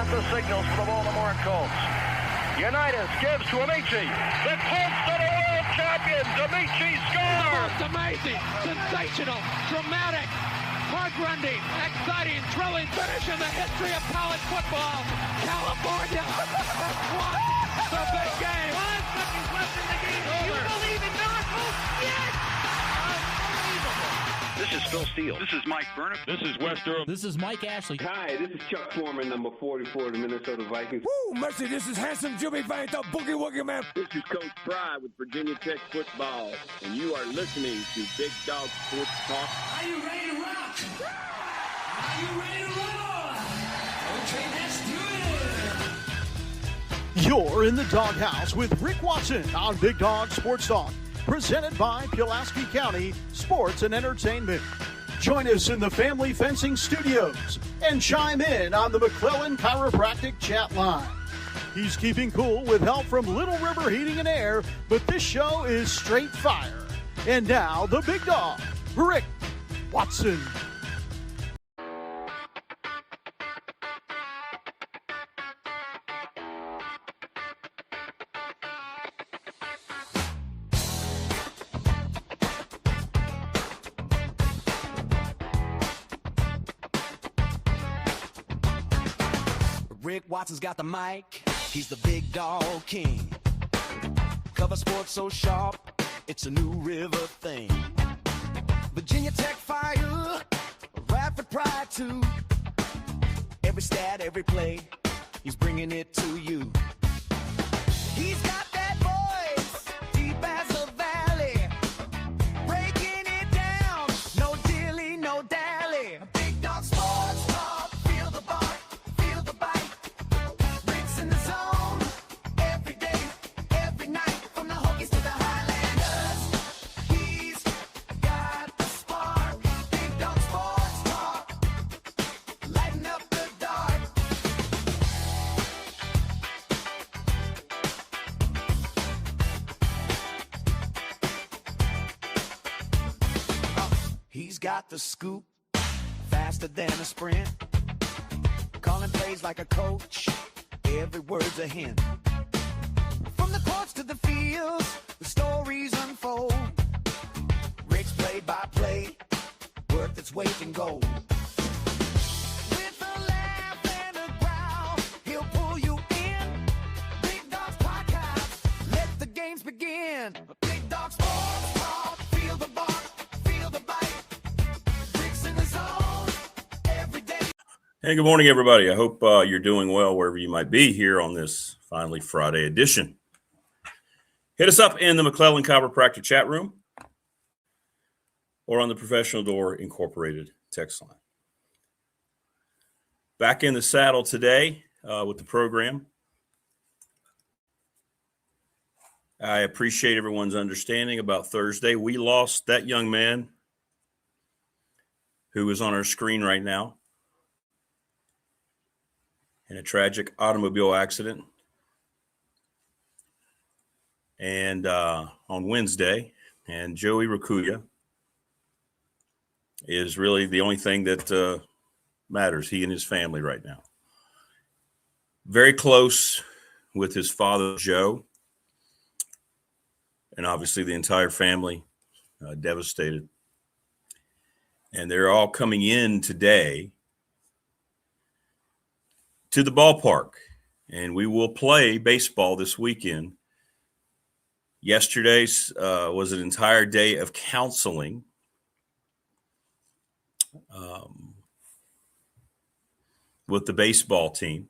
out the signals for the Baltimore Colts. Unitas gives to Amici. The Colts are the world champions. Amici scores. It's amazing, sensational, dramatic, heart-rending, exciting, thrilling finish in the history of college football. California won the big game. 5 seconds left in the game. Do you believe in miracles? Yes! Unbelievable. This is Phil Steele. This is Mike Burnham. This is Wes Durham. This is Mike Ashley. Hi, this is Chuck Foreman, number 44 of the Minnesota Vikings. Woo, mercy, this is handsome Jimmy Vane, the Boogie Woogie Man. This is Coach Fry with Virginia Tech Football, and you are listening to Big Dog Sports Talk. Are you ready to rock? Are you ready to roll? Okay, let's do it. You're in the doghouse with Rick Watson on Big Dog Sports Talk, presented by Pulaski County Sports and Entertainment. Join us in the Family Fencing Studios and chime in on the McClellan Chiropractic chat line. He's keeping cool with help from Little River Heating and Air, but this show is straight fire. And now, the big dog, Rick Watson. Rick Watson's got the mic, he's the big dog king. Cover sports so sharp, it's a New River thing. Virginia Tech fire, rapid pride too. Every stat, every play, he's bringing it to you. He's got that voice, deep as the valley, breaking it down, no dilly, no dally. Big dog sports talk, feel the bark. He's got the scoop, faster than a sprint. Calling plays like a coach, every word's a hint. From the courts to the fields, the stories unfold. Rick's play-by-play, worth its weight in gold. With a laugh and a growl, he'll pull you in. Big Dog's podcast, let the games begin. Big Dog Sports Talk, feel the bark. Hey, good morning, everybody. I hope you're doing well wherever you might be here on this finally Friday edition. Hit us up in the McClellan Chiropractic chat room or on the Professional Door Incorporated text line. Back in the saddle today with the program. I appreciate everyone's understanding about Thursday. We lost that young man who is on our screen right now in a tragic automobile accident. And on Wednesday, and Joey Rakuya is really the only thing that matters, he and his family right now. Very close with his father, Joe, and obviously the entire family devastated. And they're all coming in today to the ballpark, and we will play baseball this weekend. Yesterday's was an entire day of counseling. With the baseball team.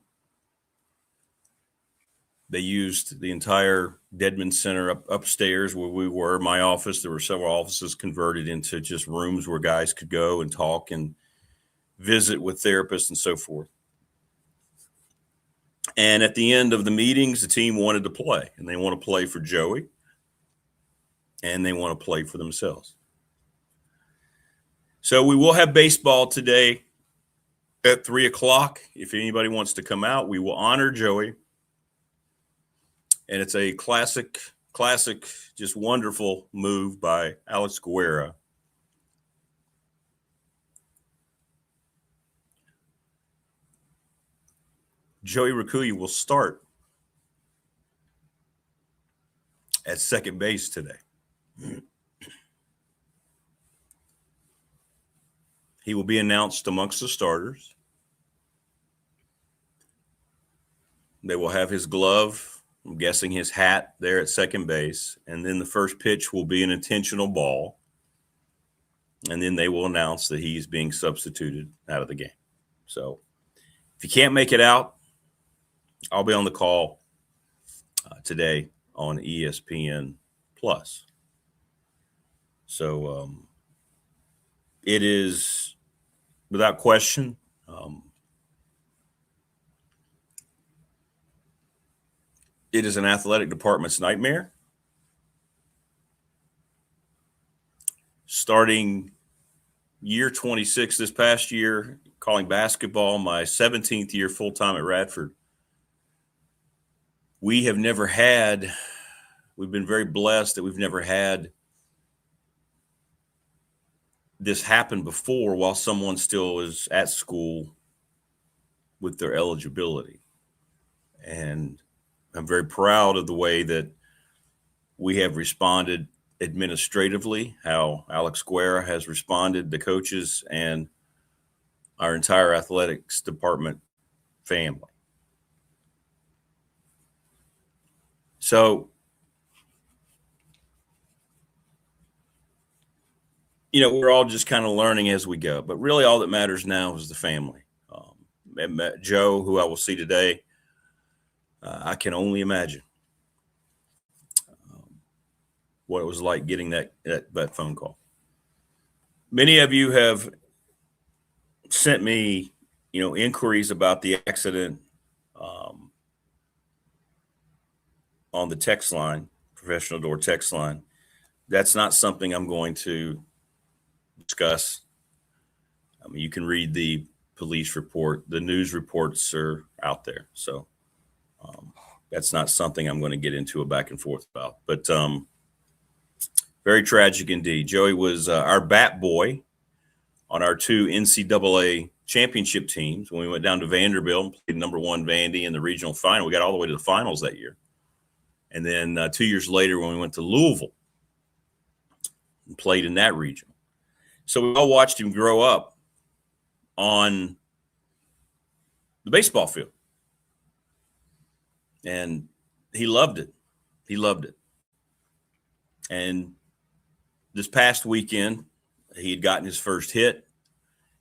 They used the entire Dedman Center upstairs where we were, my office. There were several offices converted into just rooms where guys could go and talk and visit with therapists and so forth. And at the end of the meetings, the team wanted to play, and they want to play for Joey, and they want to play for themselves. So we will have baseball today at 3:00. If anybody wants to come out, we will honor Joey. And it's a classic, just wonderful move by Alex Guerra. Joey Rakuya will start at second base today. He will be announced amongst the starters. They will have his glove, I'm guessing his hat there at second base, and then the first pitch will be an intentional ball, and then they will announce that he's being substituted out of the game. So if you can't make it out, I'll be on the call today on ESPN Plus. So it is, without question, it is an athletic department's nightmare. Starting year 26 this past year, calling basketball, my 17th year full-time at Radford, we've been very blessed that we've never had this happen before while someone still is at school with their eligibility. And I'm very proud of the way that we have responded administratively, how Alex Guerra has responded, the coaches, and our entire athletics department family. So, we're all just kind of learning as we go. But really all that matters now is the family. Joe, who I will see today, I can only imagine what it was like getting that phone call. Many of you have sent me, inquiries about the accident on the text line, professional door text line. That's not something I'm going to discuss. I mean, you can read the police report. The news reports are out there. So that's not something I'm going to get into a back and forth about. But very tragic indeed. Joey was our bat boy on our 2 NCAA championship teams when we went down to Vanderbilt and played number 1 Vandy in the regional final. We got all the way to the finals that year. And then 2 years later when we went to Louisville and played in that regional. So we all watched him grow up on the baseball field. And he loved it. He loved it. And this past weekend, he had gotten his first hit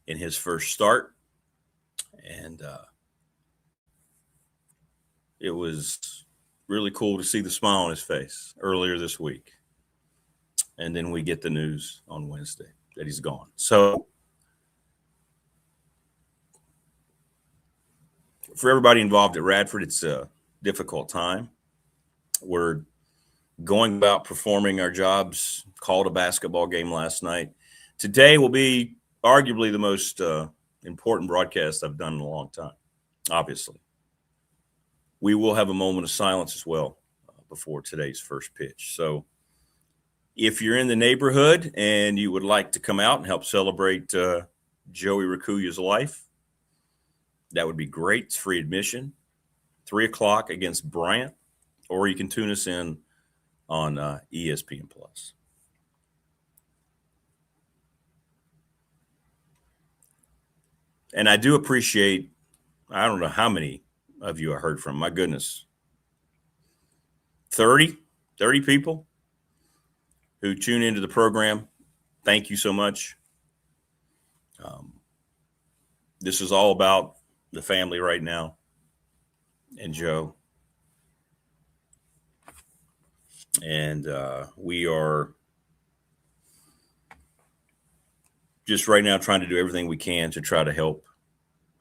in his first start. And it was really cool to see the smile on his face earlier this week. And then we get the news on Wednesday that he's gone. So for everybody involved at Radford, it's a difficult time. We're going about performing our jobs, called a basketball game last night. Today will be arguably the most important broadcast I've done in a long time, obviously. We will have a moment of silence as well before today's first pitch. So if you're in the neighborhood and you would like to come out and help celebrate Joey Rakuya's life, that would be great. It's free admission, 3 o'clock against Bryant, or you can tune us in on ESPN Plus. And I do appreciate, I don't know how many of you I heard from. My goodness. 30 people who tune into the program. Thank you so much. This is all about the family right now and Joe. And we are just right now trying to do everything we can to try to help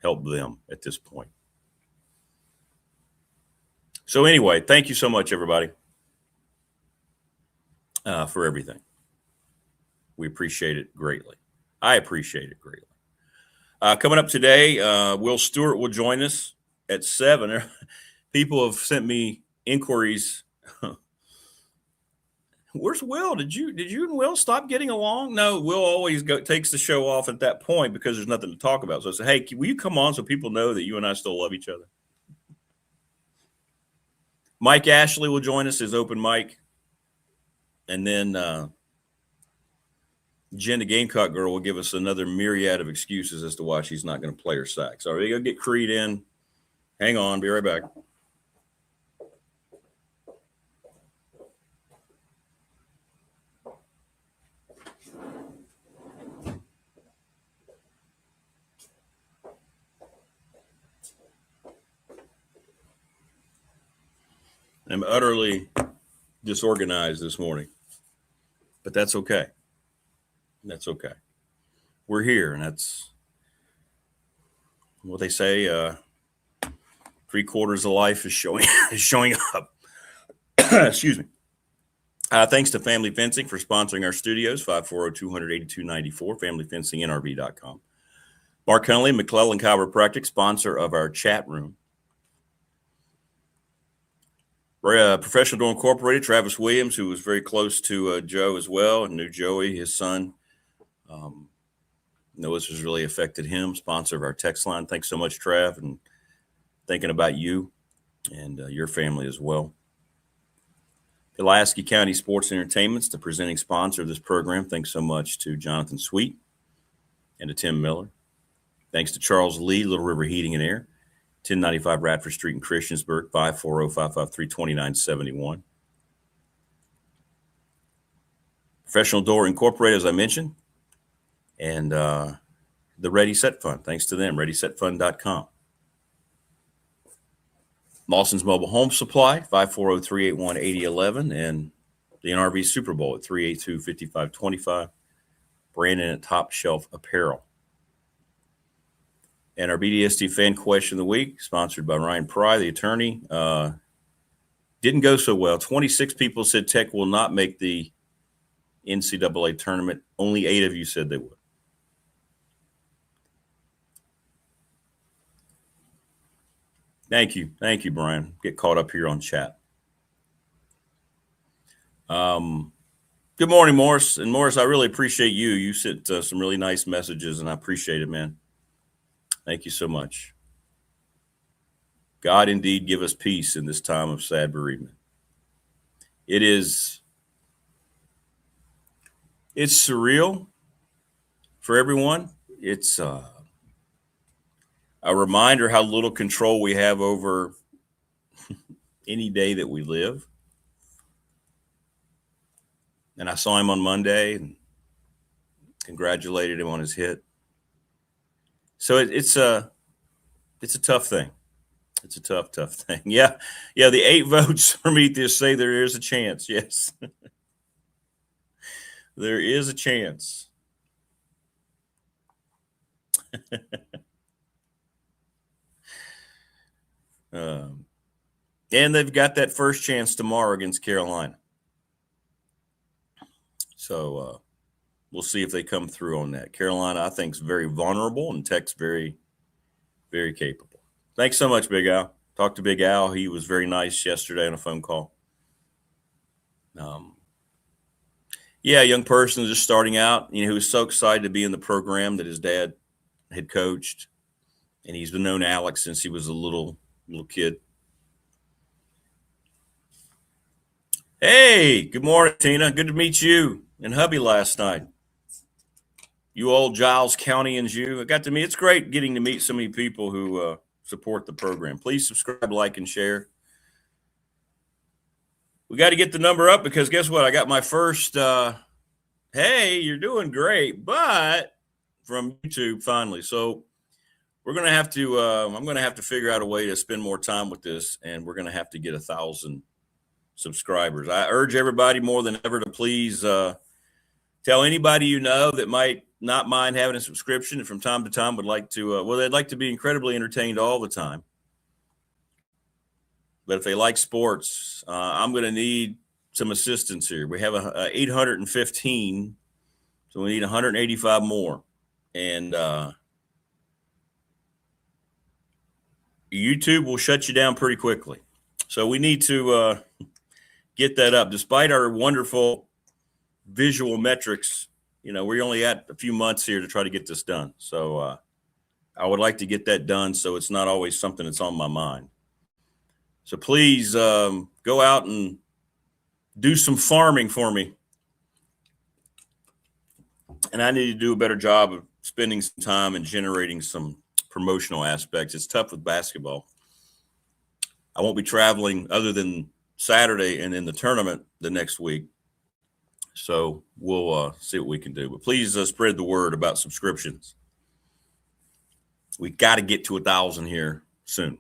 them at this point. So anyway, thank you so much, everybody, for everything. We appreciate it greatly. I appreciate it greatly. Coming up today, Will Stewart will join us at 7. People have sent me inquiries. Where's Will? Did you and Will stop getting along? No, Will always takes the show off at that point because there's nothing to talk about. So I say, hey, will you come on so people know that you and I still love each other? Mike Ashley will join us, his open mic. And then Jen the Gamecock Girl will give us another myriad of excuses as to why she's not going to play her sax. All right, we go get Creed in. Hang on, be right back. I'm utterly disorganized this morning, but that's okay. That's okay. We're here, and that's what they say. 3/4 of life is showing up. Excuse me. Thanks to Family Fencing for sponsoring our studios, 540-200-8294, familyfencingnrv.com. Mark Hunley, McClellan Chiropractic, sponsor of our chat room. Professional Door Incorporated, Travis Williams, who was very close to Joe as well, and knew Joey, his son. This has really affected him, sponsor of our text line. Thanks so much, Trav, and thinking about you and your family as well. Pulaski County Sports Entertainment's the presenting sponsor of this program. Thanks so much to Jonathan Sweet and to Tim Miller. Thanks to Charles Lee, Little River Heating and Air. 1095 Radford Street in Christiansburg, 540-553-2971. Professional Door Incorporated, as I mentioned, and the Ready Set Fund. Thanks to them, ReadySetFund.com. Lawson's Mobile Home Supply, 540-381-8011, and the NRV Super Bowl at 382-5525. Brandon at Top Shelf Apparel. And our BDST fan question of the week, sponsored by Ryan Pry, the attorney, didn't go so well. 26 people said Tech will not make the NCAA tournament. Only 8 of you said they would. Thank you. Thank you, Brian. Get caught up here on chat. Good morning, Morris. And Morris, I really appreciate you. You sent some really nice messages, and I appreciate it, man. Thank you so much. God indeed give us peace in this time of sad bereavement. It's surreal for everyone. It's a reminder how little control we have over any day that we live. And I saw him on Monday and congratulated him on his hit. So it's a tough thing. It's a tough thing. Yeah. The 8 votes from Prometheus say there is a chance. Yes, there is a chance. And they've got that first chance tomorrow against Carolina. So we'll see if they come through on that. Carolina, I think, is very vulnerable, and Tech's very, very capable. Thanks so much, Big Al. Talked to Big Al. He was very nice yesterday on a phone call. Yeah, a young person just starting out. He was so excited to be in the program that his dad had coached, and he's been known Alex since he was a little kid. Hey, good morning, Tina. Good to meet you and hubby last night. You old Giles Countyans, you. I got to meet. It's great getting to meet so many people who support the program. Please subscribe, like, and share. We got to get the number up because guess what? I got my first, hey, you're doing great, but from YouTube finally. So we're going to have to, I'm going to have to figure out a way to spend more time with this, and we're going to have to get 1,000 subscribers. I urge everybody more than ever to please tell anybody you know that might not mind having a subscription and from time to time would like to, they'd like to be incredibly entertained all the time. But if they like sports, I'm going to need some assistance here. We have 815, so we need 185 more. And YouTube will shut you down pretty quickly. So we need to get that up. Despite our wonderful visual metrics, we're only at a few months here to try to get this done. So I would like to get that done so it's not always something that's on my mind. So please go out and do some farming for me. And I need to do a better job of spending some time and generating some promotional aspects. It's tough with basketball. I won't be traveling other than Saturday and in the tournament the next week. So we'll see what we can do. But please spread the word about subscriptions. We got to get to 1,000 here soon.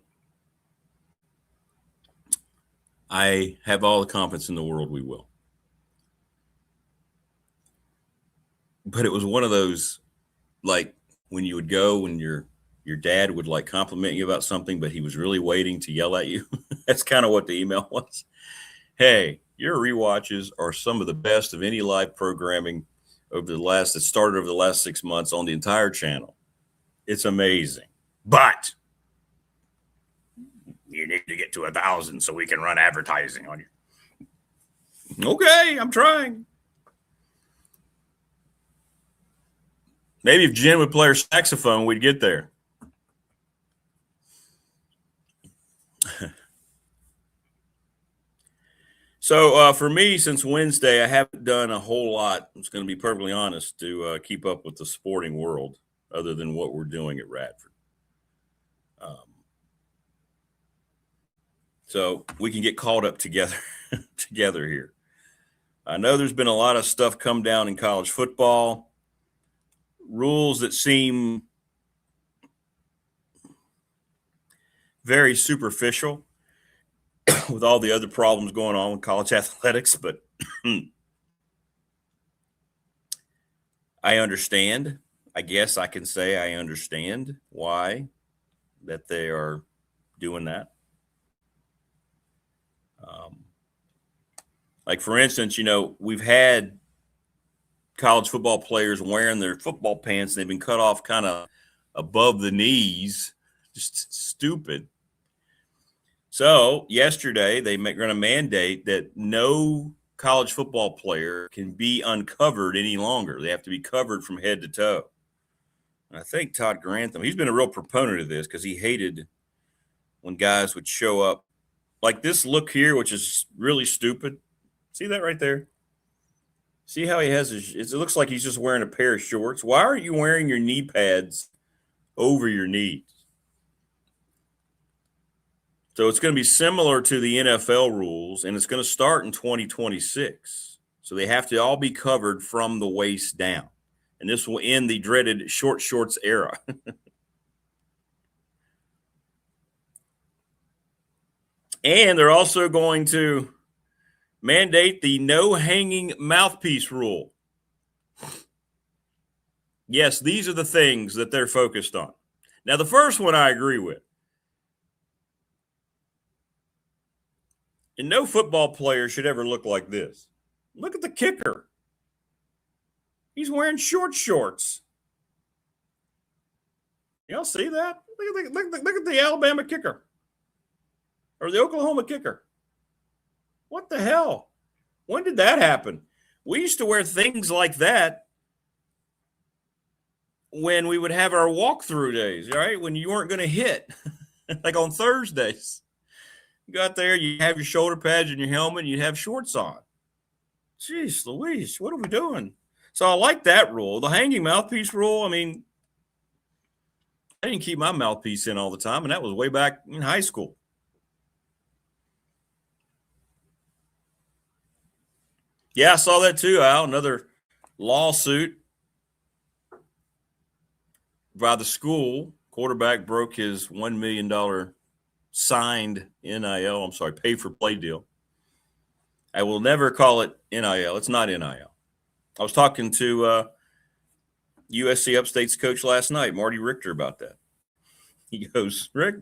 I have all the confidence in the world we will. But it was one of those, like, when you would go when your dad would, like, compliment you about something, but he was really waiting to yell at you. That's kind of what the email was. Hey, your rewatches are some of the best of any live programming that started over the last 6 months on the entire channel. It's amazing. But you need to get to 1,000 so we can run advertising on you. Okay, I'm trying. Maybe if Jen would play her saxophone, we'd get there. So for me, since Wednesday, I haven't done a whole lot. I'm just going to be perfectly honest to keep up with the sporting world other than what we're doing at Radford. So we can get caught up together here. I know there's been a lot of stuff come down in college football, rules that seem very superficial with all the other problems going on with college athletics, but I understand. I guess I can say I understand why that they are doing that. Like, for instance, we've had college football players wearing their football pants, and they've been cut off kind of above the knees. Just stupid. So yesterday, they're going to mandate that no college football player can be uncovered any longer. They have to be covered from head to toe. And I think Todd Grantham, he's been a real proponent of this because he hated when guys would show up like this look here, which is really stupid. See that right there? See how he has it looks like he's just wearing a pair of shorts. Why aren't you wearing your knee pads over your knees? So it's going to be similar to the NFL rules, and it's going to start in 2026. So they have to all be covered from the waist down. And this will end the dreaded short shorts era. And they're also going to mandate the no hanging mouthpiece rule. Yes, these are the things that they're focused on. Now, the first one I agree with. And no football player should ever look like this. Look at the kicker. He's wearing short shorts. Y'all see that? Look at the Alabama kicker. Or the Oklahoma kicker. What the hell? When did that happen? We used to wear things like that when we would have our walkthrough days, right? When you weren't going to hit, like on Thursdays. You got there, you have your shoulder pads and your helmet, and you have shorts on. Jeez Louise, what are we doing? So I like that rule. The hanging mouthpiece rule, I mean, I didn't keep my mouthpiece in all the time, and that was way back in high school. Yeah, I saw that too, Al. Another lawsuit by the school. Quarterback broke his $1 million signed pay-for-play deal. I will never call it NIL. It's not NIL. I was talking to USC Upstate's coach last night, Marty Richter, about that. He goes, Rick,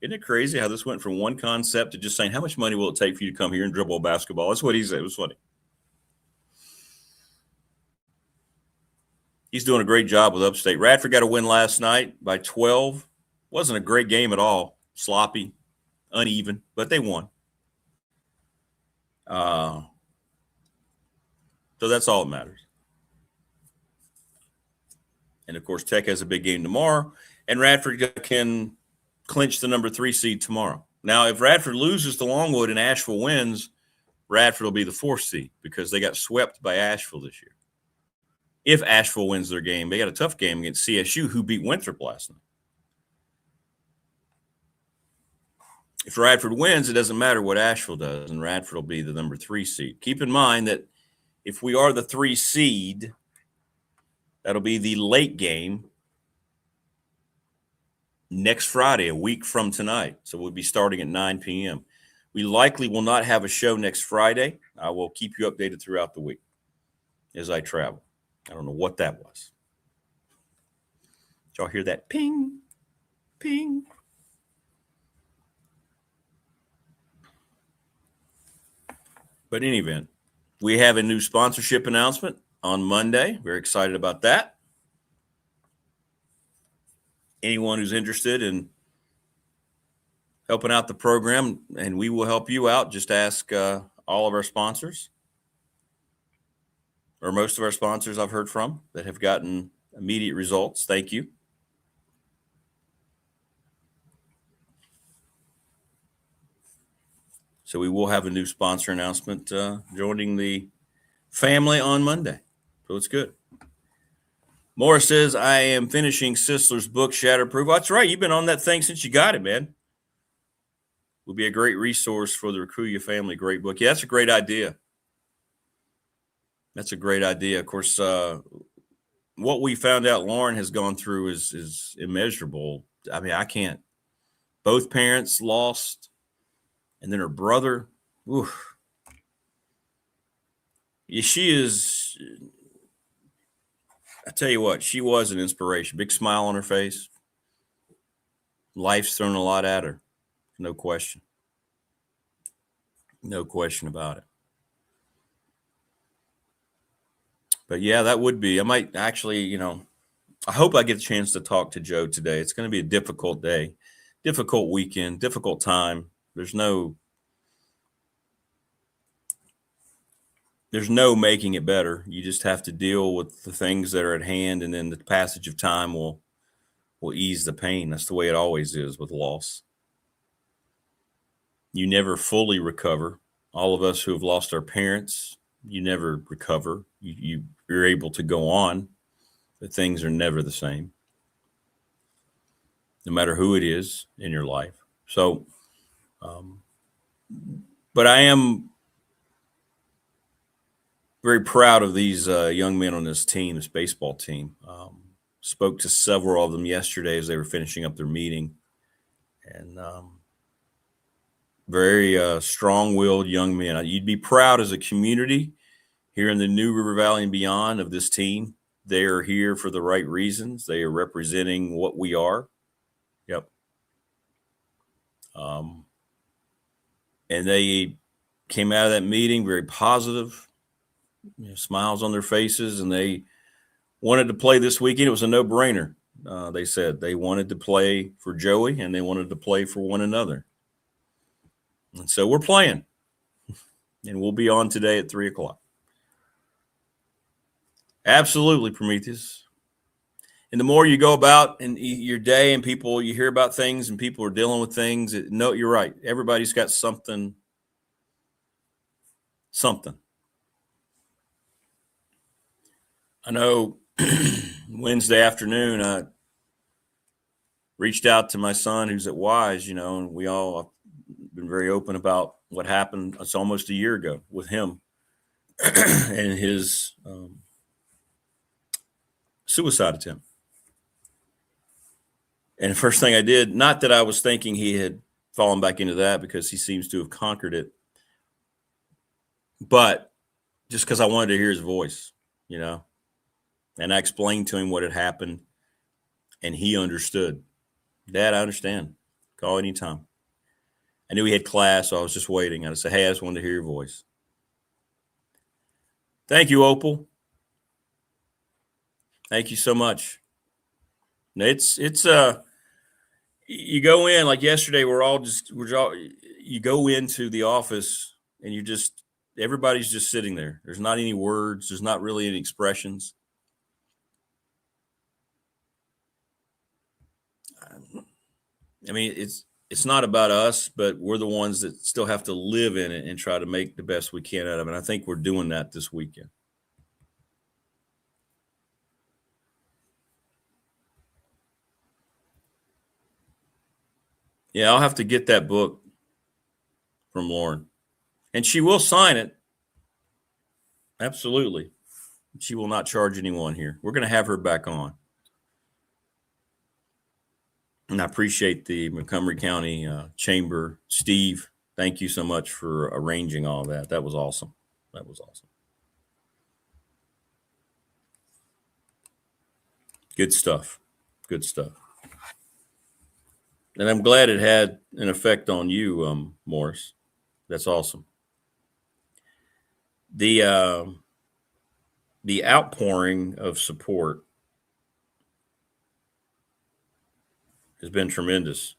isn't it crazy how this went from one concept to just saying, how much money will it take for you to come here and dribble a basketball? That's what he said. It was funny. He's doing a great job with Upstate. Radford got a win last night by 12. Wasn't a great game at all. Sloppy, uneven, but they won. So that's all that matters. And, of course, Tech has a big game tomorrow, and Radford can clinch the number 3 seed tomorrow. Now, if Radford loses to Longwood and Asheville wins, Radford will be the 4th seed because they got swept by Asheville this year. If Asheville wins their game, they got a tough game against CSU, who beat Winthrop last night. If Radford wins, it doesn't matter what Asheville does, and Radford will be the number 3 seed. Keep in mind that if we are the 3 seed, that'll be the late game next Friday, a week from tonight. So we'll be starting at 9 p.m. We likely will not have a show next Friday. I will keep you updated throughout the week as I travel. I don't know what that was. Did y'all hear that? Ping, ping. But in any event, we have a new sponsorship announcement on Monday. Very excited about that. Anyone who's interested in helping out the program, and we will help you out, just ask all of our sponsors, or most of our sponsors I've heard from that have gotten immediate results. Thank you. So we will have a new sponsor announcement joining the family on Monday. So it's good. Morris says, I am finishing Sisler's book, Shatterproof. That's right. You've been on that thing since you got it, man. Will be a great resource for the Rakuya family. Great book. Yeah, that's a great idea. That's a great idea. Of course, what we found out Lauren has gone through is immeasurable. I mean, I can't. Both parents lost, and then her brother. Oof. Yeah, she is. I tell you what, she was an inspiration. Big smile on her face. Life's thrown a lot at her. No question. No question about it. But yeah, that would be. I might actually, I hope I get a chance to talk to Joe today. It's going to be a difficult day, difficult weekend, difficult time. There's no making it better. You just have to deal with the things that are at hand, and then the passage of time will ease the pain. That's the way it always is with loss. You never fully recover. All of us who have lost our parents, you never recover. You're able to go on, but things are never the same, no matter who it is in your life. So, but I am very proud of these young men on this team, this baseball team. Spoke to several of them yesterday as they were finishing up their meeting, and very strong-willed young men. You'd be proud as a community here in the New River Valley and beyond of this team. They are here for the right reasons. They are representing what we are. Yep. And they came out of that meeting very positive, smiles on their faces, and they wanted to play this weekend. It was a no-brainer. They said they wanted to play for Joey, and they wanted to play for one another. And so we're playing, and we'll be on today at 3:00. Absolutely, Prometheus. And the more you go about in your day and people, you hear about things and people are dealing with things. No, you're right. Everybody's got something. I know Wednesday afternoon, I reached out to my son who's at Wise, and we all have been very open about what happened. It's almost a year ago with him and his suicide attempt. And the first thing I did, not that I was thinking he had fallen back into that, because he seems to have conquered it, but just because I wanted to hear his voice, and I explained to him what had happened, and he understood. Dad, I understand. Call anytime. I knew he had class, so I was just waiting. I said, hey, I just wanted to hear your voice. Thank you, Opal. Thank you so much. It's you go in, like yesterday, you go into the office and everybody's just sitting there. There's not any words. There's not really any expressions. I mean, it's not about us, but we're the ones that still have to live in it and try to make the best we can out of it. And I think we're doing that this weekend. Yeah, I'll have to get that book from Lauren. And she will sign it. Absolutely. She will not charge anyone here. We're going to have her back on. And I appreciate the Montgomery County Chamber. Steve, thank you so much for arranging all that. That was awesome. That was awesome. Good stuff. Good stuff. And I'm glad it had an effect on you, Morris. That's awesome. The outpouring of support has been tremendous.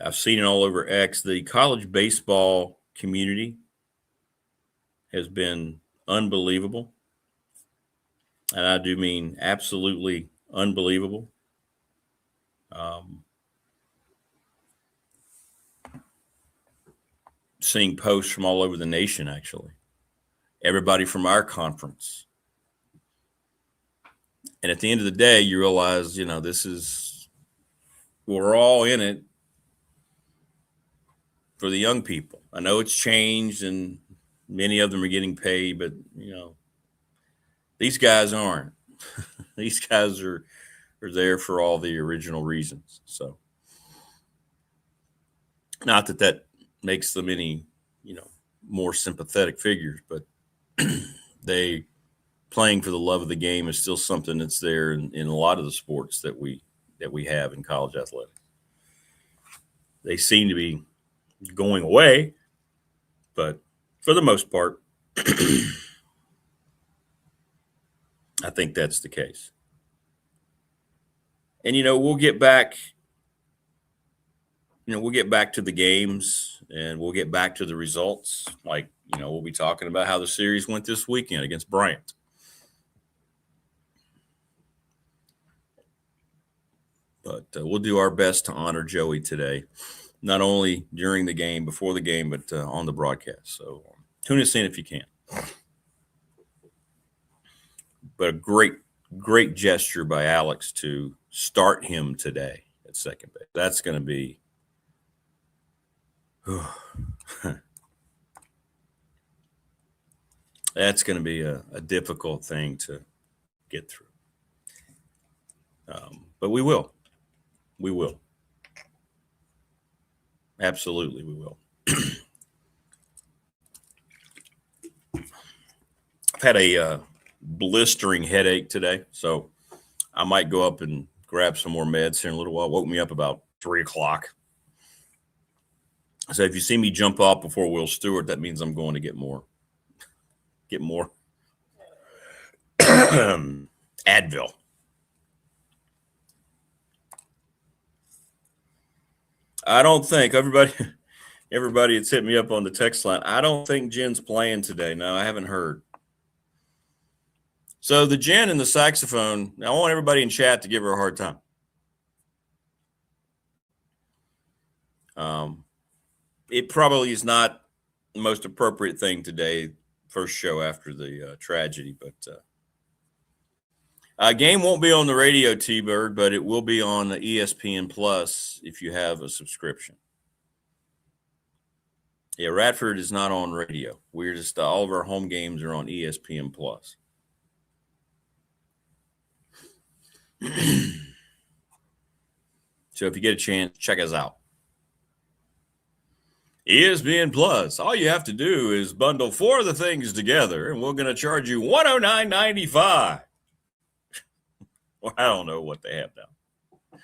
I've seen it all over X. The college baseball community has been unbelievable. And I do mean absolutely unbelievable. Seeing posts from all over the nation, actually. Everybody from our conference. And at the end of the day, you realize, we're all in it for the young people. I know it's changed and many of them are getting paid, but, these guys aren't. These guys are there for all the original reasons. So, not that makes them any, more sympathetic figures, but they playing for the love of the game is still something that's there in a lot of the sports that we have in college athletics. They seem to be going away, but for the most part, I think that's the case. And, we'll get back to the games and we'll get back to the results. Like, we'll be talking about how the series went this weekend against Bryant. But we'll do our best to honor Joey today, not only during the game, before the game, but on the broadcast. So tune us in if you can. But a great gesture by Alex to start him today at second base. That's going to be that's going to be a difficult thing to get through. But we will. We will. Absolutely, we will. I've had a blistering headache today, so I might go up and grab some more meds here in a little while. Woke me up about 3 o'clock. So if you see me jump off before Will Stewart, that means I'm going to get more Advil. I don't think everybody that's hit me up on the text line. I don't think Jen's playing today. No, I haven't heard. So the Jen and the saxophone, I want everybody in chat to give her a hard time. It probably is not the most appropriate thing today, first show after the tragedy, but game won't be on the radio, T-Bird, but it will be on the ESPN Plus if you have a subscription. Yeah, Radford is not on radio. We're just all of our home games are on ESPN Plus. So if you get a chance, check us out. ESPN Plus. All you have to do is bundle 4 of the things together, and we're going to charge you $109.95. Well, I don't know what they have now.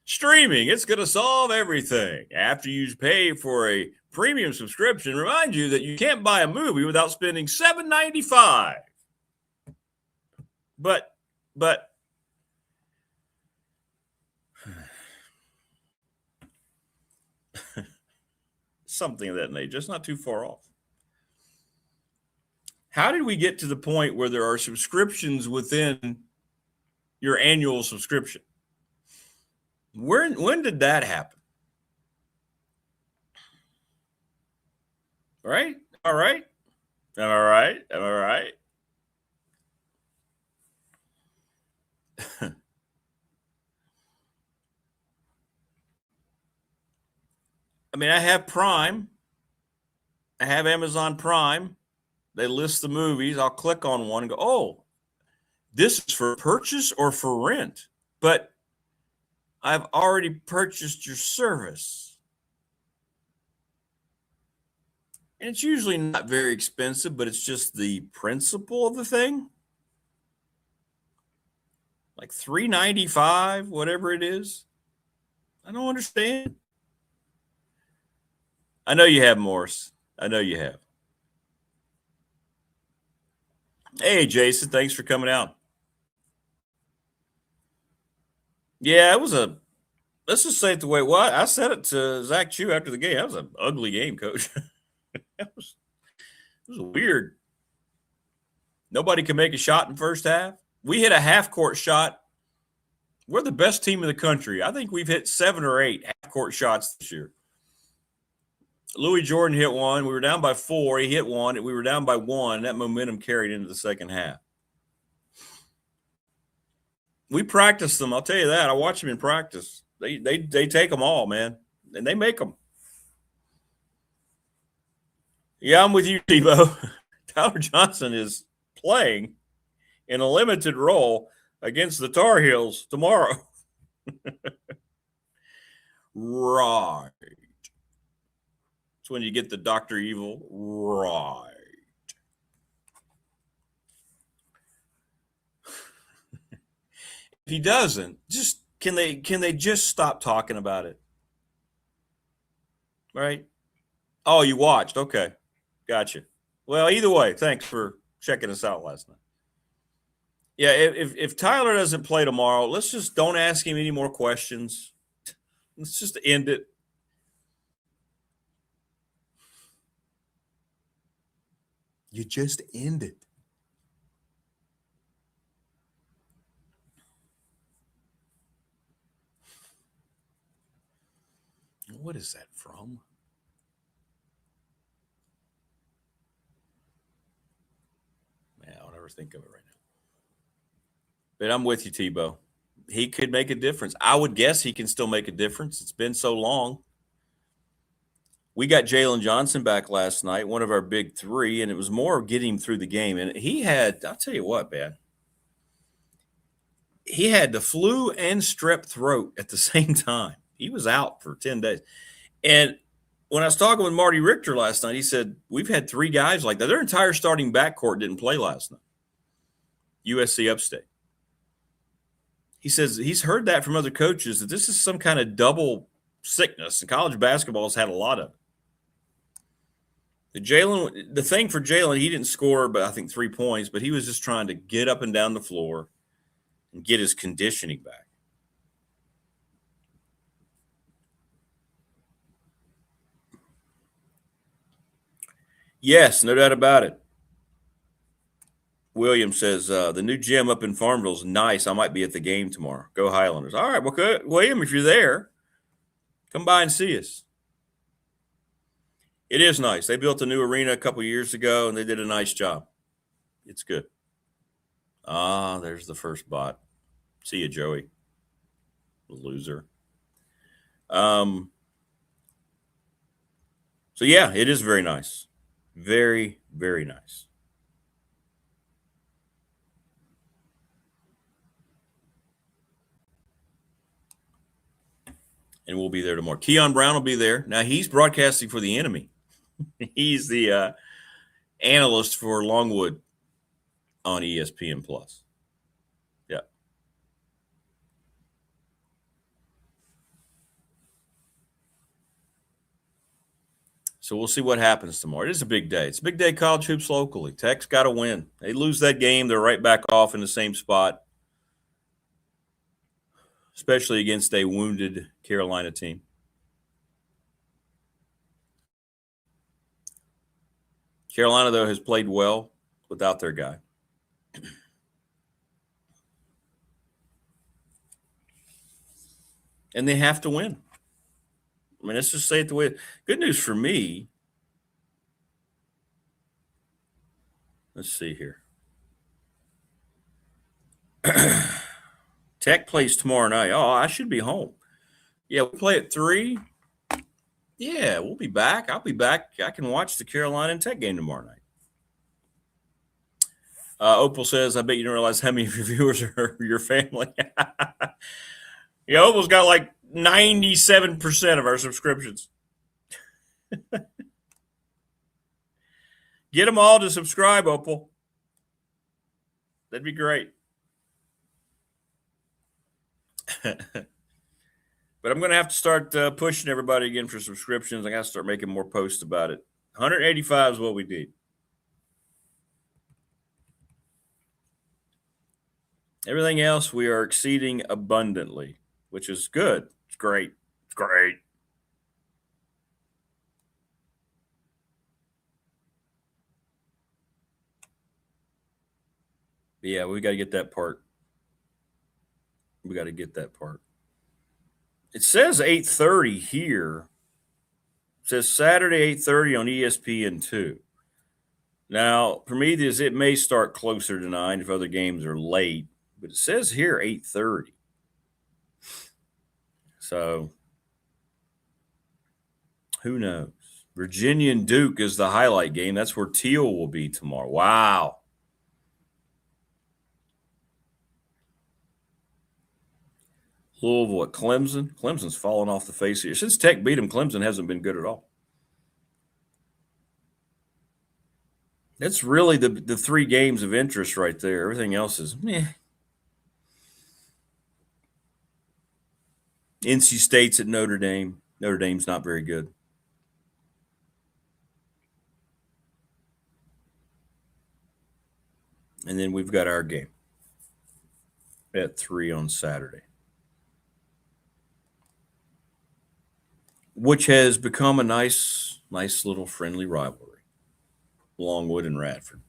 Streaming, it's going to solve everything. After you pay for a premium subscription, remind you that you can't buy a movie without spending $7.95. But something of that nature. It's not too far off. How did we get to the point where there are subscriptions within your annual subscription? When did that happen? Right? All right. Am I right? Am I right? I mean, I have Prime. I have Amazon Prime. They list the movies. I'll click on one and go, oh, this is for purchase or for rent. But I've already purchased your service. And it's usually not very expensive, but it's just the principle of the thing. Like $3.95, whatever it is. I don't understand. I know you have, Morris. I know you have. Hey, Jason, thanks for coming out. Yeah, it was let's just say it the way it was. I said it to Zach Chu after the game. That was an ugly game, Coach. It was weird. Nobody could make a shot in first half. We hit a half-court shot. We're the best team in the country. I think we've hit 7 or 8 half-court shots this year. Louis Jordan hit one. We were down by 4. He hit one. We were down by 1. That momentum carried into the second half. We practice them. I'll tell you that. I watch them in practice. They take them all, man, and they make them. Yeah, I'm with you, Tebow. Tyler Johnson is playing in a limited role against the Tar Heels tomorrow. Right. It's when you get the Dr. Evil. Right. If he doesn't, just can they just stop talking about it? Right? Oh, you watched. Okay. Gotcha. Well, either way, thanks for checking us out last night. Yeah, if Tyler doesn't play tomorrow, let's just don't ask him any more questions. Let's just end it. You just end it. What is that from? Man, I'll never think of it right now. But I'm with you, Tebow. He could make a difference. I would guess he can still make a difference. It's been so long. We got Jalen Johnson back last night, one of our big 3, and it was more of getting him through the game. And he had, I'll tell you what, man, he had the flu and strep throat at the same time. He was out for 10 days. And when I was talking with Marty Richter last night, he said, we've had 3 guys like that. Their entire starting backcourt didn't play last night. USC Upstate. He says he's heard that from other coaches that this is some kind of double sickness, and college basketball has had a lot of it. The thing for Jalen, he didn't score, but I think 3 points, but he was just trying to get up and down the floor and get his conditioning back. Yes, no doubt about it. William says, the new gym up in Farmville is nice. I might be at the game tomorrow. Go Highlanders. All right, well, good. William, if you're there, come by and see us. It is nice. They built a new arena a couple years ago, and they did a nice job. It's good. Ah, there's the first bot. See you, Joey. Loser. So, yeah, it is very nice. Very, very nice. And we'll be there tomorrow. Keon Brown will be there. Now, he's broadcasting for the enemy. He's the analyst for Longwood on ESPN+. Yeah. So we'll see what happens tomorrow. It is a big day. It's a big day college hoops locally. Tech's got to win. They lose that game, they're right back off in the same spot, especially against a wounded Carolina team. Carolina, though, has played well without their guy. And they have to win. I mean, let's just say it the way – good news for me, Let's see here. Tech plays tomorrow night. Oh, I should be home. Yeah, we play at 3. Yeah, we'll be back. I'll be back. I can watch the Carolina and Tech game tomorrow night. Opal says, I bet you don't realize how many of your viewers are your family. Yeah, Opal's got like 97% of our subscriptions. Get them all to subscribe, Opal. That'd be great. But I'm going to have to start pushing everybody again for subscriptions. I got to start making more posts about it. 185 is what we need. Everything else we are exceeding abundantly, which is good. It's great. It's great. But yeah, we got to get that part. We got to get that part. It says 8:30 here. It says Saturday 8:30 on ESPN2. Now, for me, it may start closer to 9 if other games are late, but it says here 8:30. So, who knows? Virginia and Duke is the highlight game. That's where Teal will be tomorrow. Wow. Louisville at Clemson. Clemson's fallen off the face here. Since Tech beat them, Clemson hasn't been good at all. That's really the 3 games of interest right there. Everything else is meh. NC State's at Notre Dame. Notre Dame's not very good. And then we've got our game at 3 on Saturday, which has become a nice little friendly rivalry, Longwood and Radford.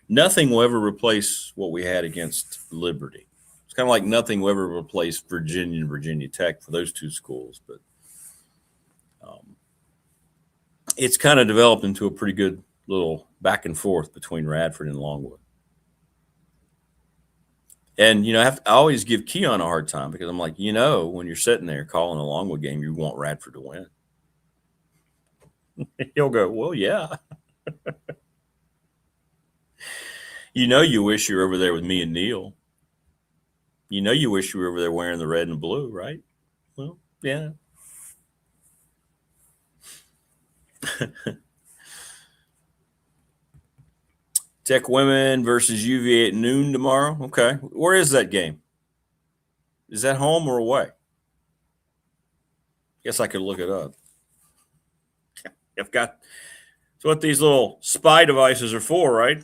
Nothing will ever replace what we had against Liberty. It's kind of like nothing will ever replace Virginia and Virginia Tech for those 2 schools, but it's kind of developed into a pretty good little back and forth between Radford and Longwood. And, I always give Keon a hard time because I'm like, when you're sitting there calling a Longwood game, you want Radford to win. He'll go, well, yeah. You wish you were over there with me and Neil. You wish you were over there wearing the red and blue, right? Well, yeah. Tech women versus UVA at noon tomorrow. Okay. Where is that game? Is that home or away? Guess I could look it up. That's what these little spy devices are for, right?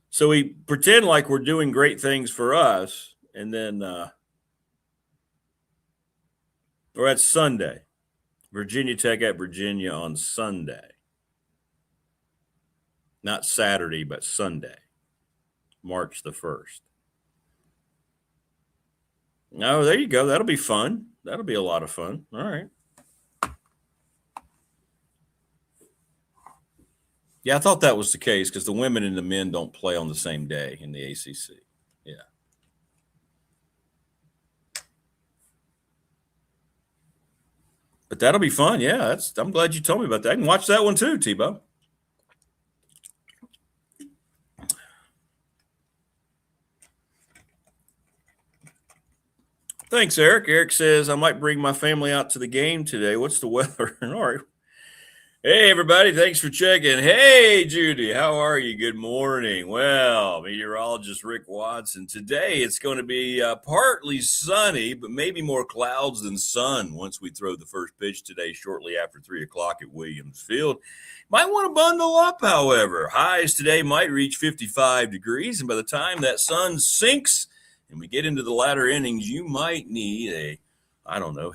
So we pretend like we're doing great things for us, and then or that's Sunday. Virginia Tech at Virginia on Sunday. Not Saturday, but Sunday, March the 1st. Oh, there you go. That'll be fun. That'll be a lot of fun. All right. Yeah, I thought that was the case because the women and the men don't play on the same day in the ACC. Yeah. But that'll be fun. Yeah, I'm glad you told me about that. I can watch that one too, Tebow. Thanks, Eric. Eric says, I might bring my family out to the game today. What's the weather? All right. Hey, everybody. Thanks for checking. Hey, Judy. How are you? Good morning. Well, meteorologist Rick Watson. Today, it's going to be partly sunny, but maybe more clouds than sun once we throw the first pitch today shortly after 3 o'clock at Williams Field. Might want to bundle up, however. Highs today might reach 55 degrees, and by the time that sun sinks and we get into the latter innings, you might need a,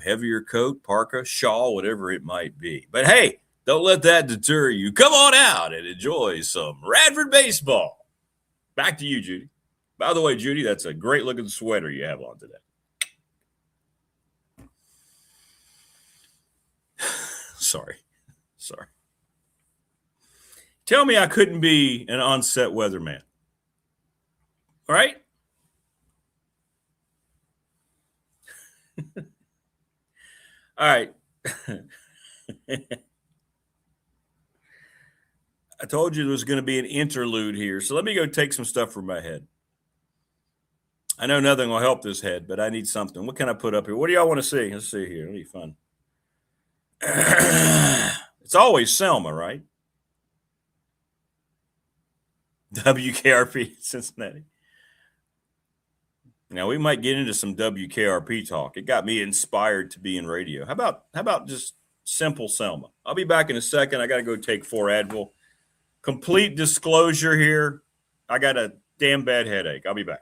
heavier coat, parka, shawl, whatever it might be. But hey, don't let that deter you. Come on out and enjoy some Radford baseball. Back to you, Judy. By the way, Judy, that's a great-looking sweater you have on today. Sorry. Tell me I couldn't be an on-set weatherman. Right? All right. I told you there was going to be an interlude here, so let me go take some stuff from my head. I know nothing will help this head, but I need something. What can I put up here? What do y'all want to see? Let's see here. It'll be fun. It's always Selma, right? WKRP Cincinnati. Now we might get into some WKRP talk. It got me inspired to be in radio. How about just simple Selma? I'll be back in a second. I got to go take 4 Advil. Complete disclosure here. I got a damn bad headache. I'll be back.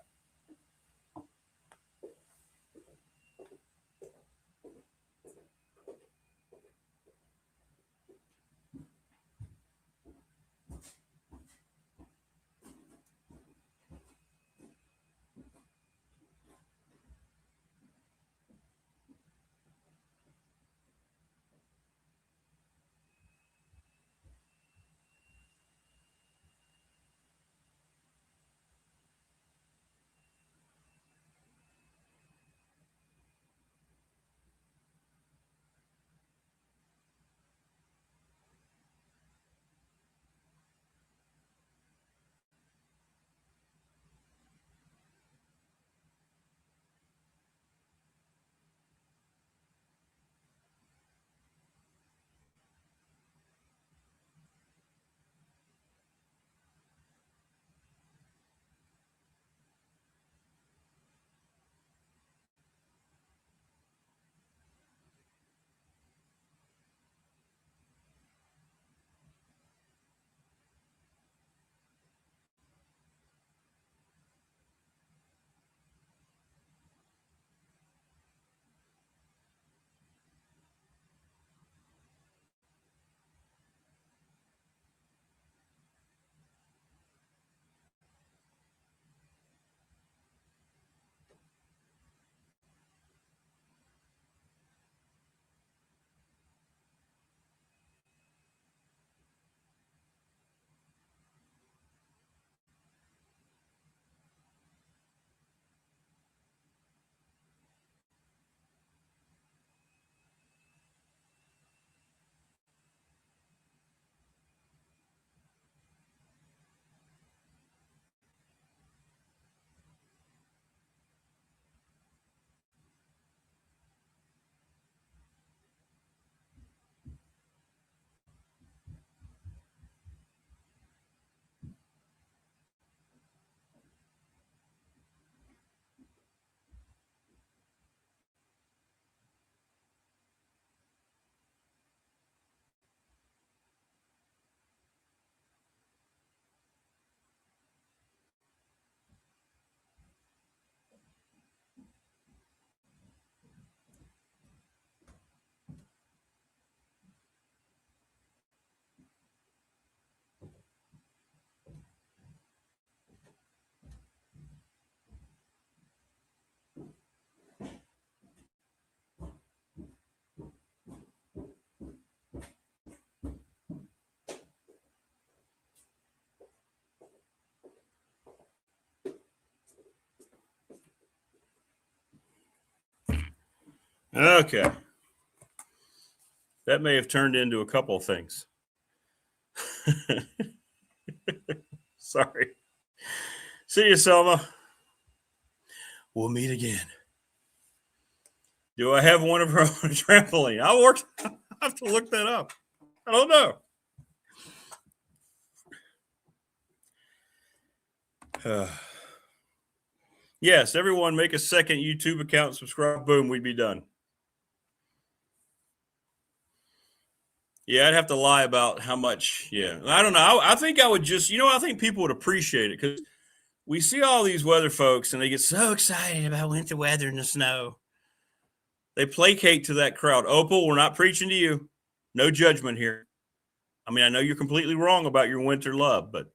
Okay. That may have turned into a couple of things. Sorry. See you, Selma. We'll meet again. Do I have one of her on a trampoline? I have to look that up. I don't know. Yes, everyone make a second YouTube account, subscribe, boom, we'd be done. Yeah, I'd have to lie about how much. Yeah, I don't know. I think I would just, I think people would appreciate it because we see all these weather folks and they get so excited about winter weather and the snow. They placate to that crowd. Opal, we're not preaching to you. No judgment here. I mean, I know you're completely wrong about your winter love, but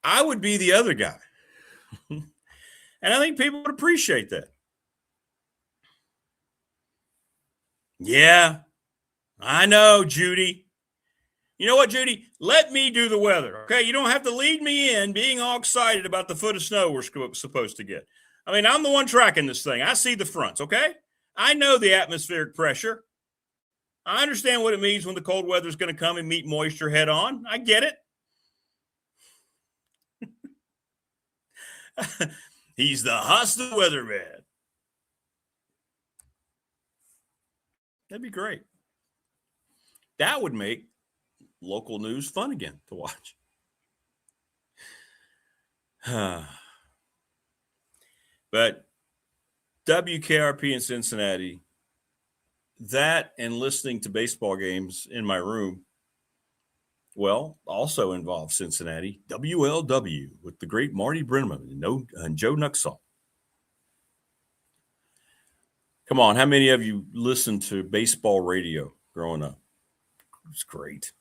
I would be the other guy. And I think people would appreciate that. Yeah, I know, Judy. You know what, Judy? Let me do the weather, okay? You don't have to lead me in being all excited about the foot of snow we're supposed to get. I mean, I'm the one tracking this thing. I see the fronts, okay? I know the atmospheric pressure. I understand what it means when the cold weather is going to come and meet moisture head on. I get it. He's the hostile weatherman. That'd be great. That would make local news fun again to watch. But WKRP in Cincinnati, that and listening to baseball games in my room, well, also involves Cincinnati. WLW with the great Marty Brenneman and Joe Nuxall. Come on, how many of you listened to baseball radio growing up? It was great.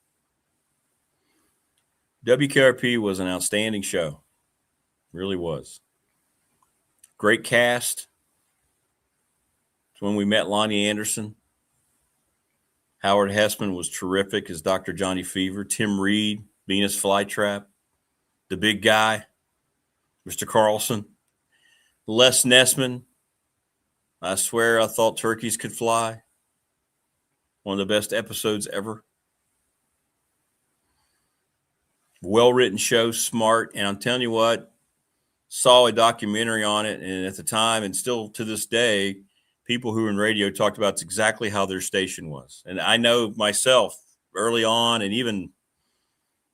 WKRP was an outstanding show. It really was. Great cast. It's when we met Lonnie Anderson. Howard Hessman was terrific as Dr. Johnny Fever. Tim Reed, Venus Flytrap. The big guy, Mr. Carlson. Les Nessman. I swear I thought turkeys could fly. One of the best episodes ever. Well-written show, smart. And I'm telling you what, saw a documentary on it. And at the time, and still to this day, people who were in radio talked about exactly how their station was. And I know myself early on and even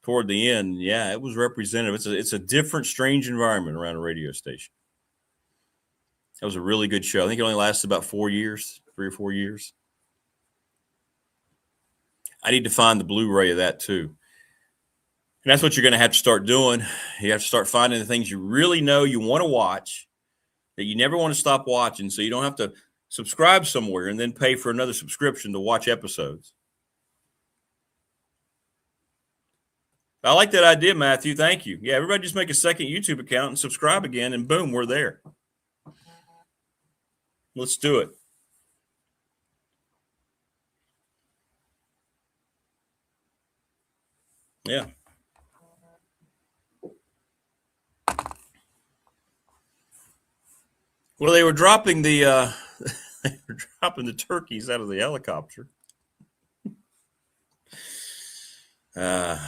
toward the end, yeah, it was representative. It's a different, strange environment around a radio station. That was a really good show. I think it only lasted about 4 years, 3 or 4 years. I need to find the Blu-ray of that too. And that's what you're going to have to start doing. You have to start finding the things you really know you want to watch that you never want to stop watching, so you don't have to subscribe somewhere and then pay for another subscription to watch episodes. I like that idea, Matthew. Thank you. Yeah, everybody just make a second YouTube account and subscribe again, and boom, we're there. Let's do it. Yeah. Well, they were dropping the turkeys out of the helicopter. And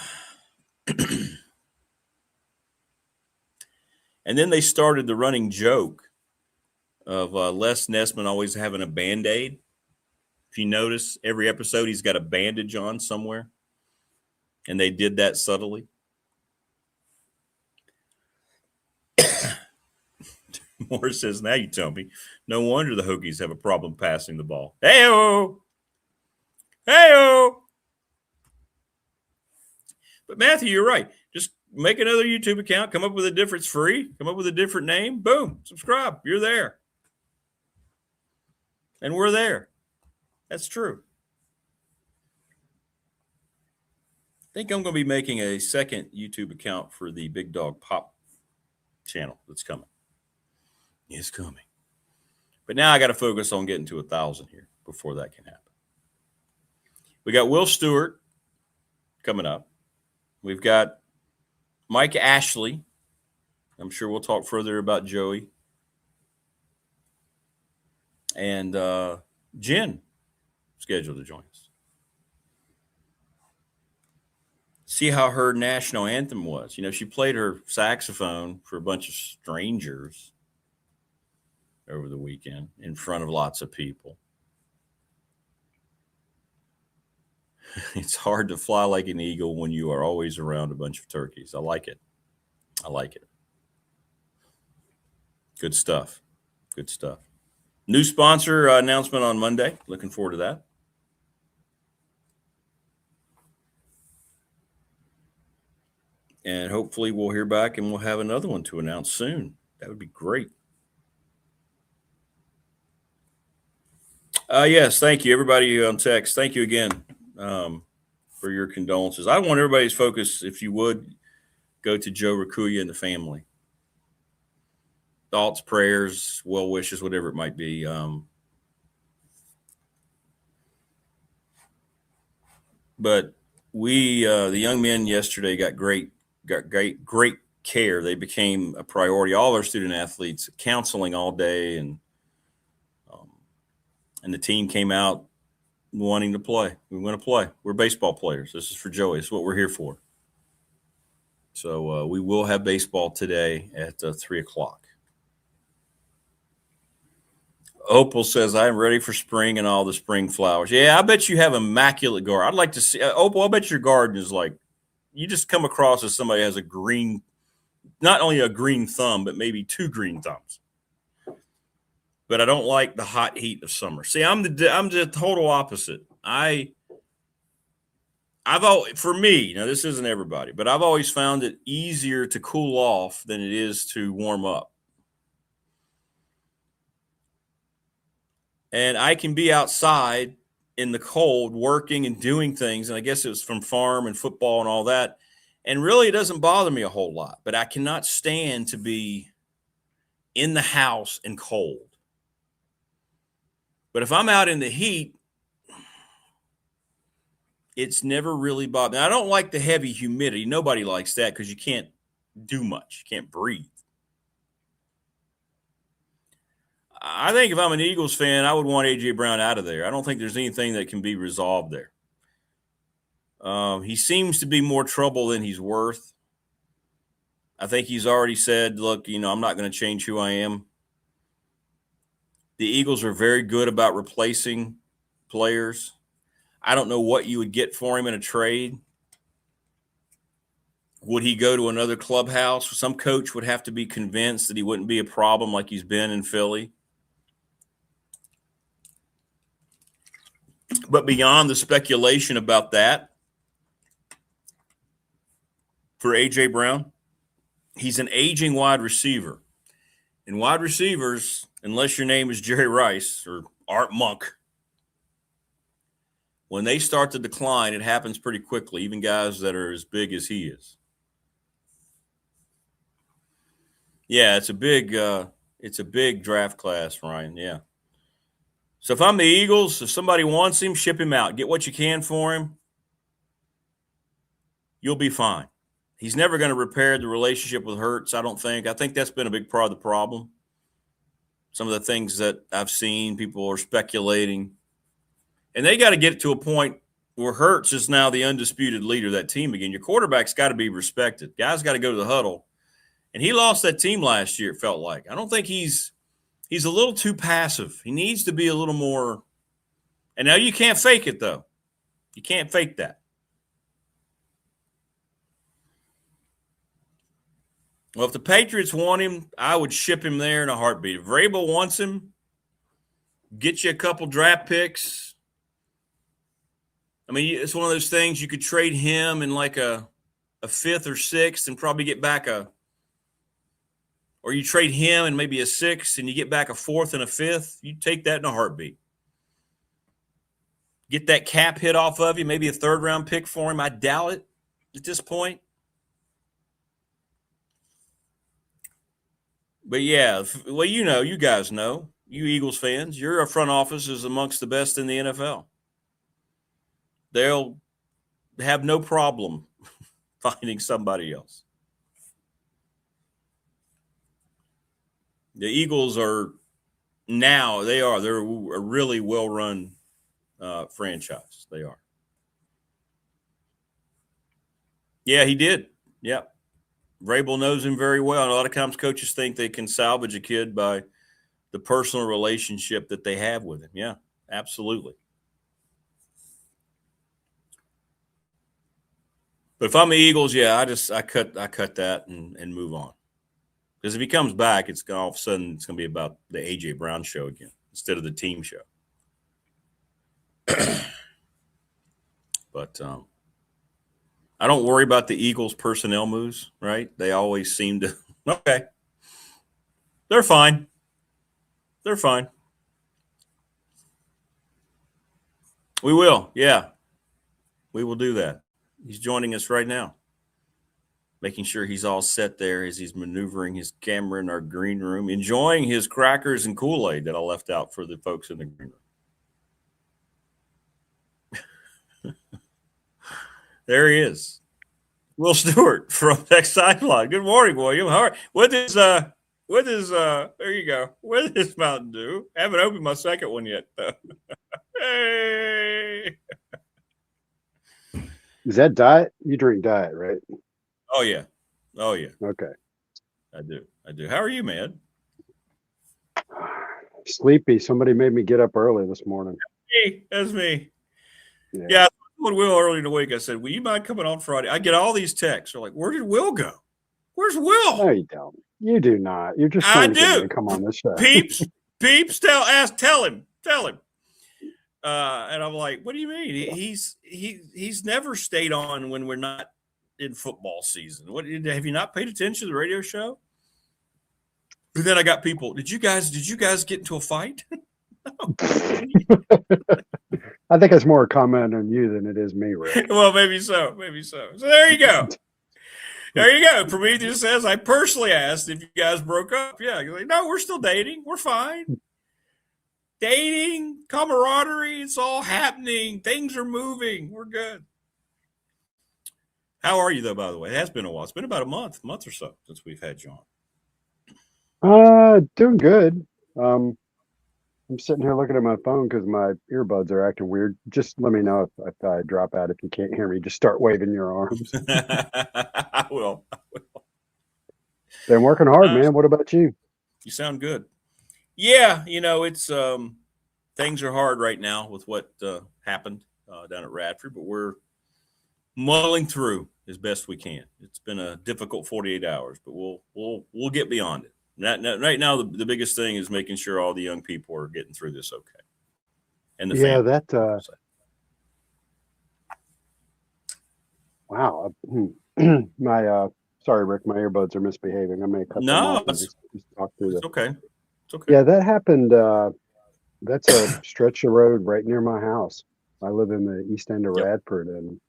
then they started the running joke of Les Nessman always having a Band-Aid. If you notice, every episode he's got a bandage on somewhere. And they did that subtly. Morris says, now you tell me. No wonder the Hokies have a problem passing the ball. Hey-o! Hey-o! But Matthew, you're right. Just make another YouTube account. Come up with a different, it's free. Come up with a different name. Boom. Subscribe. You're there. And we're there. That's true. I think I'm going to be making a second YouTube account for the Big Dog Pop channel that's coming. It's coming. But now I got to focus on getting to 1,000 here before that can happen. We got Will Stewart coming up. We've got Mike Ashley. I'm sure we'll talk further about Joey. And Jen scheduled to join us. See how her national anthem was. You know, she played her saxophone for a bunch of strangers over the weekend in front of lots of people. It's hard to fly like an eagle when you are always around a bunch of turkeys. I like it. I like it. Good stuff. Good stuff. New sponsor announcement on Monday. Looking forward to that. And hopefully we'll hear back and we'll have another one to announce soon. That would be great. Yes, thank you, everybody on text. Thank you again for your condolences. I want everybody's focus, if you would, go to Joe Rakuya and the family. Thoughts, prayers, well wishes, whatever it might be. But the young men yesterday got great care. They became a priority. All our student athletes, counseling all day, and the team came out wanting to play. We want to play. We're baseball players. This is for Joey. It's what we're here for. So we will have baseball today at 3:00. Opal says, I'm ready for spring and all the spring flowers. Yeah, I bet you have immaculate garden. I'd like to see Opal. I bet your garden is like, you just come across as somebody has a green, not only a green thumb, but maybe 2 green thumbs. But I don't like the hot heat of summer. See, I'm the total opposite. For me, now this isn't everybody, but I've always found it easier to cool off than it is to warm up. And I can be outside in the cold working and doing things. And I guess it was from farm and football and all that. And really, it doesn't bother me a whole lot. But I cannot stand to be in the house and cold. But if I'm out in the heat, it's never really bothered me. I don't like the heavy humidity. Nobody likes that because you can't do much. You can't breathe. I think if I'm an Eagles fan, I would want A.J. Brown out of there. I don't think there's anything that can be resolved there. He seems to be more trouble than he's worth. I think he's already said, look, I'm not going to change who I am. The Eagles are very good about replacing players. I don't know what you would get for him in a trade. Would he go to another clubhouse? Some coach would have to be convinced that he wouldn't be a problem like he's been in Philly. But beyond the speculation about that, for A.J. Brown, he's an aging wide receiver. And wide receivers, unless your name is Jerry Rice or Art Monk, when they start to decline, it happens pretty quickly, even guys that are as big as he is. Yeah, it's a big draft class, Ryan. Yeah. So if I'm the Eagles, if somebody wants him, ship him out. Get what you can for him. You'll be fine. He's never going to repair the relationship with Hurts, I don't think. I think that's been a big part of the problem. Some of the things that I've seen, people are speculating. And they got to get to a point where Hurts is now the undisputed leader of that team again. Your quarterback's got to be respected. Guys got to go to the huddle. And he lost that team last year, it felt like. I don't think he's a little too passive. He needs to be a little more. And now you can't fake it, though. You can't fake that. Well, if the Patriots want him, I would ship him there in a heartbeat. If Vrabel wants him, get you a couple draft picks. I mean, it's one of those things you could trade him in like a 5th or 6th and probably get back or you trade him and maybe a 6th and you get back a 4th and a 5th. You take that in a heartbeat. Get that cap hit off of you, maybe a 3rd-round pick for him. I doubt it at this point. But, yeah, well, you guys know, you Eagles fans, your front office is amongst the best in the NFL. They'll have no problem finding somebody else. The Eagles they're a really well-run franchise. They are. Yeah, he did. Yeah. Vrabel knows him very well. And a lot of times coaches think they can salvage a kid by the personal relationship that they have with him. Yeah, absolutely. But if I'm the Eagles, yeah, I cut that and move on. Because if he comes back, all of a sudden it's going to be about the A.J. Brown show again instead of the team show. But I don't worry about the Eagles' personnel moves, right? They always seem to – okay. They're fine. They're fine. We will, yeah. We will do that. He's joining us right now, making sure he's all set there as he's maneuvering his camera in our green room, enjoying his crackers and Kool-Aid that I left out for the folks in the green room. There he is. Will Stewart from Tech Sideline. Good morning, William. How are with his there you go. With his Mountain Dew. Haven't opened my second one yet, though. Hey. Is that diet? You drink diet, right? Oh yeah. Okay. I do. How are you, man? Sleepy. Somebody made me get up early this morning. Hey, that's me. Yeah, I told Will early in the week. I said, "Will you mind coming on Friday?" I get all these texts. They're like, "Where did Will go? Where's Will?" No, you don't. You do not. You're just trying to get me to come on this show. Peeps, tell him. And I'm like, "What do you mean? He's never stayed on when we're not in football season. What have you not paid attention to the radio show?" But then I got people. Did you guys get into a fight? No. I think it's more a comment on you than it is me, Rick. Well, maybe so. So there you go. Prometheus says, I personally asked if you guys broke up. Yeah. You're like, no, we're still dating. We're fine. Dating, camaraderie, it's all happening. Things are moving. We're good. How are you, though, by the way? It has been a while. It's been about a month or so since we've had you on. Doing good. I'm sitting here looking at my phone because my earbuds are acting weird. Just let me know if I drop out. If you can't hear me, just start waving your arms. I will. Been working hard, man. What about you? You sound good. Yeah, it's things are hard right now with what happened down at Radford, but we're mulling through as best we can. It's been a difficult 48 hours, but we'll get beyond it. Right now, the biggest thing is making sure all the young people are getting through this okay. And the family. Wow. My sorry, Rick, my earbuds are misbehaving. I may cut them off and just talk through it's okay. It's okay. Yeah, that happened. That's a stretch of road right near my house. I live in the east end of Radford, and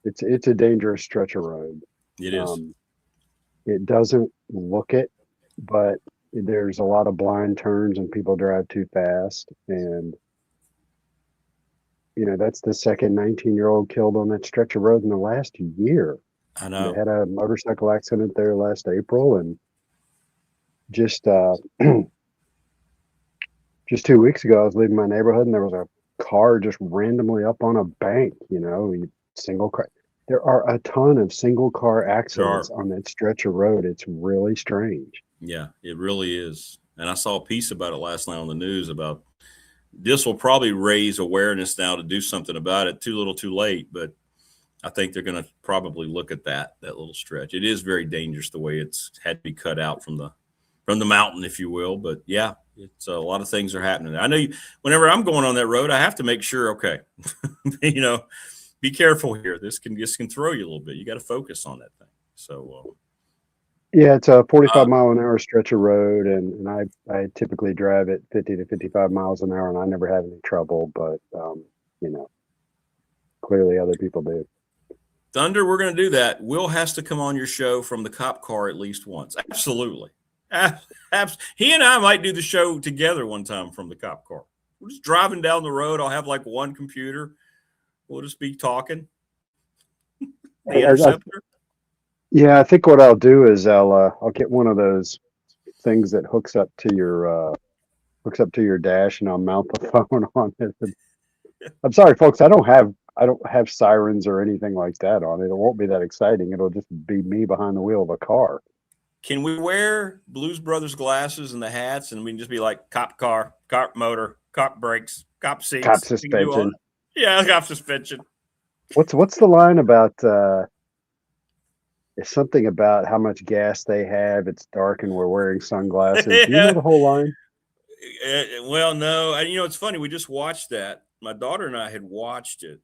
it's a dangerous stretch of road. It is. It doesn't look it, but there's a lot of blind turns and people drive too fast. And, that's the second 19-year-old killed on that stretch of road in the last year. I know. They had a motorcycle accident there last April, and just 2 weeks ago, I was leaving my neighborhood and there was a car just randomly up on a bank, single car. There are a ton of single car accidents on that stretch of road. It's really strange. Yeah, it really is. And I saw a piece about it last night on the news about this will probably raise awareness now to do something about it. Too little, too late. But I think they're going to probably look at that little stretch. It is very dangerous the way it's had to be cut out from the mountain, if you will. But yeah, it's a lot of things are happening. I know whenever I'm going on that road, I have to make sure, okay, be careful here. This can throw you a little bit. You got to focus on that thing. So, yeah, it's a 45 mile an hour stretch of road, and I typically drive at 50 to 55 miles an hour, and I never have any trouble. But clearly other people do. Thunder, we're going to do that. Will has to come on your show from the cop car at least once. Absolutely. He and I might do the show together one time from the cop car. We're just driving down the road. I'll have like one computer. We'll just be talking. The Interceptor. I think what I'll do is I'll get one of those things that hooks up to your dash, and I'll mount the phone on it. I'm sorry, folks. I don't have sirens or anything like that on it. It won't be that exciting. It'll just be me behind the wheel of a car. Can we wear Blues Brothers glasses and the hats, and we can just be like cop car, cop motor, cop brakes, cop seats, cop suspension? Yeah, cop suspension. What's the line about? It's something about how much gas they have. It's dark and we're wearing sunglasses. Yeah. Do you know the whole line? Well, no. It's funny. We just watched that. My daughter and I had watched it,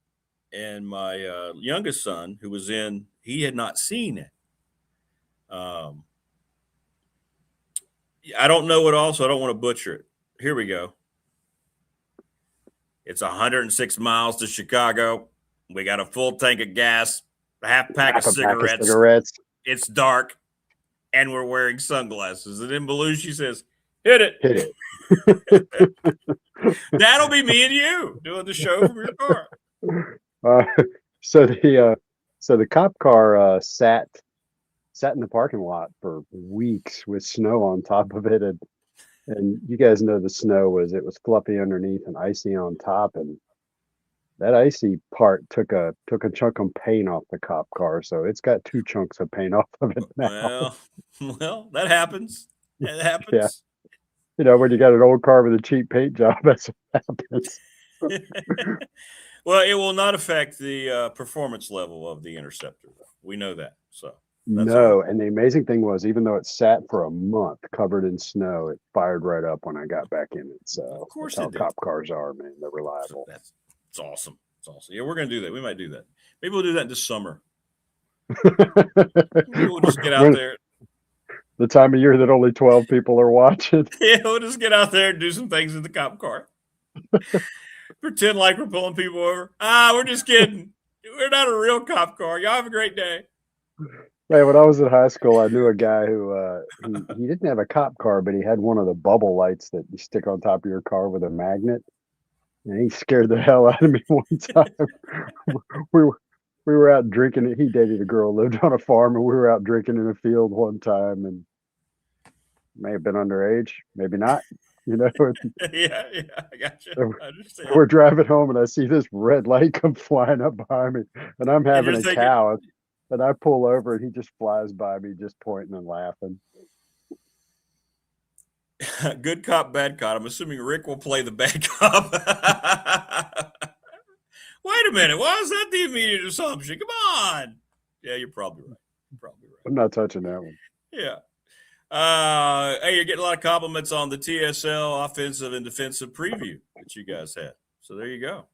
and my youngest son, who was he had not seen it. I don't know it all, so I don't want to butcher it. Here we go. It's 106 miles to Chicago. We got a full tank of gas, a half pack of cigarettes. It's dark, and we're wearing sunglasses. And then Belushi says, hit it. Hit it. That'll be me and you doing the show from your car. So the cop car sat in the parking lot for weeks with snow on top of it, and you guys know the snow was fluffy underneath and icy on top, and that icy part took a chunk of paint off the cop car, so it's got 2 chunks of paint off of it now. Well, that happens. It happens. Yeah. You know, when you got an old car with a cheap paint job, that's what happens. Well, it will not affect the performance level of the Interceptor. We know that. So no, and the amazing thing was, even though it sat for a month covered in snow, it fired right up when I got back in it. So of course, that's how cop cars are, man. They're reliable. It's awesome. It's awesome. Yeah, we're gonna do that. We might do that. Maybe we'll do that this summer. We'll just get out there. The time of year that only 12 people are watching. Yeah, we'll just get out there and do some things in the cop car. Pretend like we're pulling people over. We're just kidding. We're not a real cop car. Y'all have a great day. Man, when I was in high school, I knew a guy who he didn't have a cop car, but he had one of the bubble lights that you stick on top of your car with a magnet. And he scared the hell out of me one time. we were out drinking. He dated a girl who lived on a farm, and we were out drinking in a field one time, and may have been underage, maybe not. You know. Yeah, I got you. I understand. We're driving home, and I see this red light come flying up behind me, and I'm having a cow, and I pull over, and he just flies by me, just pointing and laughing. Good cop, bad cop. I'm assuming Rick will play the bad cop. Wait a minute. Why is that the immediate assumption? Come on. Yeah, you're probably right. I'm not touching that one. Yeah. Hey, you're getting a lot of compliments on the TSL offensive and defensive preview that you guys had. So there you go.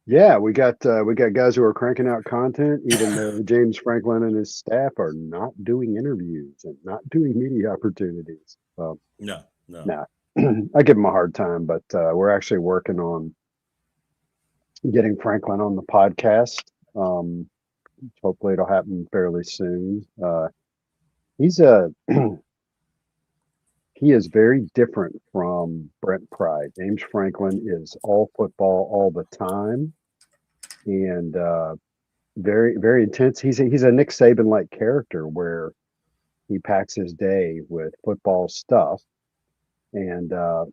Yeah, we got guys who are cranking out content, even though James Franklin and his staff are not doing interviews and not doing media opportunities. No. I give them a hard time, but we're actually working on getting Franklin on the podcast. Hopefully it'll happen fairly soon. He is very different from Brent Pry. James Franklin is all football all the time, and very, very intense. He's a Nick Saban-like character where he packs his day with football stuff, and I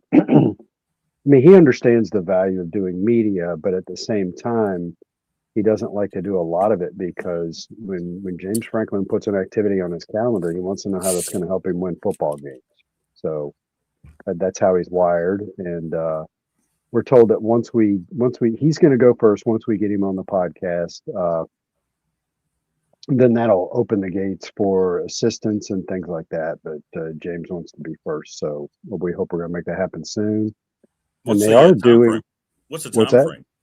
mean, he understands the value of doing media, but at the same time, he doesn't like to do a lot of it, because when James Franklin puts an activity on his calendar, he wants to know how that's going to help him win football games. So that's how he's wired. And we're told that once he's going to go first, once we get him on the podcast, then that'll open the gates for assistants and things like that. But James wants to be first. So we hope we're going to make that happen soon. What's the time frame?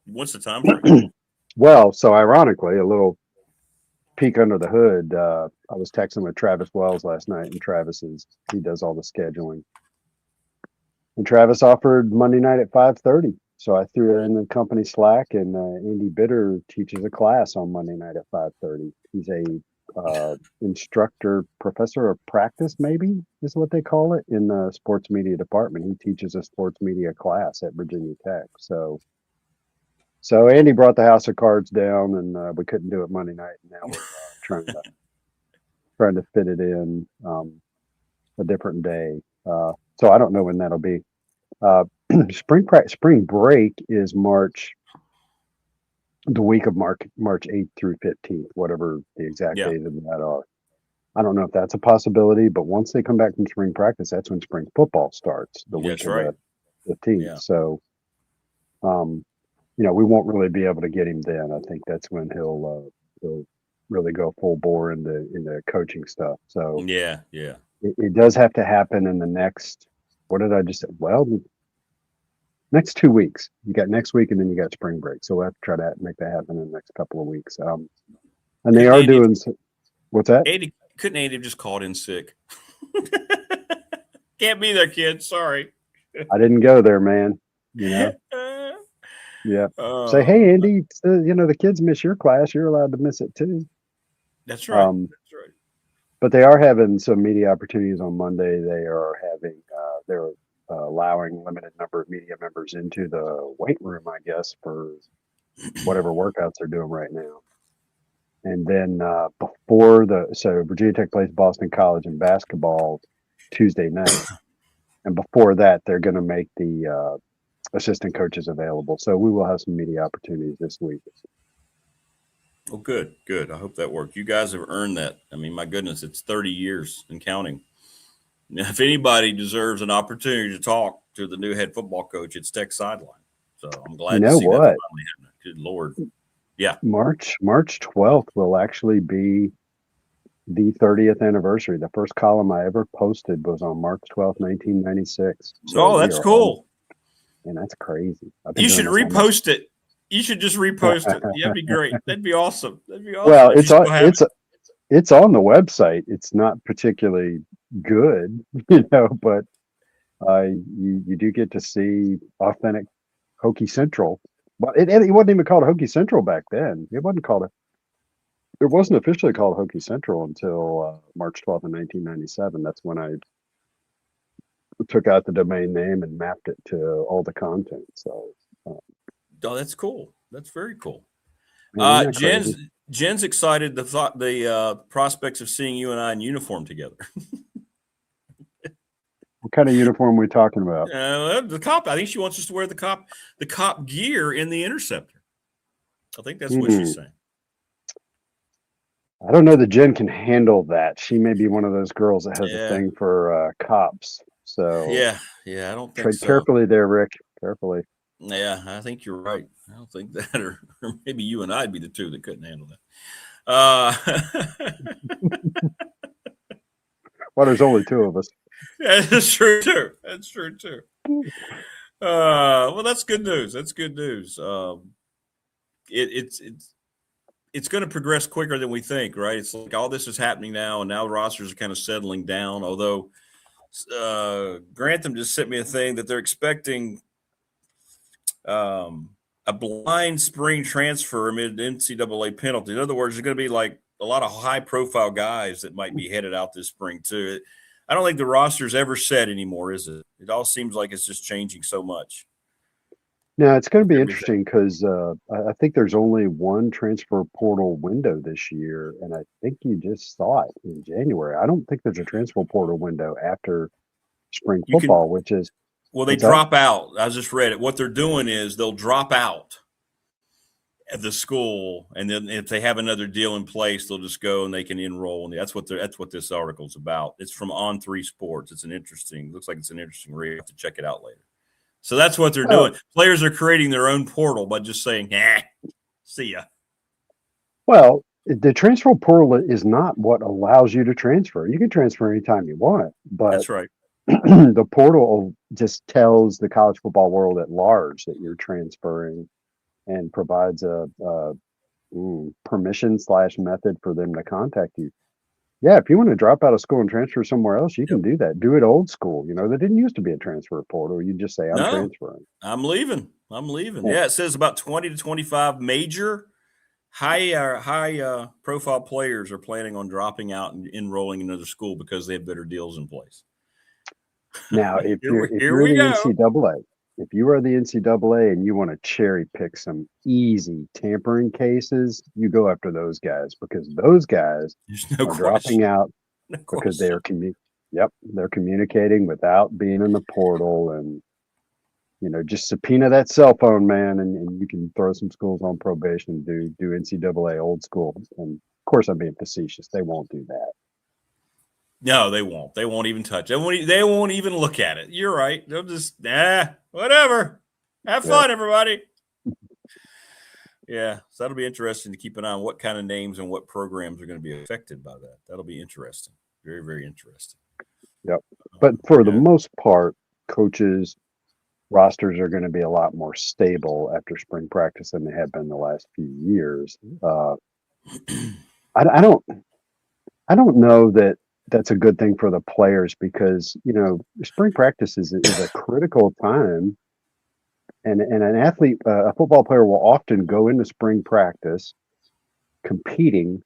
What's the time frame? Well, so ironically, a little peek under the hood. I was texting with Travis Wells last night, and he does all the scheduling. And Travis offered Monday night at 5:30, so I threw it in the company Slack. And Andy Bitter teaches a class on Monday night at 5:30. He's a instructor, professor of practice, maybe is what they call it, in the sports media department. He teaches a sports media class at Virginia Tech. So Andy brought the house of cards down, and we couldn't do it Monday night. And now we're trying to fit it in a different day. So I don't know when that'll be. Spring break is the week of March 8th through 15th, whatever the exact days of that are. I don't know if that's a possibility, but once they come back from spring practice, that's when spring football starts, the week of the 15th. Yeah. So, we won't really be able to get him then. I think that's when he'll really go full bore into coaching stuff. So yeah. It does have to happen in the next, what did I just say? Well, next 2 weeks. You got next week, and then you got spring break. So we'll have to try to make that happen in the next couple of weeks. And they are doing, what's that? Couldn't Andy have just called in sick? Can't be there, kid. Sorry. I didn't go there, man. Yeah. Say, hey, Andy, the kids miss your class. You're allowed to miss it too. That's right. That's right. But they are having some media opportunities on Monday. They are having, they're allowing limited number of media members into the weight room, I guess, for whatever workouts they're doing right now. And then so Virginia Tech plays Boston College in basketball Tuesday night. And before that, they're going to make the assistant coaches available. So we will have some media opportunities this week. Oh, good. I hope that worked. You guys have earned that. I mean, my goodness, it's 30 years and counting. Now, if anybody deserves an opportunity to talk to the new head football coach, it's Tech Sideline. So I'm glad to see that finally happening. Good Lord. Yeah. March 12th will actually be the 30th anniversary. The first column I ever posted was on March 12th, 1996. So that's cool. And that's crazy. You should repost it. You should just repost it. That'd be great. That'd be awesome. Well, it's on the website. It's not particularly good, but you do get to see authentic Hokie Central. But it wasn't even called Hokie Central back then. It wasn't officially called Hokie Central until March 12th of 1997. That's when I took out the domain name and mapped it to all the content. So, oh, that's cool. That's very cool. Jen's excited. The prospects of seeing you and I in uniform together. What kind of uniform are we talking about? The cop. I think she wants us to wear the cop gear in the Interceptor. I think that's what she's saying. I don't know that Jen can handle that. She may be one of those girls that has a thing for cops. So yeah, I don't think tread so. Carefully there, Rick. Carefully. Yeah, I think you're right. I don't think that, or maybe you and I'd be the two that couldn't handle that. Well, there's only two of us. Yeah, that's true too. Well, that's good news. It's going to progress quicker than we think, right? It's like all this is happening now, and now the rosters are kind of settling down. Although Grantham just sent me a thing that they're expecting a blind spring transfer amid NCAA penalty. In other words, there's going to be like a lot of high-profile guys that might be headed out this spring too. I don't think the roster's ever set anymore, is it? It all seems like it's just changing so much. No, it's going to be interesting because I think there's only one transfer portal window this year, and I think you just saw it in January. I don't think there's a transfer portal window after spring football, which is they drop out. I just read it. What they're doing is they'll drop out at the school, and then if they have another deal in place, they'll just go and they can enroll. And that's what this article's about. It's from On3 Sports. Looks like it's an interesting read. You have to check it out later. So that's what they're doing. Players are creating their own portal by just saying, see ya. Well, the transfer portal is not what allows you to transfer. You can transfer anytime you want, but that's right. The portal just tells the college football world at large that you're transferring and provides a permission / method for them to contact you. Yeah, if you want to drop out of school and transfer somewhere else, you can do that. Do it old school. There didn't used to be a transfer portal. You just say, I'm transferring. I'm leaving. Yeah, it says about 20 to 25 major high profile players are planning on dropping out and enrolling in another school because they have better deals in place. Now, if you're the NCAA, if you are the NCAA and you want to cherry pick some easy tampering cases, you go after those guys because those guys are dropping out because they're communicating without being in the portal, and just subpoena that cell phone, man, and you can throw some schools on probation, do NCAA old school. And of course, I'm being facetious. They won't do that. No, they won't. They won't even touch it. They won't even look at it. You're right. They'll just, whatever. Have fun, everybody. Yeah, so that'll be interesting to keep an eye on what kind of names and what programs are going to be affected by that. That'll be interesting. Very, very interesting. Yep. But for the most part, coaches' rosters are going to be a lot more stable after spring practice than they have been the last few years. I don't know that that's a good thing for the players because, spring practice is a critical time. And an athlete, a football player will often go into spring practice competing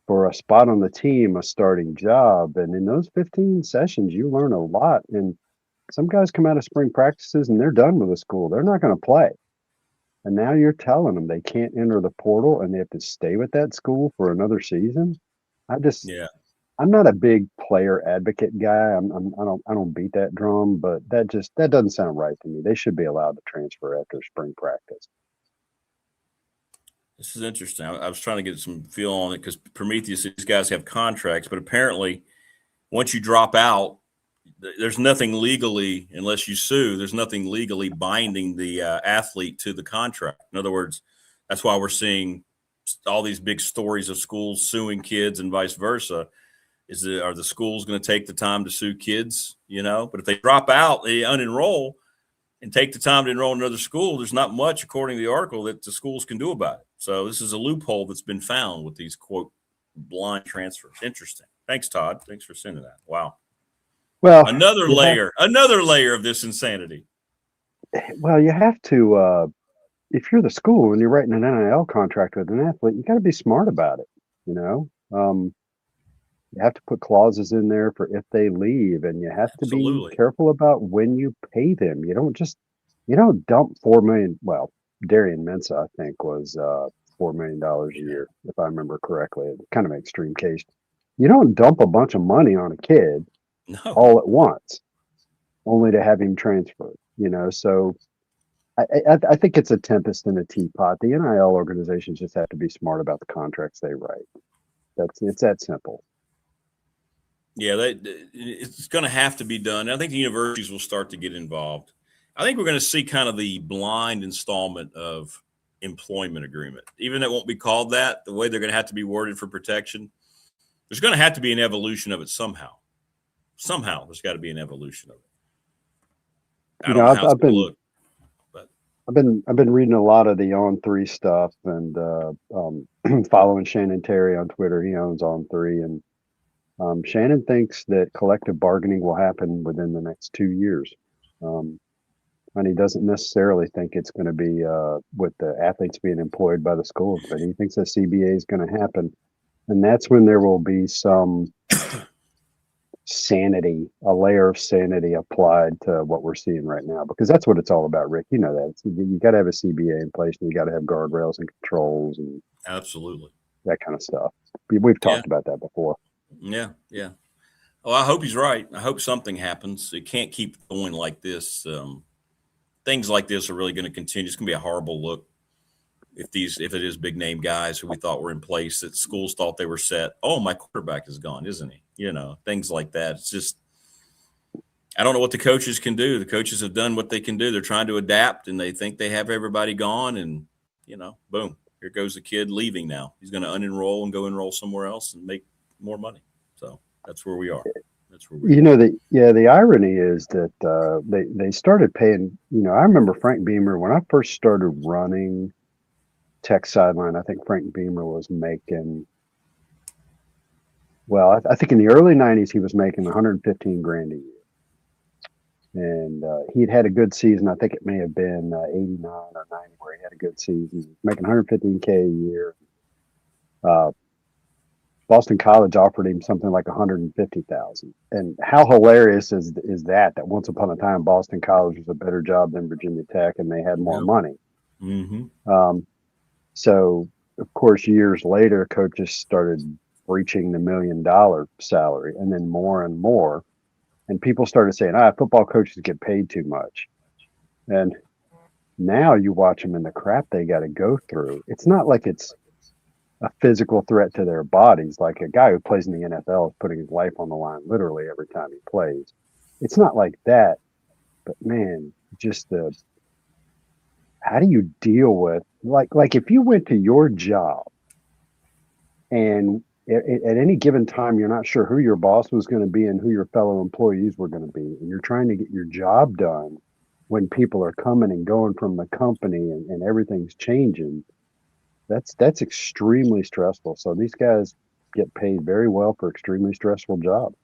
for a spot on the team, a starting job. And in those 15 sessions, you learn a lot. And some guys come out of spring practices and they're done with the school. They're not going to play. And now you're telling them they can't enter the portal and they have to stay with that school for another season. Yeah. I'm not a big player advocate guy. I don't beat that drum, but that doesn't sound right to me. They should be allowed to transfer after spring practice. This is interesting. I was trying to get some feel on it because Prometheus, these guys have contracts, but apparently once you drop out, there's nothing legally, unless you sue, there's nothing legally binding the athlete to the contract. In other words, that's why we're seeing all these big stories of schools suing kids and vice versa. Are the schools going to take the time to sue kids? But if they drop out, they unenroll and take the time to enroll in another school, there's not much, according to the article, that the schools can do about it. So this is a loophole that's been found with these, quote, blind transfers. Interesting. Thanks, Todd. Thanks for sending that. Wow. Well, another layer of this insanity. Well, you have to, if you're the school and you're writing an NIL contract with an athlete, you got to be smart about it. You have to put clauses in there for if they leave, and you have to be careful about when you pay them. You don't dump $4 million. Well, Darian Mensah, I think, was $4 million a year, if I remember correctly. Kind of an extreme case. You don't dump a bunch of money on a kid all at once, only to have him transferred. So I think it's a tempest in a teapot. The NIL organizations just have to be smart about the contracts they write. It's that simple. Yeah, it's going to have to be done. I think the universities will start to get involved. I think we're going to see kind of the blind installment of employment agreement. Even it won't be called that, the way they're going to have to be worded for protection. There's going to have to be an evolution of it somehow. Somehow there's got to be an evolution of it. I don't know how it's going to look. I've been reading a lot of the On3 stuff and following Shannon Terry on Twitter. He owns On3, and Shannon thinks that collective bargaining will happen within the next 2 years. And he doesn't necessarily think it's going to be with the athletes being employed by the schools, but he thinks that CBA is going to happen. And that's when there will be some sanity, a layer of sanity applied to what we're seeing right now, because that's what it's all about, Rick. You know that. You got to have a CBA in place, and you got to have guardrails and controls and absolutely that kind of stuff. We've talked about that before. Yeah. Oh, I hope he's right. I hope something happens. It can't keep going like this. Things like this are really going to continue. It's going to be a horrible look if it is big name guys who we thought were in place, that schools thought they were set. Oh, my quarterback is gone, isn't he? Things like that. It's just, I don't know what the coaches can do. The coaches have done what they can do. They're trying to adapt, and they think they have everybody gone, and boom, here goes the kid leaving now. He's going to unenroll and go enroll somewhere else and make more money. So that's where we are. The irony is that they started paying. I remember Frank Beamer when I first started running Tech Sideline. I think Frank Beamer was making. Well, I think in the early '90s he was making $115 grand a year, and he'd had a good season. I think it may have been '89 or '90 where he had a good season, making $115K a year. Boston College offered him something like $150,000. And how hilarious is that once upon a time, Boston College was a better job than Virginia Tech, and they had more money. Mm-hmm. So, of course, years later, coaches started breaching the $1 million salary, and then more and more. And people started saying, football coaches get paid too much. And now you watch them in the crap they got to go through. It's not like it's a physical threat to their bodies. Like a guy who plays in the NFL is putting his life on the line literally every time he plays. It's not like that, but man, just how do you deal with like if you went to your job and at any given time you're not sure who your boss was going to be and who your fellow employees were going to be, and you're trying to get your job done when people are coming and going from the company and everything's changing. That's extremely stressful. So these guys get paid very well for extremely stressful jobs.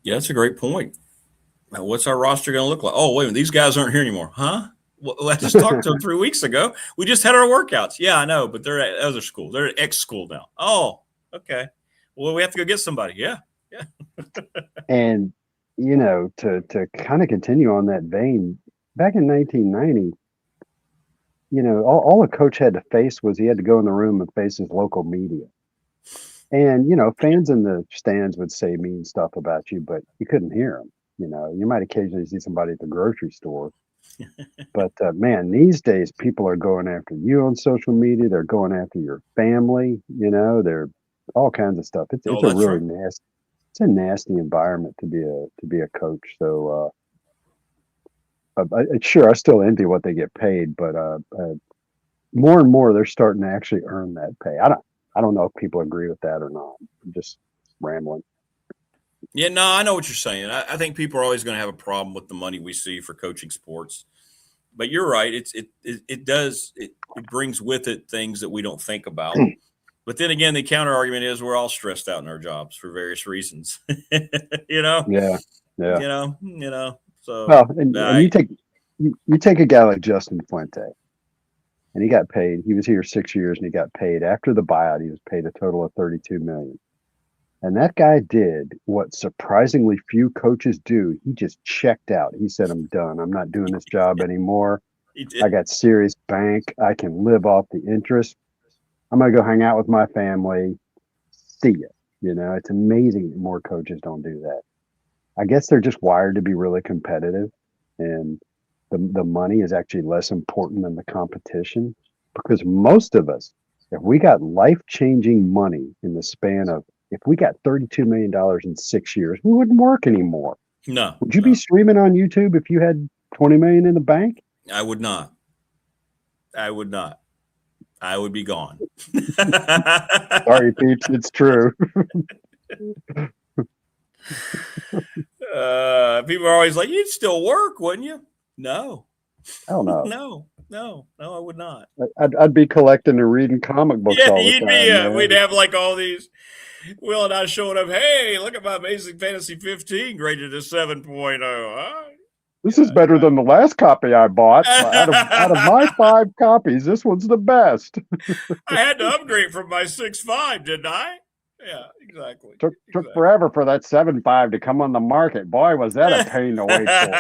Yeah, that's a great point. Now, what's our roster going to look like? Oh, wait a minute, these guys aren't here anymore, huh? Well, I just talked to them 3 weeks ago. We just had our workouts. Yeah, I know, but they're at other schools. They're at X school now. Oh, okay. Well, we have to go get somebody. Yeah. And to kind of continue on that vein, back in 1990. all a coach had to face was he had to go in the room and face his local media. And, fans in the stands would say mean stuff about you, but you couldn't hear them. You might occasionally see somebody at the grocery store. But, man, these days people are going after you on social media. They're going after your family. They're all kinds of stuff. It's a really nasty. It's a nasty environment to be a coach. So, sure, I still envy what they get paid, but more and more they're starting to actually earn that pay. I don't know if people agree with that or not. I'm just rambling. Yeah, no, I know what you're saying. I think people are always going to have a problem with the money we see for coaching sports. But you're right. It brings with it things that we don't think about. But then again, the counter argument is we're all stressed out in our jobs for various reasons. Yeah. So well, and you take a guy like Justin Fuente, and he got paid. He was here 6 years, and he got paid after the buyout. He was paid a total of $32 million. And that guy did what surprisingly few coaches do. He just checked out. He said, "I'm done. I'm not doing this job anymore. I got serious bank. I can live off the interest. I'm going to go hang out with my family. See ya." It's amazing that more coaches don't do that. I guess they're just wired to be really competitive, and the money is actually less important than the competition, because most of us, if we got life-changing money in the span of, if we got $32 million in 6 years, we wouldn't work anymore. No. Would you be streaming on YouTube if you had $20 million in the bank? I would not. I would be gone. Sorry, peeps. It's true. People are always like, "You'd still work, wouldn't you?" No. Hell no. No, I would not. I'd be collecting and reading comic books all the time. We'd have like all these. Will and I showing up. Hey, look at my Amazing Fantasy 15 graded a 7.0. Huh? This is better than the last copy I bought. Out of my 5 copies, this one's the best. I had to upgrade from my 6.5, didn't I? Yeah, exactly. Took forever for that 7.5 to come on the market. Boy, was that a pain to wait for.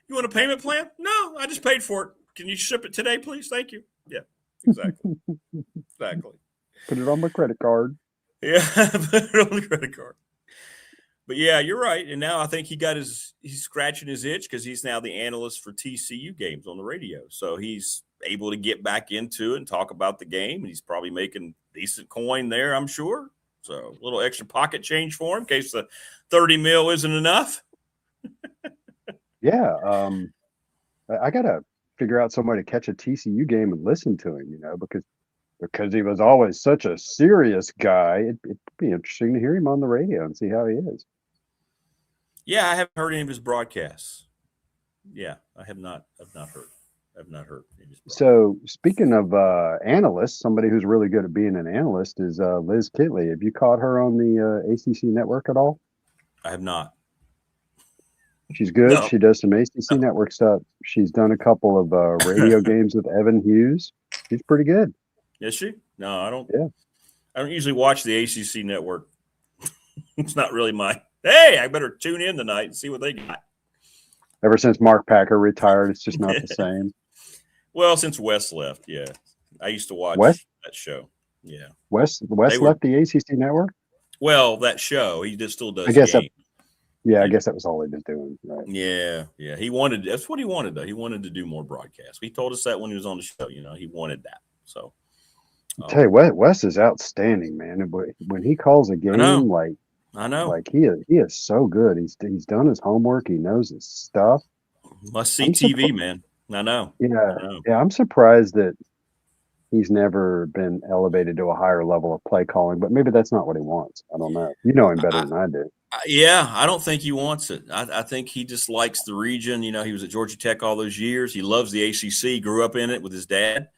You want a payment plan? No, I just paid for it. Can you ship it today, please? Thank you. Yeah, exactly. Exactly. Put it on my credit card. Yeah, put it on the credit card. But yeah, you're right. And now I think he's scratching his itch because he's now the analyst for TCU games on the radio. So he's able to get back into it and talk about the game. And he's probably making decent coin there, I'm sure. So a little extra pocket change for him in case the 30 mil isn't enough. Yeah. I got to figure out some way to catch a TCU game and listen to him, because he was always such a serious guy. It'd be interesting to hear him on the radio and see how he is. Yeah, I haven't heard any of his broadcasts. Yeah, I have not heard. I've not heard. So speaking of analysts, somebody who's really good at being an analyst is Liz Kitley. Have you caught her on the ACC network at all? I have not. She's good. No. She does some ACC network stuff. She's done a couple of radio games with Evan Hughes. She's pretty good. Is she? No, I don't. Yeah. I don't usually watch the ACC network. It's not really my. Hey, I better tune in tonight and see what they got. Ever since Mark Packer retired, it's just not the same. Well, since Wes left, yeah. I used to watch that show. Yeah. Wes left the ACC network? Well, that show. He still does. I guess I guess that was all he was doing. Right? Yeah. That's what he wanted, though. He wanted to do more broadcasts. He told us that when he was on the show. He wanted that. So. I tell you what, Wes is outstanding, man. When he calls a game, I know. Like he is so good. He's done his homework. He knows his stuff. Must see TV, man. I know. Yeah. I'm surprised that he's never been elevated to a higher level of play calling, but maybe that's not what he wants. I don't know. You know him better than I do. Yeah, I don't think he wants it. I think he just likes the region. He was at Georgia Tech all those years. He loves the ACC. Grew up in it with his dad.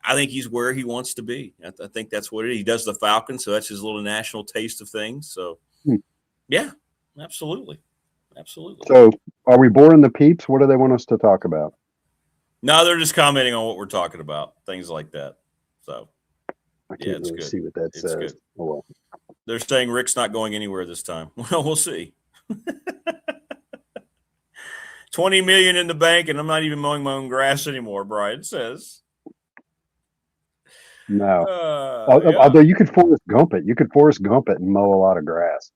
I think he's where he wants to be. I think that's what it is. He does the Falcons, so that's his little national taste of things. So, yeah, absolutely. So, are we boring the peeps? What do they want us to talk about? No, they're just commenting on what we're talking about, things like that. So, I can't really see what that says. Good. Oh, well. They're saying Rick's not going anywhere this time. Well, we'll see. $20 million in the bank, and I'm not even mowing my own grass anymore, Brian says. No. Yeah. Although you could Forrest Gump it. You could Forrest Gump it and mow a lot of grass.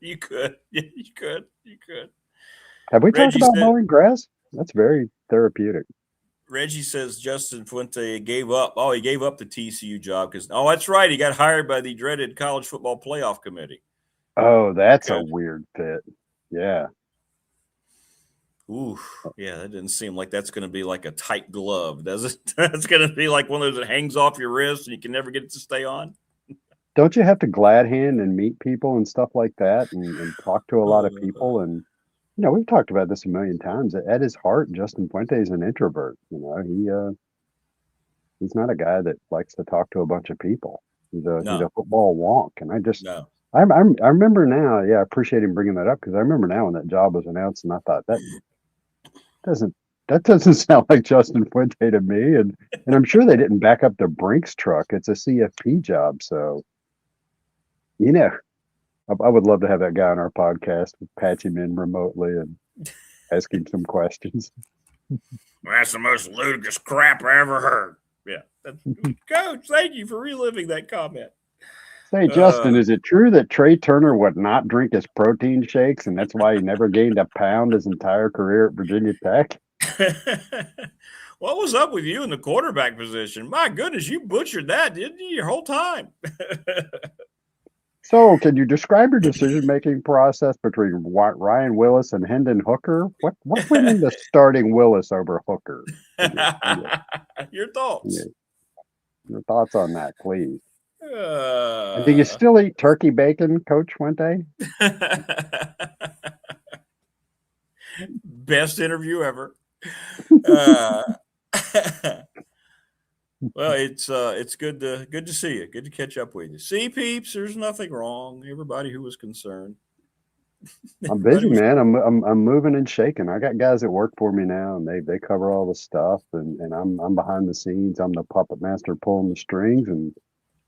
You could. Yeah, you could. You could. Have we talked about said, mowing grass? That's very therapeutic. Reggie says Justin Fuente gave up. Oh, he gave up the TCU job because, oh, that's right. He got hired by the dreaded college football playoff committee. Oh, that's a weird fit. Yeah. Ooh, yeah, that didn't seem like that's going to be like a tight glove, does it? That's going to be like one of those that hangs off your wrist and you can never get it to stay on. Don't you have to glad hand and meet people and stuff like that and talk to a lot of people? And, you know, we've talked about this a million times. At his heart, Justin Fuente is an introvert. You know, he's not a guy that likes to talk to a bunch of people. He's a football wonk. And I remember now, I appreciate him bringing that up because I remember now when that job was announced and I thought that doesn't sound like Justin Fuente to me. And I'm sure they didn't back up the Brinks truck. It's a CFP job. So, you know, I would love to have that guy on our podcast, patch him in remotely and ask him some questions. That's the most ludicrous crap I ever heard. Yeah. Coach, thank you for reliving that comment. Say, Justin, is it true that Trey Turner would not drink his protein shakes and that's why he never gained a pound his entire career at Virginia Tech? What was up with you in the quarterback position? My goodness, you butchered that, didn't you, your whole time? So, can you describe your decision-making process between Ryan Willis and Hendon Hooker? What went into starting Willis over Hooker? Your thoughts? Yeah. Your thoughts on that, please. And do you still eat turkey bacon, Coach Fuente? Best interview ever. Well, it's good to see you. Good to catch up with you. See, peeps, there's nothing wrong. Everybody who was concerned. I'm busy, man. I'm moving and shaking. I got guys that work for me now, and they cover all the stuff, and I'm behind the scenes. I'm the puppet master pulling the strings, and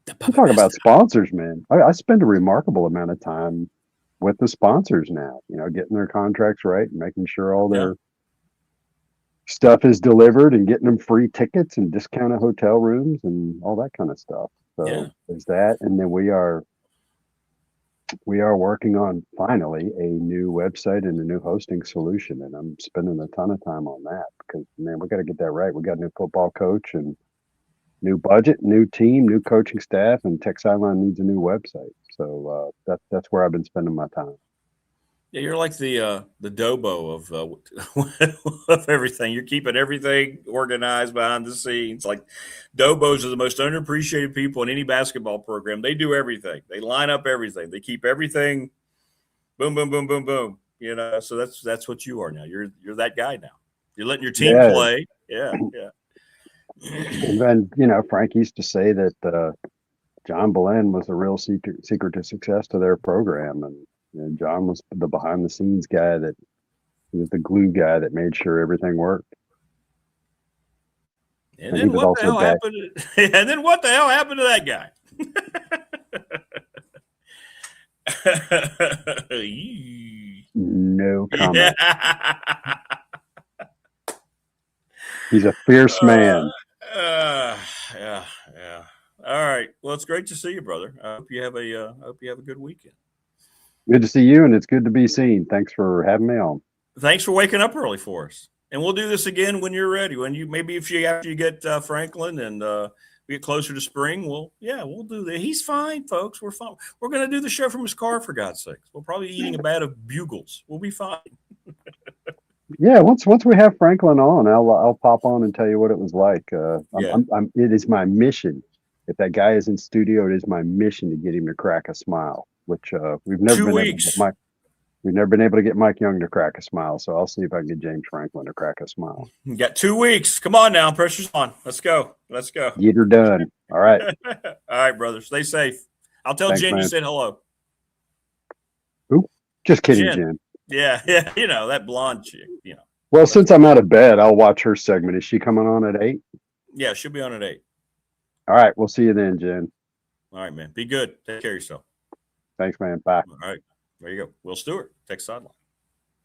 you talk about sponsors, man. I spend a remarkable amount of time with the sponsors now. You know, getting their contracts right and making sure all their stuff is delivered and getting them free tickets and discounted hotel rooms and all that kind of stuff. So there's that, and then we are working on finally a new website and a new hosting solution, and I'm spending a ton of time on that because, man, we got to get that right. We got a new football coach and new budget, new team, new coaching staff, and Tech Sideline needs a new website. So that's where I've been spending my time. Yeah, you're like the Dobo of everything. You're keeping everything organized behind the scenes. Like Dobos are the most underappreciated people in any basketball program. They do everything. They line up everything. They keep everything. Boom, boom, boom, boom, boom. You know, so that's what you are now. You're that guy now. You're letting your team play. Yeah. And then, you know, Frank used to say that John Belen was the real secret to success to their program, and John was the behind the scenes guy he was the glue guy that made sure everything worked. And then what the hell happened? And then what the hell happened to that guy? No comment. He's a fierce man. Yeah. All right. Well, it's great to see you, brother. I hope you have a good weekend. Good to see you, and it's good to be seen. Thanks for having me on. Thanks for waking up early for us. And we'll do this again when you're ready. When after you get Franklin and we get closer to spring, we'll do that. He's fine, folks. We're fine. We're going to do the show from his car, for God's sakes. We'll probably be eating a bag of Bugles. We'll be fine. Yeah, once we have Franklin on, I'll pop on and tell you what it was like. It is my mission. If that guy is in studio, it is my mission to get him to crack a smile. Which we've never been able to get Mike Young to crack a smile. So I'll see if I can get James Franklin to crack a smile. You got 2 weeks. Come on now, pressure's on. Let's go. Get her done. All right. All right, brother. Stay safe. I'll tell Jen you said hello. Who? Just kidding, Jen. Yeah. You know, that blonde chick, you know. Well, since I'm out of bed, I'll watch her segment. Is she coming on at 8? Yeah, she'll be on at 8. All right. We'll see you then, Jen. All right, man. Be good. Take care of yourself. Thanks, man. Bye. All right. There you go. Will Stewart, Tech Sideline.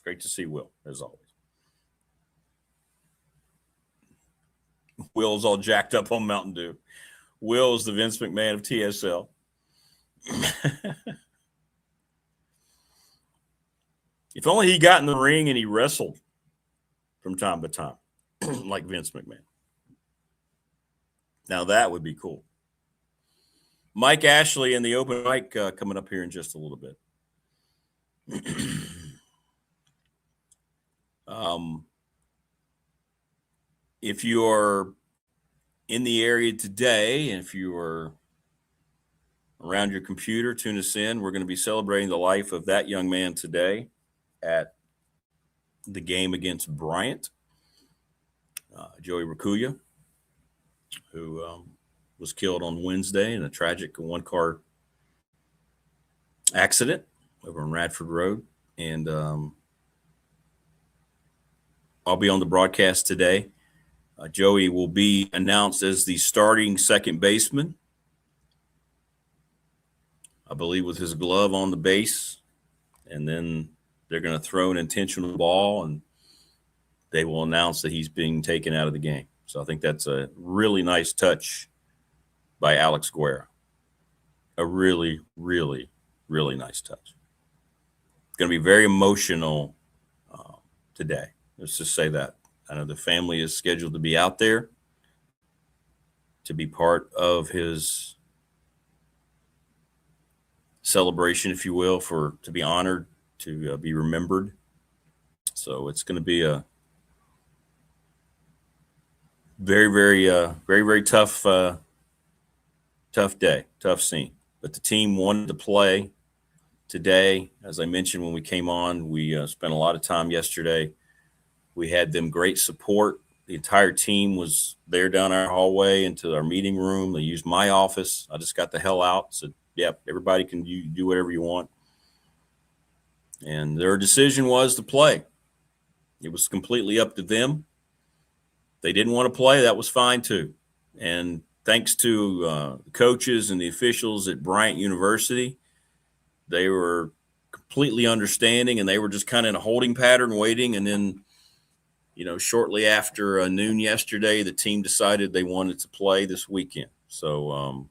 Great to see Will, as always. Will's all jacked up on Mountain Dew. Will is the Vince McMahon of TSL. If only he got in the ring and he wrestled from time to time, like Vince McMahon. Now that would be cool. Mike Ashley and the open mic coming up here in just a little bit. If you are in the area today, and if you are around your computer, tune us in. We're going to be celebrating the life of that young man today at the game against Bryant. Joey Rakuya, who was killed on Wednesday in a tragic one-car accident over on Radford Road. And I'll be on the broadcast today. Joey will be announced as the starting second baseman, I believe, with his glove on the base. And then they're going to throw an intentional ball, and they will announce that he's being taken out of the game. So I think that's a really nice touch by Alex Guerra. A really, really, really nice touch. It's going to be very emotional today. Let's just say that. I know the family is scheduled to be out there to be part of his celebration, if you will, to be honored, to be remembered. So it's going to be a very, very, very, very tough day, tough scene. But the team wanted to play today. As I mentioned when we came on, we spent a lot of time yesterday. We had them great support. The entire team was there down our hallway into our meeting room. They used my office. I just got the hell out. Said, yep, everybody can do whatever you want. And their decision was to play. It was completely up to them. They didn't want to play. That was fine too. And thanks to the coaches and the officials at Bryant University, they were completely understanding, and they were just kind of in a holding pattern waiting. And then, shortly after noon yesterday, the team decided they wanted to play this weekend. So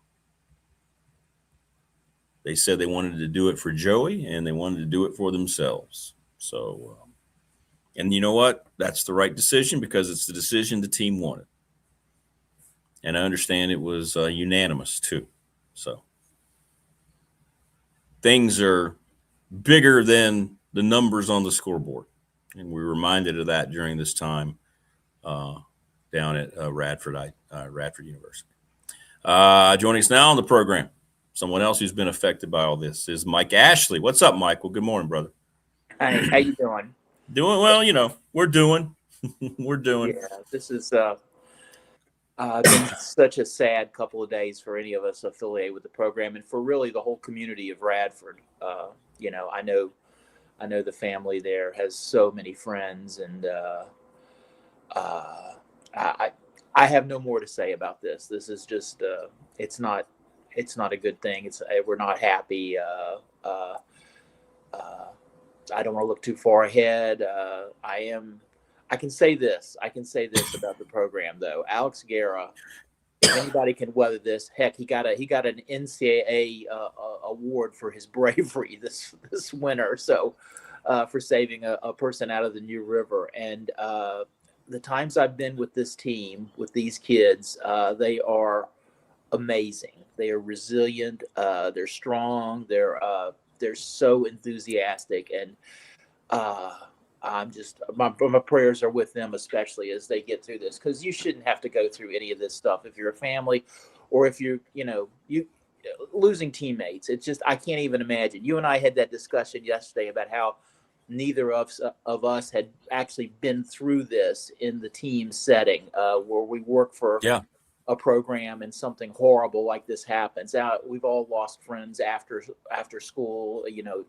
they said they wanted to do it for Joey, and they wanted to do it for themselves. So, and you know what? That's the right decision, because it's the decision the team wanted. And I understand it was unanimous too. So things are bigger than the numbers on the scoreboard. And we're reminded of that during this time down at Radford University. Joining us now on the program, someone else who's been affected by all this, is Mike Ashley. What's up, Mike? Well, good morning, brother. Hey, how you doing? Doing well, we're doing. We're doing. Yeah, this is been such a sad couple of days for any of us affiliated with the program, and for really the whole community of Radford. I know the family there has so many friends, and I have no more to say about this. This is just it's not a good thing. We're not happy. I don't want to look too far ahead. I can say this about the program, though. Alex Guerra, if anybody can weather this, heck, he got an NCAA award for his bravery this winter. So for saving a person out of the New River. And the times I've been with this team, with these kids, they are amazing. They are resilient. They're strong. They're so enthusiastic, and my prayers are with them, especially as they get through this, because you shouldn't have to go through any of this stuff if you're a family, or if you're you losing teammates. It's just, I can't even imagine. You and I had that discussion yesterday about how neither of us had actually been through this in the team setting, where we work for a program and something horrible like this happens. Now, we've all lost friends after school,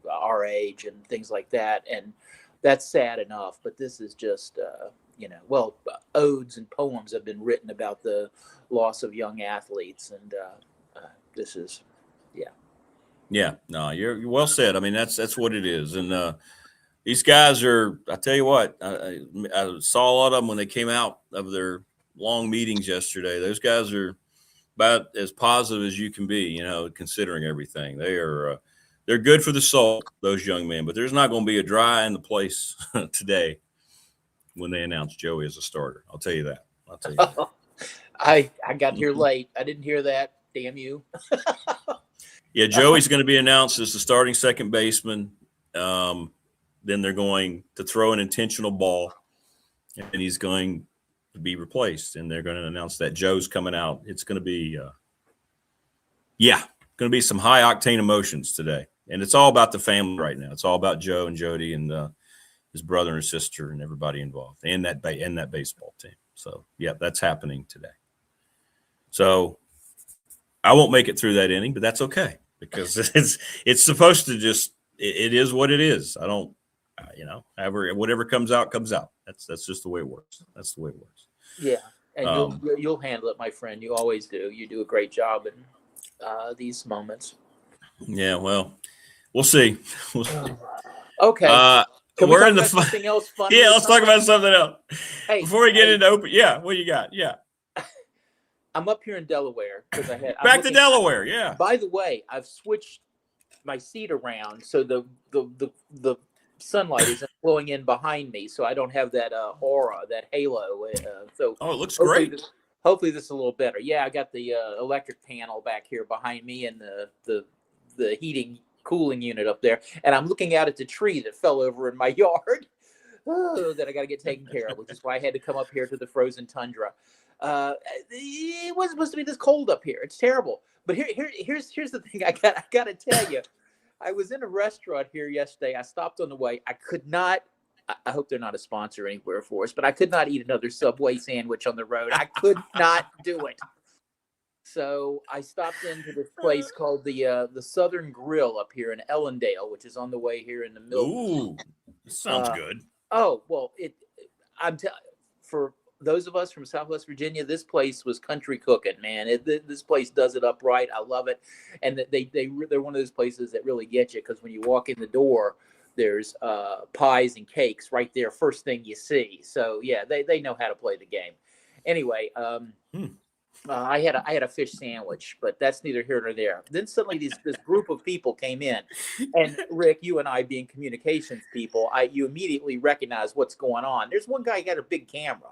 our age and things like that. And that's sad enough, but this is just, odes and poems have been written about the loss of young athletes. And this is, Yeah, no, you're well said. I mean, that's what it is. And These guys are, I tell you what, I saw a lot of them when they came out of their long meetings yesterday. Those guys are about as positive as you can be, you know, considering everything. They're good for the soul, those young men, but there's not going to be a dry in the place today when they announce Joey as a starter. I'll tell you that. I got here late. I didn't hear that. Damn you. Yeah, Joey's going to be announced as the starting second baseman. Then they're going to throw an intentional ball, and he's going to be replaced. And they're going to announce that Joe's coming out. It's going to be, going to be some high octane emotions today. And it's all about the family right now. It's all about Joe and Jody and his brother and sister and everybody involved, and that baseball team. So yeah, that's happening today. So I won't make it through that inning, but that's okay because it's supposed to just. It is what it is. I don't, whatever comes out, comes out. That's just the way it works. That's the way it works. Yeah, and you'll handle it, my friend. You always do. You do a great job in these moments. Yeah, well, we'll see. We'll see. Okay. We're in the something else funny. Yeah, let's talk about something else. Hey, before we get into open. Yeah, what you got? Yeah. I'm up here in Delaware because back to Delaware. Yeah. By the way, I've switched my seat around so the sunlight isn't blowing in behind me, so I don't have that aura, that halo. So it looks great. Hopefully this is a little better. Yeah, I got the electric panel back here behind me and the heating cooling unit up there, and I'm looking out at the tree that fell over in my yard that I got to get taken care of, which is why I had to come up here to the frozen tundra. It wasn't supposed to be this cold up here. It's terrible. But here's the thing I got to tell you. I was in a restaurant here yesterday. I stopped on the way. I could not. I hope they're not a sponsor anywhere for us, but I could not eat another Subway sandwich on the road. I could not do it. So I stopped into this place called the Southern Grill up here in Ellendale, which is on the way here in the middle. Ooh, this sounds good. Oh well, for those of us from Southwest Virginia, this place was country cooking, man. This place does it up right. I love it. And they're one of those places that really get you because when you walk in the door, there's pies and cakes right there. First thing you see. So yeah, they know how to play the game. Anyway, I had a fish sandwich, but that's neither here nor there. Then suddenly this group of people came in, and Rick, you and I being communications people, you immediately recognize what's going on. There's one guy got a big camera.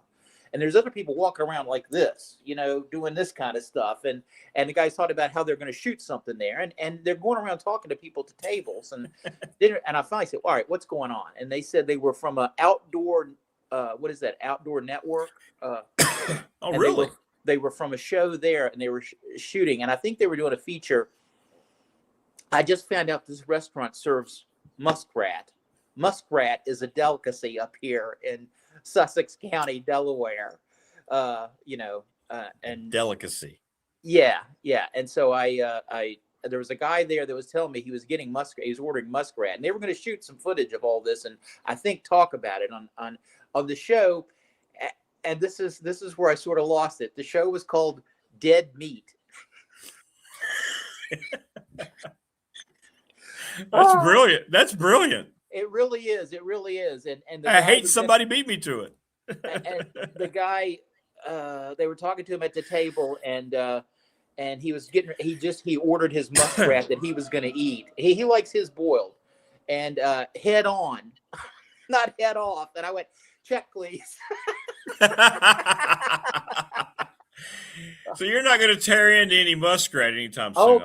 And there's other people walking around like this, doing this kind of stuff. And the guys thought about how they're going to shoot something there. And they're going around talking to people at tables. And I finally said, all right, what's going on? And they said they were from an outdoor, outdoor network. Oh, really? They were from a show there, and they were shooting. And I think they were doing a feature. I just found out this restaurant serves muskrat. Muskrat is a delicacy up here in Sussex County, Delaware, and delicacy. Yeah. And so there was a guy there that was telling me he was getting muskrat. He was ordering muskrat, and they were going to shoot some footage of all this, and I think talk about it on the show. And this is where I sort of lost it. The show was called Dead Meat. That's brilliant. That's brilliant. It really is. It really is. And I hate somebody beat me to it. And the guy, they were talking to him at the table, and he was he ordered his muskrat that he was going to eat. He likes his boiled, and head on, not head off. And I went, check, please. So you're not going to tear into any muskrat anytime soon? Oh,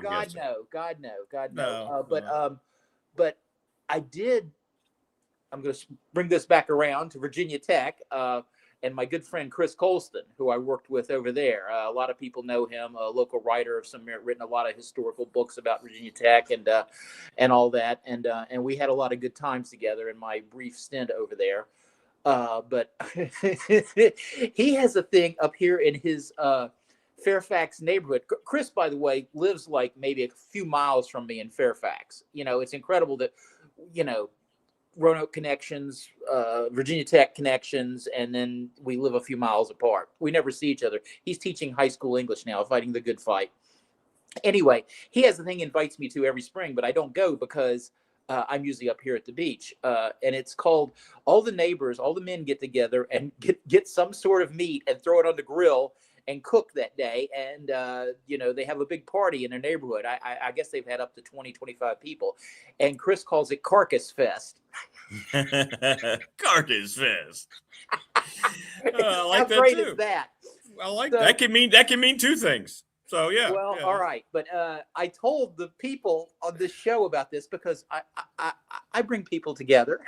God no. But I did. I'm going to bring this back around to Virginia Tech and my good friend Chris Colston, who I worked with over there. A lot of people know him, a local writer of some merit, written a lot of historical books about Virginia Tech and all that. And we had a lot of good times together in my brief stint over there. But he has a thing up here in his Fairfax neighborhood. Chris, by the way, lives like maybe a few miles from me in Fairfax. It's incredible that, Roanoke connections, Virginia Tech connections, and then we live a few miles apart. We never see each other. He's teaching high school English now, fighting the good fight. Anyway, he has a thing he invites me to every spring, but I don't go because I'm usually up here at the beach, and it's called all the neighbors, all the men get together and get some sort of meat and throw it on the grill and cook that day. And, they have a big party in their neighborhood. I guess they've had up to 20, 25 people. And Chris calls it Carcass Fest. Carcass Fest. I like How that great too. is that? I like that. That can mean two things. So yeah. Well, yeah. all right, but I told the people on this show about this because I bring people together.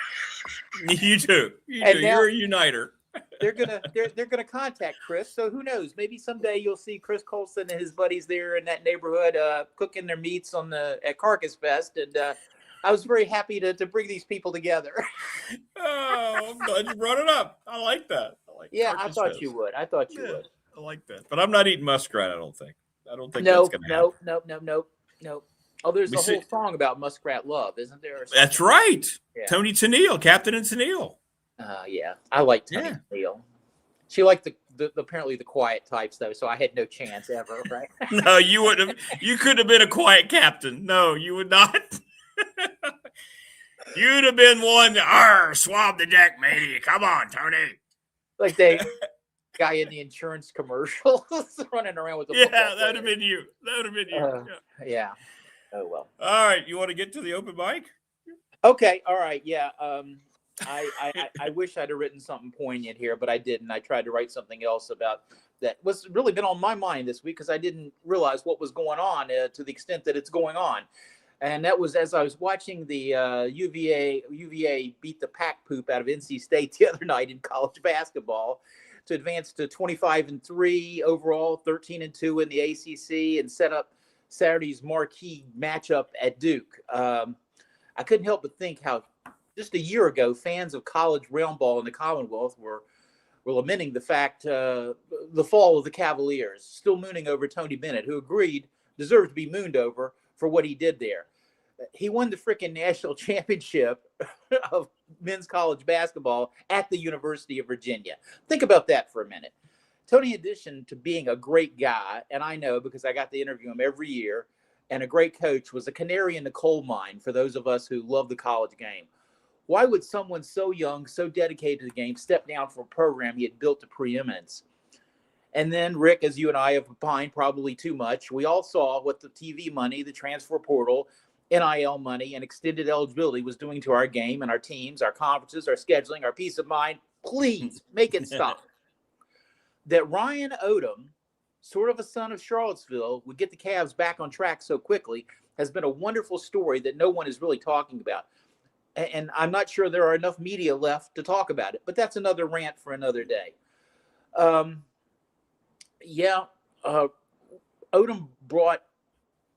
You do. And now you're a uniter. they're gonna contact Chris. So who knows? Maybe someday you'll see Chris Colson and his buddies there in that neighborhood cooking their meats at Carcass Fest. And I was very happy to bring these people together. Oh, I'm glad you brought it up. I like that. Yeah, Carcass I thought Fest. you would. I thought you would. I like that. But I'm not eating muskrat, I don't think. I don't think No, that's going to happen. No. Oh, there's a whole song about muskrat love, isn't there? That's right. Yeah. Tony Tennille, Captain and Tennille. Yeah, I like Tony Tennille. She liked the apparently the quiet types though, so I had no chance ever, right? No, you wouldn't have. You couldn't have been a quiet captain. No, you would not. You'd have been one. Swab the deck, matey. Come on, Tony. Like they guy in the insurance commercial running around with the that would have been you. That would have been you. Yeah. Oh well. All right, you want to get to the open mic? Okay. All right. Yeah. I wish I'd have written something poignant here, but I didn't. I tried to write something else about that was really been on my mind this week because I didn't realize what was going on to the extent that it's going on. And that was as I was watching the UVA beat the pack poop out of NC State the other night in college basketball to advance to 25-3 overall, 13-2 in the ACC, and set up Saturday's marquee matchup at Duke. I couldn't help but think how just a year ago, fans of college realm ball in the Commonwealth were lamenting the fact the fall of the Cavaliers, still mooning over Tony Bennett, who agreed deserved to be mooned over for what he did there. He won the freaking national championship of men's college basketball at the University of Virginia. Think about that for a minute. Tony, in addition to being a great guy, and I know because I got to interview him every year, and a great coach, was a canary in the coal mine for those of us who love the college game. Why would someone so young, so dedicated to the game, step down from a program he had built to preeminence? And then, Rick, as you and I have opined probably too much, we all saw what the TV money, the transfer portal, NIL money, and extended eligibility was doing to our game and our teams, our conferences, our scheduling, our peace of mind. Please make it stop. That Ryan Odom, sort of a son of Charlottesville, would get the Cavs back on track so quickly has been a wonderful story that no one is really talking about. And I'm not sure there are enough media left to talk about it, but that's another rant for another day. Odom brought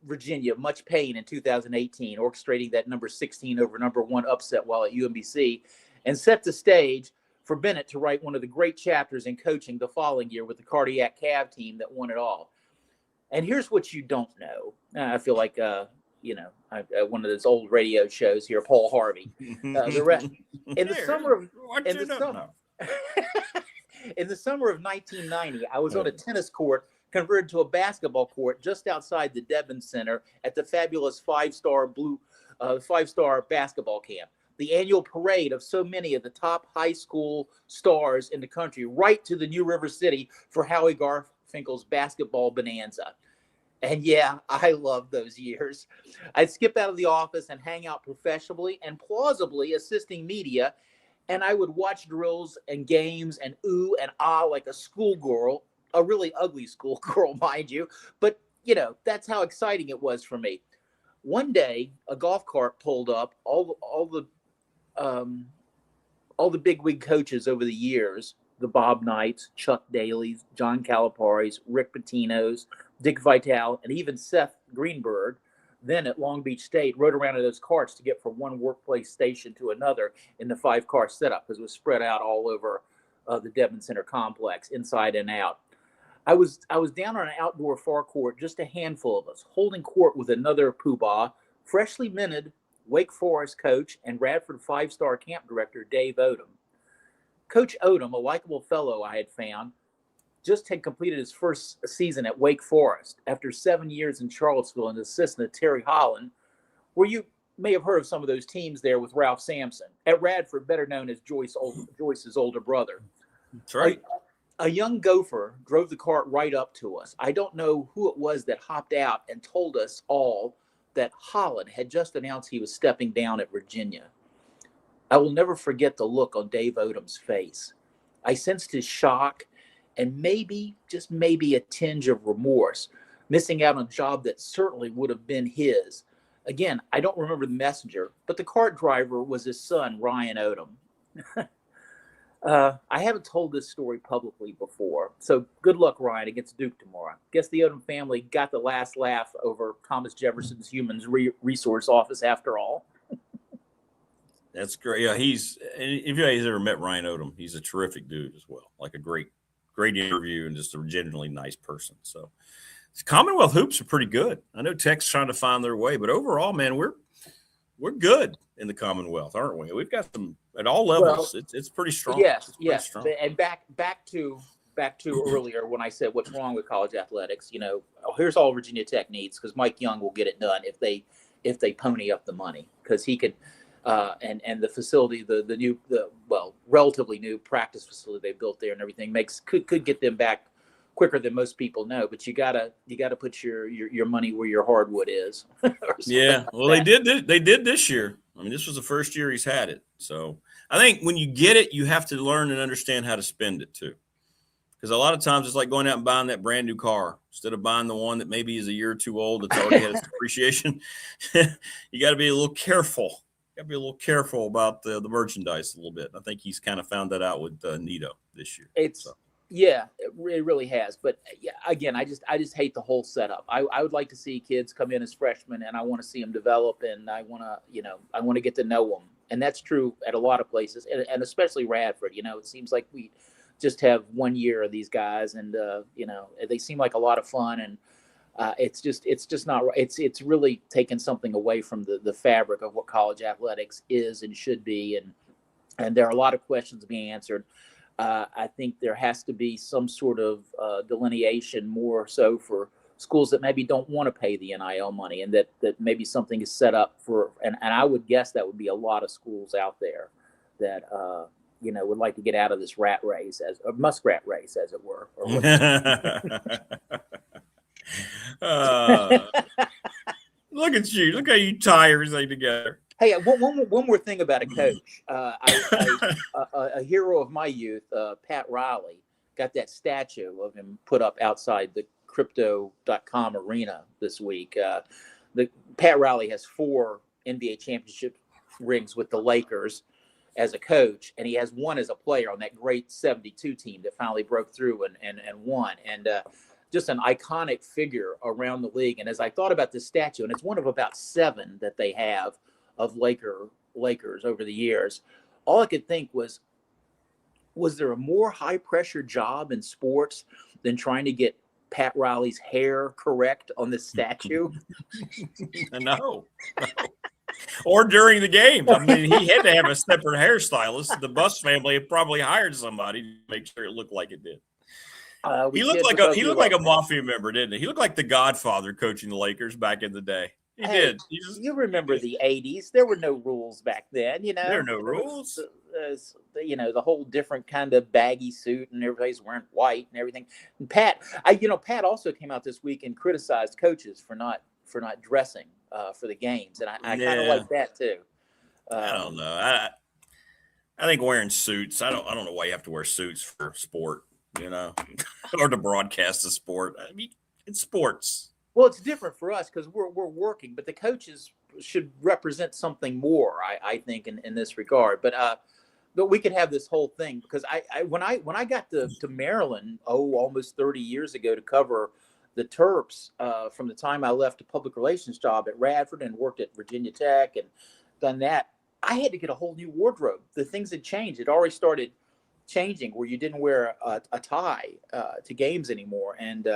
Virginia much pain in 2018, orchestrating that number 16 over number 1 upset while at UMBC, and set the stage for Bennett to write one of the great chapters in coaching the following year with the Cardiac Cav team that won it all. And here's what you don't know. I feel like, one of those old radio shows here, Paul Harvey. In the summer of 1990, I was on a tennis court converted to a basketball court just outside the Debon Center at the fabulous five-star basketball camp, the annual parade of so many of the top high school stars in the country, right to the New River City for Howie Garfinkel's basketball bonanza. And yeah, I love those years. I'd skip out of the office and hang out professionally and plausibly assisting media, and I would watch drills and games and ooh and ah like a schoolgirl, a really ugly schoolgirl, mind you. But, that's how exciting it was for me. One day, a golf cart pulled up. All the bigwig coaches over the years, the Bob Knights, Chuck Daly's, John Calipari's, Rick Pitino's, Dick Vitale, and even Seth Greenberg, then at Long Beach State, rode around in those carts to get from one workplace station to another in the 5-car setup because it was spread out all over the Debon Center complex, inside and out. I was down on an outdoor far court, just a handful of us, holding court with another poobah, freshly minted Wake Forest coach and Radford 5-star camp director Dave Odom. Coach Odom, a likable fellow I had found, just had completed his first season at Wake Forest after 7 years in Charlottesville and assistant to Terry Holland, where you may have heard of some of those teams there with Ralph Sampson at Radford, better known as Joyce's older brother. That's right. A young gopher drove the cart right up to us. I don't know who it was that hopped out and told us all that Holland had just announced he was stepping down at Virginia. I will never forget the look on Dave Odom's face. I sensed his shock and maybe, just maybe, a tinge of remorse, missing out on a job that certainly would have been his. Again, I don't remember the messenger, but the cart driver was his son, Ryan Odom. I haven't told this story publicly before, so good luck, Ryan, against Duke tomorrow. Guess the Odom family got the last laugh over Thomas Jefferson's Human Resource Office after all. That's great. Yeah, if you guys ever met Ryan Odom, he's a terrific dude as well. Like a great interview and just a genuinely nice person. So Commonwealth hoops are pretty good. I know Tech's trying to find their way, but overall, man, we're good in the Commonwealth, aren't we? We've got them at all levels. Well, it's pretty strong. Yes. And back to earlier when I said what's wrong with college athletics. Here's all Virginia Tech needs, because Mike Young will get it done if they pony up the money, because he could. And the facility, the relatively new practice facility they built there and everything could get them back quicker than most people know. But you gotta put your money where your hardwood is. Yeah, well, they did this year. I mean, this was the first year he's had it. So I think when you get it, you have to learn and understand how to spend it too. Because a lot of times it's like going out and buying that brand new car instead of buying the one that maybe is a year or two old that's already had its depreciation. You got to be a little careful. Got to be a little careful about the merchandise a little bit. I think he's kind of found that out with Nito this year. Yeah, it really has. But yeah, again, I just hate the whole setup. I would like to see kids come in as freshmen, and I want to see them develop, and I want to get to know them. And that's true at a lot of places, and especially Radford. It seems like we just have 1 year of these guys, and they seem like a lot of fun, and it's just not right. It's really taken something away from the fabric of what college athletics is and should be, and there are a lot of questions being answered. I think there has to be some sort of delineation, more so for schools that maybe don't want to pay the NIL money, and that maybe something is set up for, and I would guess that would be a lot of schools out there that would like to get out of this rat race, as a muskrat race, as it were. Look at you! Look how you tie everything together. Hey, one more thing about a coach. A hero of my youth, Pat Riley, got that statue of him put up outside the Crypto.com arena this week. Pat Riley has 4 NBA championship rings with the Lakers as a coach, and he has 1 as a player on that great 72 team that finally broke through and won. And just an iconic figure around the league. And as I thought about this statue, and it's one of about 7 that they have of Lakers over the years, all I could think was there a more high pressure job in sports than trying to get Pat Riley's hair correct on this statue? No. Or during the game. I mean, he had to have a separate hairstylist. The Buss family had probably hired somebody to make sure it looked like it did. He looked like a mafia member, didn't he? He looked like the Godfather coaching the Lakers back in the day. He did. You remember the 80s. There were no rules back then, There were no rules. The whole different kind of baggy suit, and everybody's wearing white and everything. And Pat also came out this week and criticized coaches for not dressing for the games, and I kind of like that too. I don't know. I think wearing suits. I don't know why you have to wear suits for sport, or to broadcast a sport. I mean, it's sports. Well, it's different for us because we're working, but the coaches should represent something more, I think, in this regard. But we could have this whole thing, because when I got to Maryland, almost 30 years ago, to cover the Terps, from the time I left a public relations job at Radford and worked at Virginia Tech and done that, I had to get a whole new wardrobe. The things had changed. It already started changing, where you didn't wear a tie to games anymore, and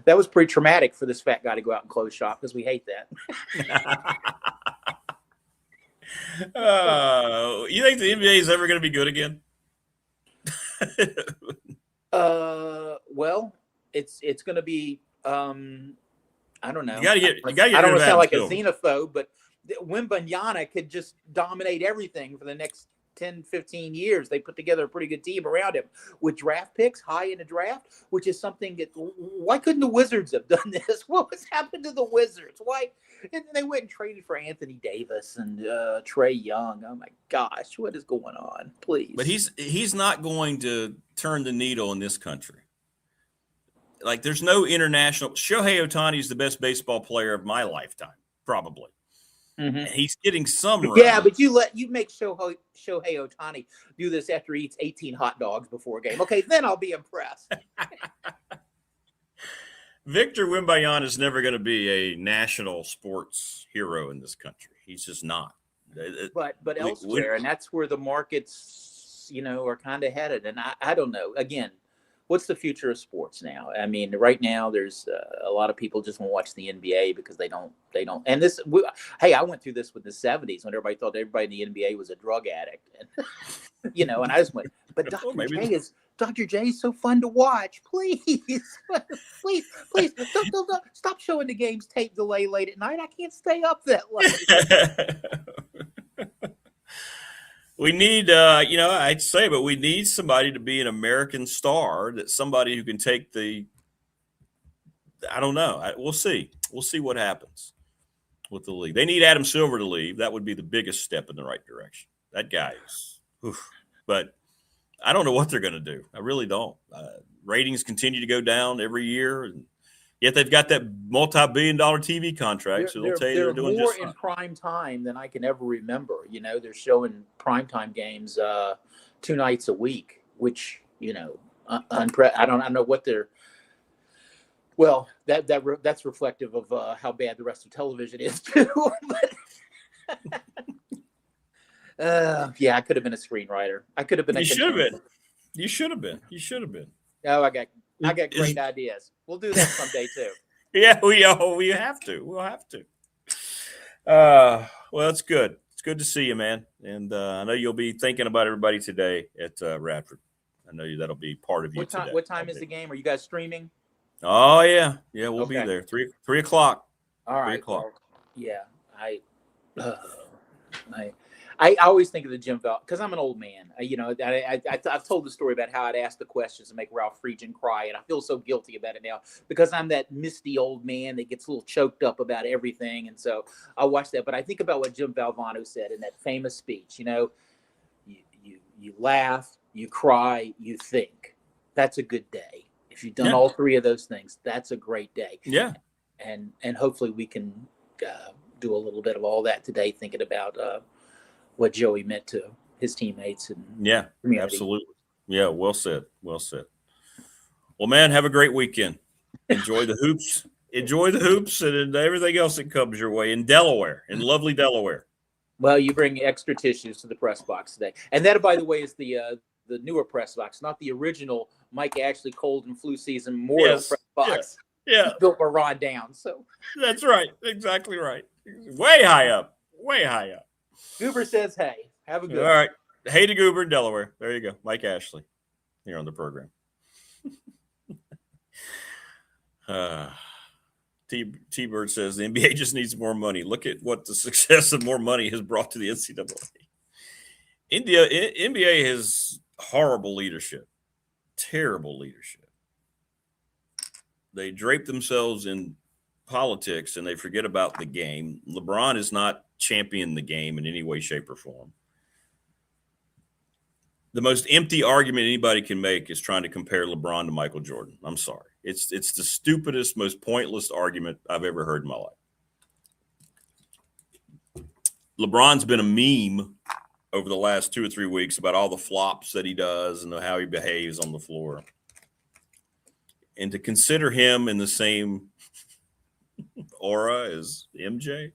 that was pretty traumatic for this fat guy to go out and clothes shop, because we hate that. You think the NBA is ever going to be good again? Well, it's going to be. I don't know. You got to get. I don't want to sound like a xenophobe, but Wembanyama could just dominate everything for the next 10, 15 years. They put together a pretty good team around him with draft picks high in the draft, which is something that, why couldn't the Wizards have done this? What was happened to the Wizards? Why? And they went and traded for Anthony Davis and Trae Young. Oh my gosh, what is going on? Please. But he's not going to turn the needle in this country. Like, there's no international. Shohei Ohtani is the best baseball player of my lifetime, probably. Mm-hmm. And he's getting some run. Yeah, but you make Shohei Ohtani do this after he eats 18 hot dogs before a game. Okay, then I'll be impressed. Victor Wembanyama is never going to be a national sports hero in this country. He's just not. But elsewhere, and that's where the markets, are kind of headed. And I don't know. Again, what's the future of sports now? I mean, right now there's a lot of people just won't watch the NBA because they don't. And I went through this with the 70s when everybody thought everybody in the NBA was a drug addict, and and I just went, but Dr. J is so fun to watch. Please, please, don't stop showing the games tape delay late at night. I can't stay up that late. We need, I'd say, but we need somebody to be an American star, that somebody who can take I don't know. We'll see. We'll see what happens with the league. They need Adam Silver to leave. That would be the biggest step in the right direction. That guy is, but I don't know what they're going to do. I really don't. Ratings continue to go down every year, and yet they've got that multi-billion-dollar TV contract, so they'll tell you they're doing just fine. More in prime time than I can ever remember. They're showing primetime games 2 nights a week, which I don't know what they're. Well, that's reflective of how bad the rest of television is too. Yeah, I could have been a screenwriter. I could have been. You should have been. You should have been. You should have been. Oh, I got great ideas. We'll do that someday too. Yeah, we have to. We'll have to. Well, it's good. It's good to see you, man. And I know you'll be thinking about everybody today at Radford. I know that'll be part of you today. What time is the game? Are you guys streaming? Oh yeah, we'll be there. 3 o'clock. All right. 3 o'clock. Well, yeah, I always think of the Jim Val because I'm an old man. I've told the story about how I'd ask the questions to make Ralph Friedgen cry, and I feel so guilty about it now because I'm that misty old man that gets a little choked up about everything, and so I watch that. But I think about what Jim Valvano said in that famous speech. You laugh, you cry, you think. That's a good day. If you've done all 3 of those things, that's a great day. Yeah, and hopefully we can do a little bit of all that today, thinking about what Joey meant to his teammates and community. Absolutely. Yeah, well said. Well said. Well, man, have a great weekend. Enjoy the hoops. Enjoy the hoops and everything else that comes your way in Delaware, in lovely Delaware. Well, you bring extra tissues to the press box today, and that, by the way, is the newer press box, not the original Mike Ashley cold and flu season memorial press box. Yeah. Built by Ron Downs. So that's right. Exactly right. Way high up. Way high up. Goober says, hey, have a good one. All right. Hey to Goober in Delaware. There you go. Mike Ashley here on the program. T-Bird says the NBA just needs more money. Look at what the success of more money has brought to the NCAA. NBA has horrible leadership. Terrible leadership. They drape themselves in politics and they forget about the game. LeBron is not championing the game in any way, shape, or form. The most empty argument anybody can make is trying to compare LeBron to Michael Jordan. I'm sorry. It's the stupidest, most pointless argument I've ever heard in my life. LeBron's been a meme over the last 2 or 3 weeks about all the flops that he does and how he behaves on the floor. And to consider him in the same aura as MJ,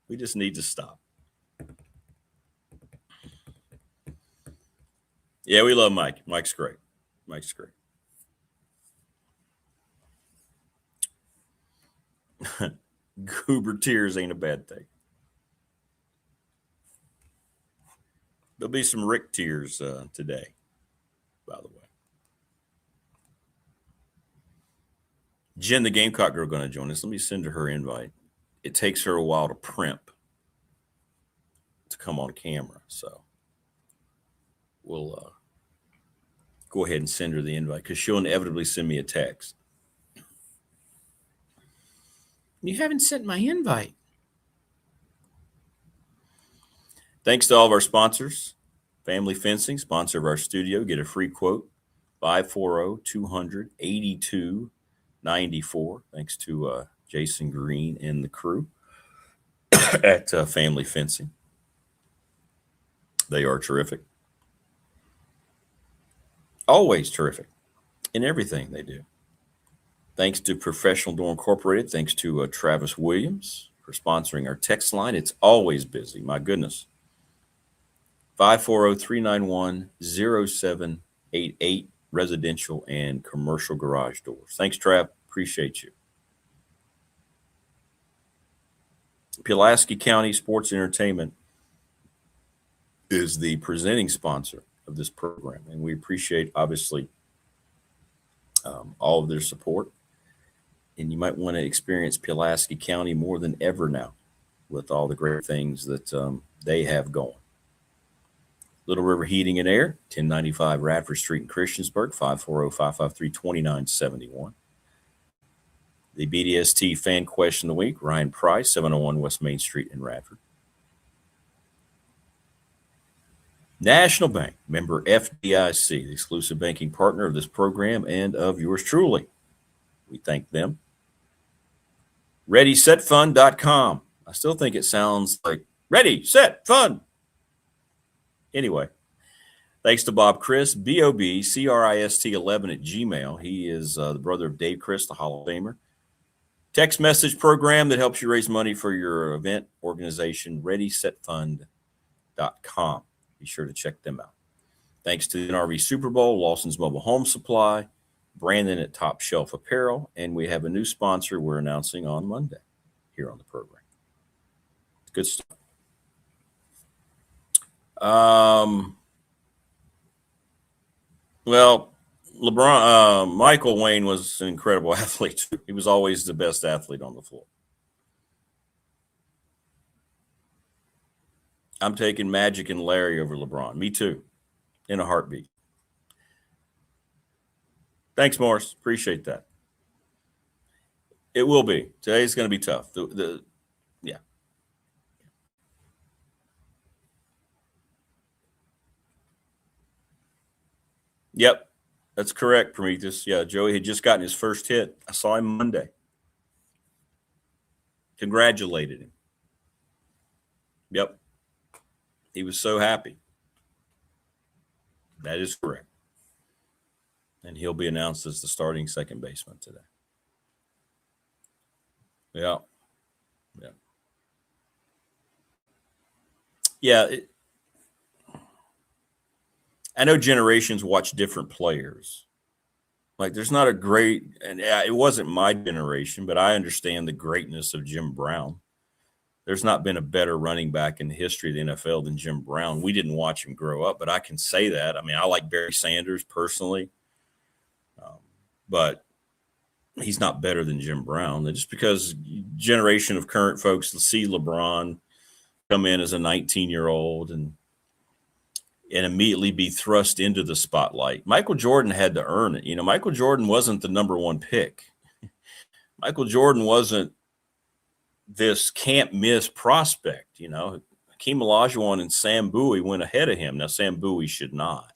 we just need to stop. Yeah, we love Mike. Mike's great. Mike's great. Goober tears ain't a bad thing. There'll be some Rick tears today, by the way. Jen the Gamecock Girl going to join us. Let me send her invite. it takes her a while to primp to come on camera. So we'll go ahead and send her the invite because she'll inevitably send me a text. You haven't sent my invite. Thanks to all of our sponsors. Family Fencing, sponsor of our studio. Get a free quote, 540-200-8294. Thanks to Jason Green and the crew at Family Fencing. They are terrific. Always terrific in everything they do. Thanks to Professional Door Incorporated. Thanks to Travis Williams for sponsoring our text line. It's always busy. My goodness. 540-391-0788, residential and commercial garage doors. Thanks, Trav. Appreciate you. Pulaski County Sports Entertainment is the presenting sponsor of this program, and we appreciate, obviously, all of their support. And you might want to experience Pulaski County more than ever now with all the great things that they have going. Little River Heating and Air, 1095 Radford Street in Christiansburg, 540-553-2971. The BDST Fan Question of the Week, Ryan Price, 701 West Main Street in Radford. National Bank, member FDIC, the exclusive banking partner of this program and of yours truly. We thank them. ReadySetFund.com. I still think it sounds like Ready, Set, Fun. Anyway, thanks to Bob Christ, BOBCRIST11 at Gmail. He is the brother of Dave Christ, the Hall of Famer. Text message program that helps you raise money for your event organization, ReadySetFund.com. Be sure to check them out. Thanks to the NRV Super Bowl, Lawson's Mobile Home Supply, Brandon at Top Shelf Apparel, and we have a new sponsor we're announcing on Monday here on the program. Good stuff. Well, Michael Wayne was an incredible athlete. He was always the best athlete on the floor. I'm taking Magic and Larry over LeBron. Me too, in a heartbeat. Thanks, Morris. Appreciate that. It will be. Today's going to be tough. Yeah. Yep, that's correct, Prometheus. Yeah, Joey had just gotten his first hit. I saw him Monday. Congratulated him. Yep. He was so happy. That is correct. And he'll be announced as the starting second baseman today. Yeah. Yeah. Yeah. I know generations watch different players. Like there's not a great, and it wasn't my generation, but I understand the greatness of Jim Brown. There's not been a better running back in the history of the NFL than Jim Brown. We didn't watch him grow up, but I can say that. I mean, I like Barry Sanders personally, but he's not better than Jim Brown. Just because generation of current folks see LeBron come in as a 19-year-old and immediately be thrust into the spotlight. Michael Jordan had to earn it. You know, Michael Jordan wasn't the number one pick. Michael Jordan wasn't this can't miss prospect. You know, Hakeem Olajuwon and Sam Bowie went ahead of him. Now, Sam Bowie should not.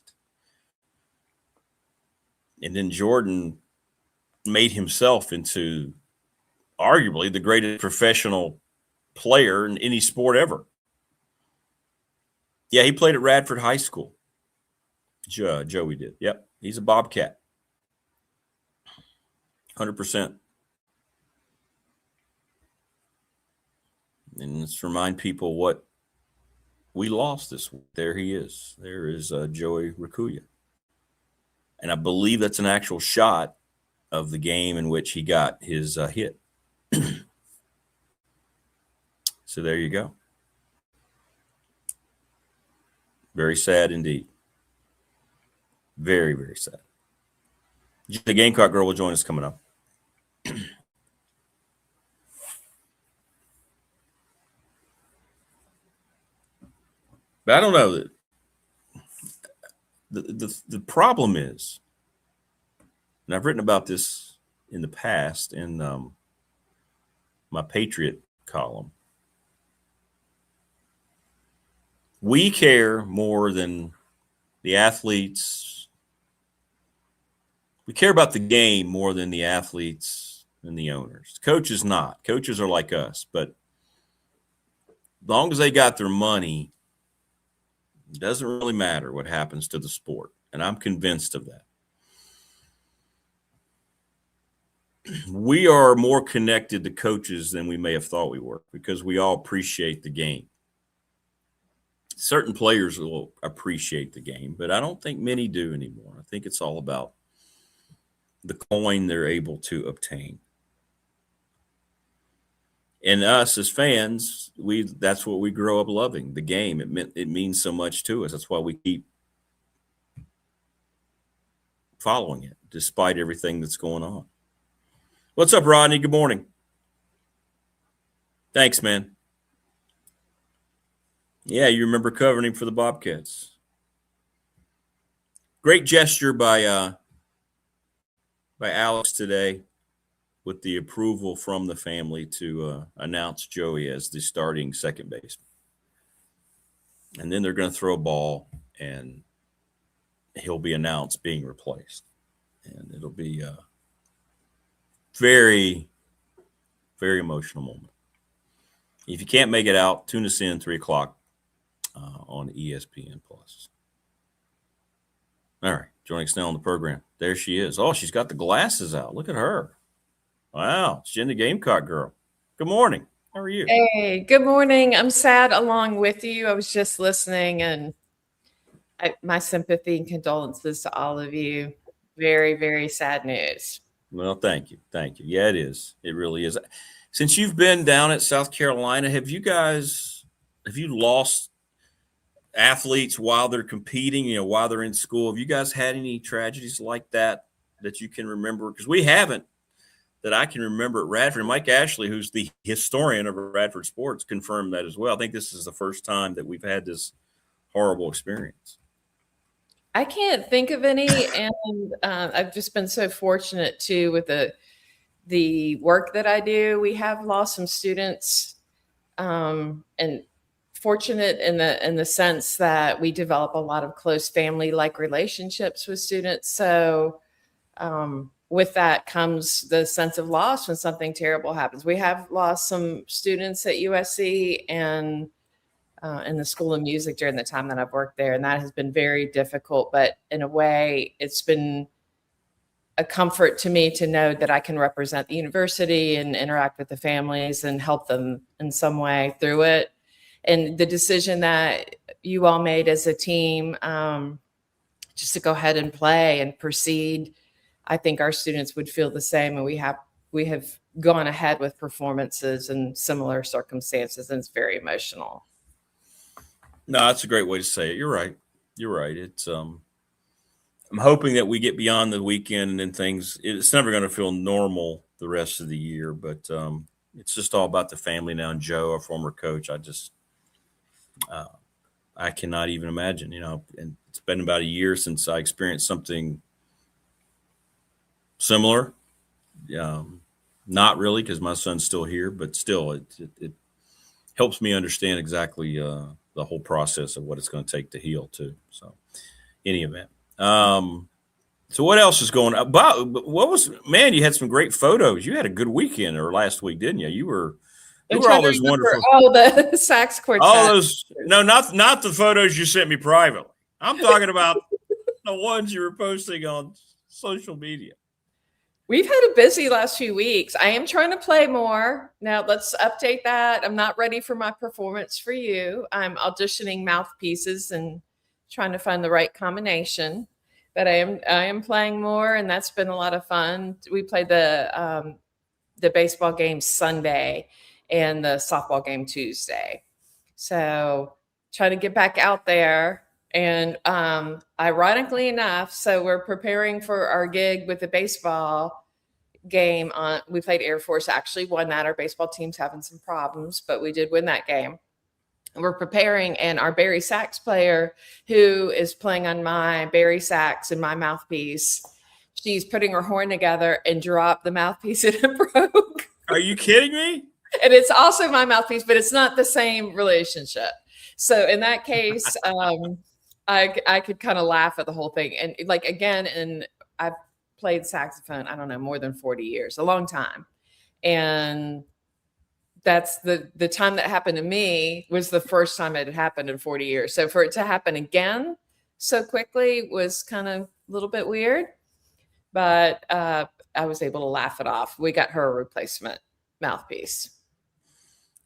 And then Jordan made himself into arguably the greatest professional player in any sport ever. Yeah, he played at Radford High School. Joey did. Yep, he's a Bobcat. 100%. And let's remind people what we lost this week. There he is. There is Joey Rakuya. And I believe that's an actual shot of the game in which he got his hit. So there you go. Very sad indeed. Very, very sad. Jen the Gamecock Girl will join us coming up. But I don't know that the problem is, and I've written about this in the past in my Patriot column. We care more than the athletes. We care about the game more than the athletes and the owners. Coaches not. Coaches are like us, but as long as they got their money, it doesn't really matter what happens to the sport. And I'm convinced of that. We are more connected to coaches than we may have thought we were because we all appreciate the game. Certain players will appreciate the game, but I don't think many do anymore. I think it's all about the coin they're able to obtain. And us as fans, that's what we grow up loving, the game. It means so much to us. That's why we keep following it, despite everything that's going on. What's up, Rodney? Good morning. Thanks, man. Yeah, you remember covering him for the Bobcats. Great gesture by Alex today with the approval from the family to announce Joey as the starting second baseman. And then they're going to throw a ball, and he'll be announced being replaced. And it'll be a very, very emotional moment. If you can't make it out, tune us in 3 o'clock on ESPN+. All right, joining us now on the program. There she is. Oh, she's got the glasses out. Look at her. Wow, it's Jen the Gamecock Girl. Good morning. How are you? Hey, good morning. I'm sad along with you. I was just listening, and my sympathy and condolences to all of you. Very, very sad news. Well, thank you. Thank you. Yeah, it is. It really is. Since you've been down at South Carolina, have you lost athletes while they're competing, while they're in school? Have you guys had any tragedies like that you can remember? Because we haven't, that I can remember at Radford. Mike Ashley, who's the historian of Radford sports, confirmed that as well. I think this is the first time that we've had this horrible experience. I can't think of any, and I've just been so fortunate too with the work that I do. We have lost some students, and fortunate in the sense that we develop a lot of close family-like relationships with students. So with that comes the sense of loss when something terrible happens. We have lost some students at USC and in the School of Music during the time that I've worked there, and that has been very difficult. But in a way, it's been a comfort to me to know that I can represent the university and interact with the families and help them in some way through it. And the decision that you all made as a team, just to go ahead and play and proceed, I think our students would feel the same. And we have gone ahead with performances in similar circumstances, and it's very emotional. No, that's a great way to say it. You're right. You're right. It's I'm hoping that we get beyond the weekend and then it's never going to feel normal the rest of the year, but it's just all about the family now. And Joe, our former coach, I cannot even imagine, and it's been about a year since I experienced something similar. Not really, because my son's still here, but still it helps me understand exactly the whole process of what it's going to take to heal too. So any event. So what else is going on? You had some great photos. You had a good weekend or last week, didn't you? You were all those wonderful. All the sax quartet. All those, no, not the photos you sent me privately. I'm talking about the ones you were posting on social media. We've had a busy last few weeks. I am trying to play more. Now let's update that. I'm not ready for my performance for you. I'm auditioning mouthpieces and trying to find the right combination. But I am playing more, and that's been a lot of fun. We played the baseball game Sunday and the softball game Tuesday. So trying to get back out there. And ironically enough, so we're preparing for our gig with the baseball game. We played Air Force, actually won that. Our baseball team's having some problems, but we did win that game. we're preparing, and our Barry sax player, who is playing on my Barry sax and my mouthpiece, she's putting her horn together and dropped the mouthpiece and it broke. Are you kidding me? And it's also my mouthpiece, but it's not the same relationship. So in that case, I could kind of laugh at the whole thing. And like, again, and I've played saxophone, I don't know, more than 40 years, a long time. And that's the time that happened to me was the first time it had happened in 40 years. So for it to happen again so quickly was kind of a little bit weird, but I was able to laugh it off. We got her a replacement mouthpiece.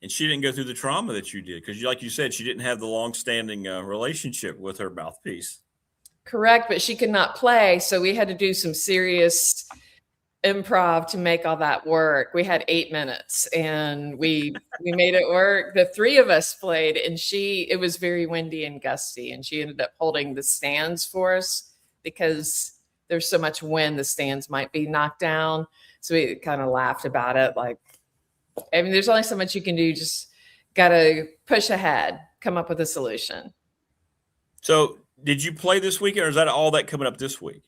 And she didn't go through the trauma that you did because, like you said, she didn't have the long-standing relationship with her mouthpiece. Correct, but she could not play, so we had to do some serious improv to make all that work. We had 8 minutes, and we made it work. The three of us played, and it was very windy and gusty, and she ended up holding the stands for us because there's so much wind, the stands might be knocked down. So we kind of laughed about it. Like, I mean, there's only so much you can do. Just got to push ahead, come up with a solution. So did you play this weekend, or is that all that coming up this week?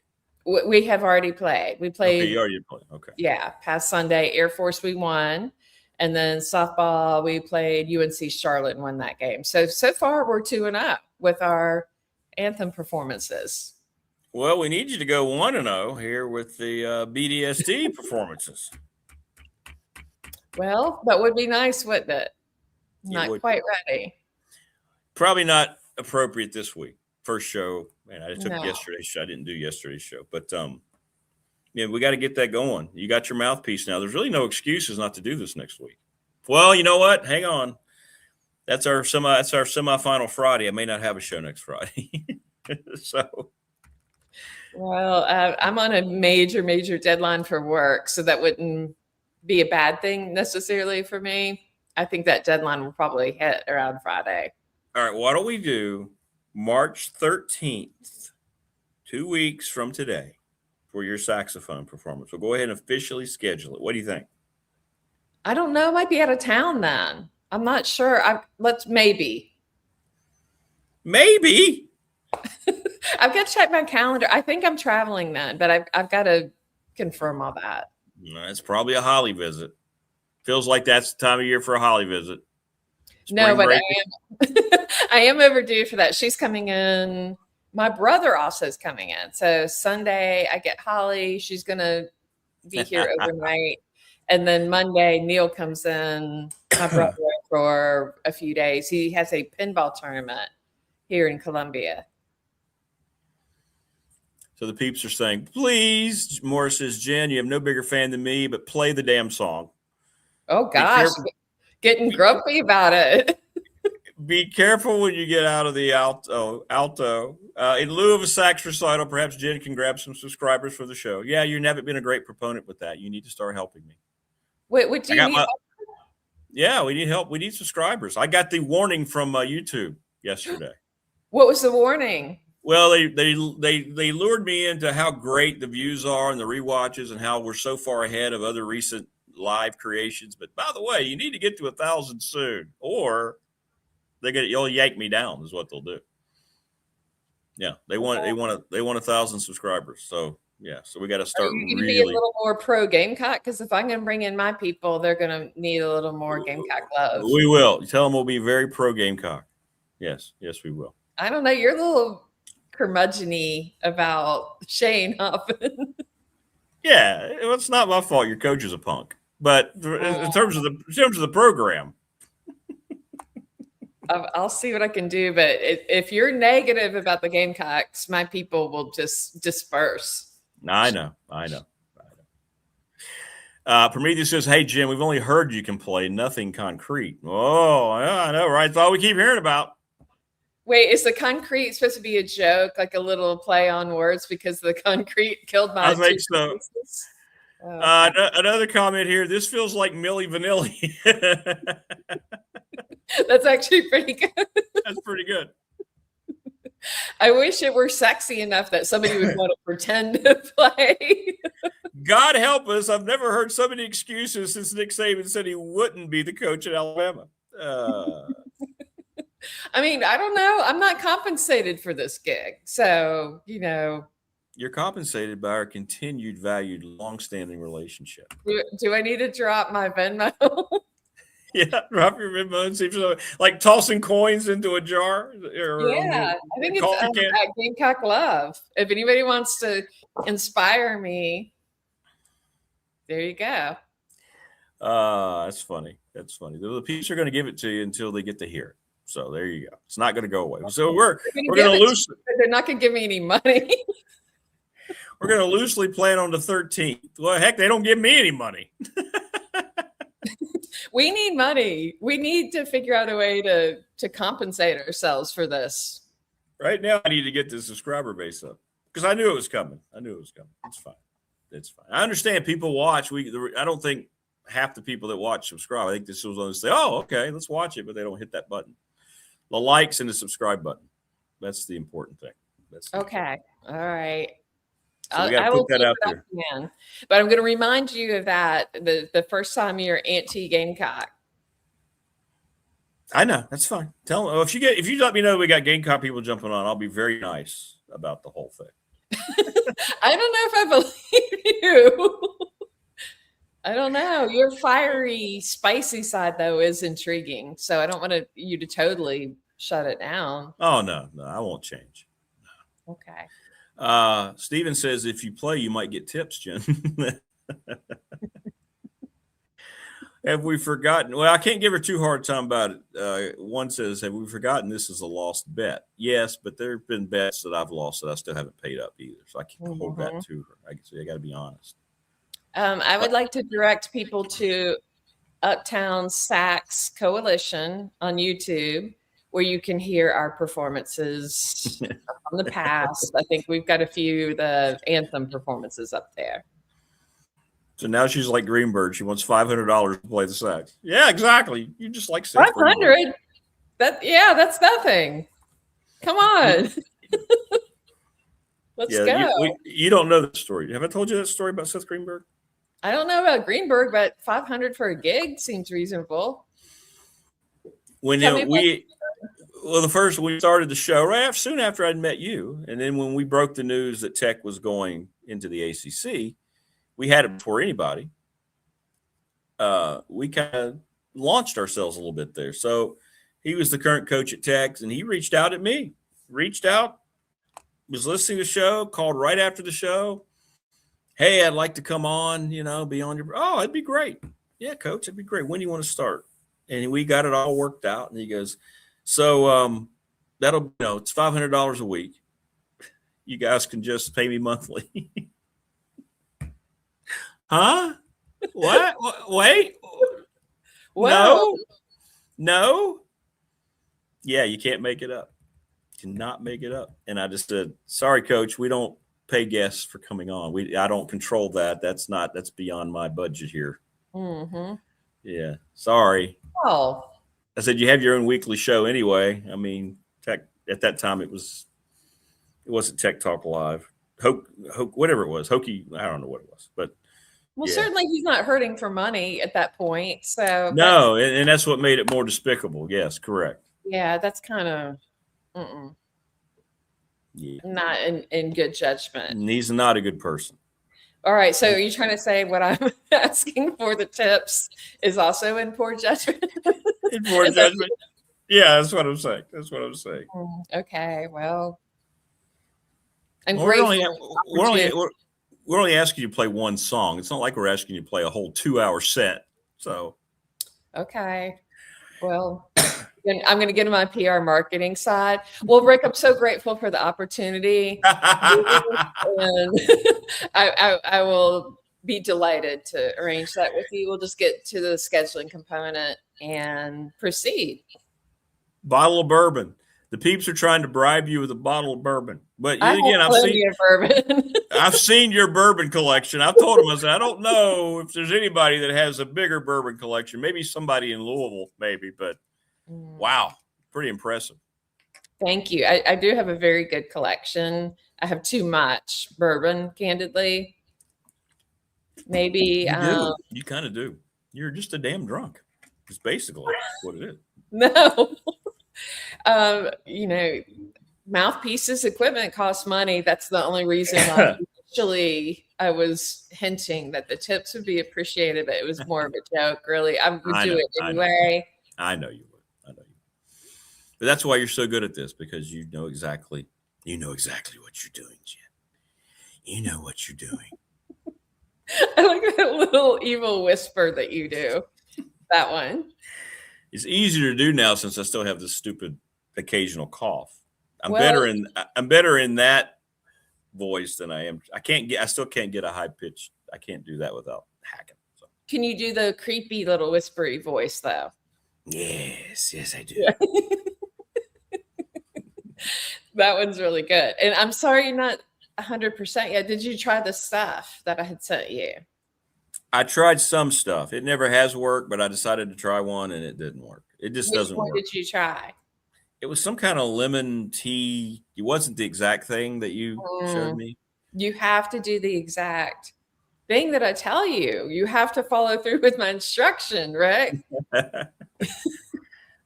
We have already played. We played. Okay, you already played. Okay. Yeah, past Sunday, Air Force we won. And then softball, we played UNC Charlotte and won that game. So far we're 2-0 with our anthem performances. Well, we need you to go 1-0 here with the BDST performances. Well, that would be nice, wouldn't it? Not quite ready. Probably not appropriate this week. First show, man, I took No. yesterday's show. I didn't do yesterday's show, but yeah, we got to get that going. You got your mouthpiece now. There's really no excuses not to do this next week. Well, you know what? Hang on. That's our semifinal Friday. I may not have a show next Friday. So, Well, I'm on a major deadline for work, so that wouldn't be a bad thing necessarily for me. I think that deadline will probably hit around Friday. all right, why don't we do March 13th, 2 weeks from today, for your saxophone performance? We'll go ahead and officially schedule it. What do you think? I don't know. I might be out of town then. I'm not sure. Maybe. I've got to check my calendar. I think I'm traveling then, but I've got to confirm all that. It's probably a Holly visit. Feels like that's the time of year for a Holly visit. No, but I am overdue for that. She's coming in. My brother also is coming in. So Sunday I get Holly. She's going to be here overnight. And then Monday, Neil comes in, my brother, for a few days. He has a pinball tournament here in Columbia. So the peeps are saying, please, Morris says, Jen, you have no bigger fan than me, but play the damn song. Oh, gosh. Getting grumpy about it. Be careful when you get out of the alto. In lieu of a sax recital, perhaps Jen can grab some subscribers for the show. Yeah, you haven't been a great proponent with that. You need to start helping me. What do you need help? Yeah, we need help. We need subscribers. I got the warning from YouTube yesterday. What was the warning? Well, they lured me into how great the views are and the rewatches and how we're so far ahead of other recent live creations. But by the way, you need to get to 1,000 soon, or you'll yank me down is what they'll do. Yeah, they want 1,000 subscribers. So yeah, so we got to start really really be a little more pro Gamecock, because if I'm going to bring in my people, they're going to need a little more Gamecock love. We will. Tell them we'll be very pro Gamecock. Yes, we will. I don't know. You're a little curmudgeon-y about Shane often. Yeah, well, it's not my fault. Your coach is a punk. But in terms of the program, I'll see what I can do. But if you're negative about the Gamecocks, my people will just disperse. I know. Prometheus says, "Hey Jim, we've only heard you can play, nothing concrete." Oh, yeah, I know, right? That's all we keep hearing about. Wait, is the concrete supposed to be a joke, like a little play on words because the concrete killed my? I think so. Another comment here. This feels like Milli Vanilli. That's actually pretty good. That's pretty good. I wish it were sexy enough that somebody would want to pretend to play. God help us. I've never heard so many excuses since Nick Saban said he wouldn't be the coach at Alabama. I mean, I don't know. I'm not compensated for this gig. So, You're compensated by our continued valued long-standing relationship. do I need to drop my Venmo? Yeah, drop your Venmo and see if so, like tossing coins into a jar. Yeah, I think it's at Gamecock Love. If anybody wants to inspire me, there you go. That's funny. That's funny. The peeps are going to give it to you until they get to hear it. So there you go. It's not going to go away. So we're going to loosely. They're not going to give me any money. We're going to loosely plan on the 13th. Well, heck, they don't give me any money. We need money. We need to figure out a way to compensate ourselves for this. Right now, I need to get the subscriber base up because I knew it was coming. It's fine. It's fine. I understand people watch. I don't think half the people that watch subscribe. I think this was on to say, "Oh, okay, let's watch it," but they don't hit that button, the likes and the subscribe button. That's the important thing. Okay. All right. So we got to put that out there. But I'm going to remind you of that the first time you're anti-Gamecock. I know, that's fine. Tell them if you let me know we got Gamecock people jumping on, I'll be very nice about the whole thing. I don't know if I believe you. I don't know. Your fiery, spicy side though is intriguing. So I don't want you to totally shut it down. Oh no, I won't change. No. Okay. Steven says if you play, you might get tips, Jen. Have we forgotten? Well, I can't give her too hard a time about it. One says, have we forgotten this is a lost bet? Yes, but there have been bets that I've lost that I still haven't paid up either. So I can't hold that to her. I got to be honest. I would like to direct people to Uptown Sax Coalition on YouTube, where you can hear our performances from the past. I think we've got a few the anthem performances up there. So now she's like Greenberg. She wants $500 to play the sax. Yeah, exactly. You just like $500. That's nothing. Come on. Let's go. You don't know that story. Have I told you that story about Seth Greenberg? I don't know about Greenberg, but $500 for a gig seems reasonable. When we started the show soon after I'd met you, and then when we broke the news that Tech was going into the ACC, we had it before anybody. We kind of launched ourselves a little bit there. So he was the current coach at Tech, and he reached out at me. Was listening to the show, called right after the show. Hey, I'd like to come on, be on your. Oh, it'd be great. Yeah, coach, it'd be great. When do you want to start? And we got it all worked out. And he goes, so that'll, it's $500 a week. You guys can just pay me monthly. Huh? What? Wait. Well, No. Yeah, you can't make it up. Cannot make it up. And I just said, sorry, coach, we don't pay guests for coming on. I don't control that. That's beyond my budget here. Mm-hmm. Yeah. Sorry. Oh. I said, you have your own weekly show anyway. I mean, Tech at that time it wasn't Tech Talk Live. Whatever it was. Hokey, I don't know what it was. But certainly he's not hurting for money at that point. So no, and that's what made it more despicable. Yes, correct. Yeah, that's kind of not in good judgment. And he's not a good person. All right, so are you trying to say what I'm asking for the tips is also in poor judgment? In poor judgment. Yeah, that's what I'm saying. Okay, well, we're only asking you to play one song. It's not like we're asking you to play a whole 2-hour set. So, okay, well, I'm going to get to my PR marketing side. Well, Rick, I'm so grateful for the opportunity, and I will be delighted to arrange that with you. We'll just get to the scheduling component and proceed. Bottle of bourbon. The peeps are trying to bribe you with a bottle of bourbon. But I've seen bourbon. I've seen your bourbon collection. I've told them, I said, I don't know if there's anybody that has a bigger bourbon collection. Maybe somebody in Louisville, maybe. But wow, pretty impressive. Thank you. I do have a very good collection. I have too much bourbon, candidly. Maybe. You kind of do. You're just a damn drunk. It's basically what it is. No. Mouthpieces equipment costs money. That's the only reason why initially I was hinting that the tips would be appreciated, but it was more of a joke, really. I would do it anyway. I know you would. But that's why you're so good at this, because you know exactly what you're doing, Jen. You know what you're doing. I like that little evil whisper that you do. That one. It's easier to do now since I still have this stupid occasional cough. I'm better in that voice than I am. I still can't get a high pitch. I can't do that without hacking. So. Can you do the creepy little whispery voice though? Yes, I do. That one's really good. And I'm sorry you're not 100% yet. Did you try the stuff that I had sent you? I tried some stuff. It never has worked, but I decided to try one and it didn't work. It just doesn't work. What did you try? It was some kind of lemon tea. It wasn't the exact thing that you showed me. You have to do the exact thing that I tell you. You have to follow through with my instruction, right?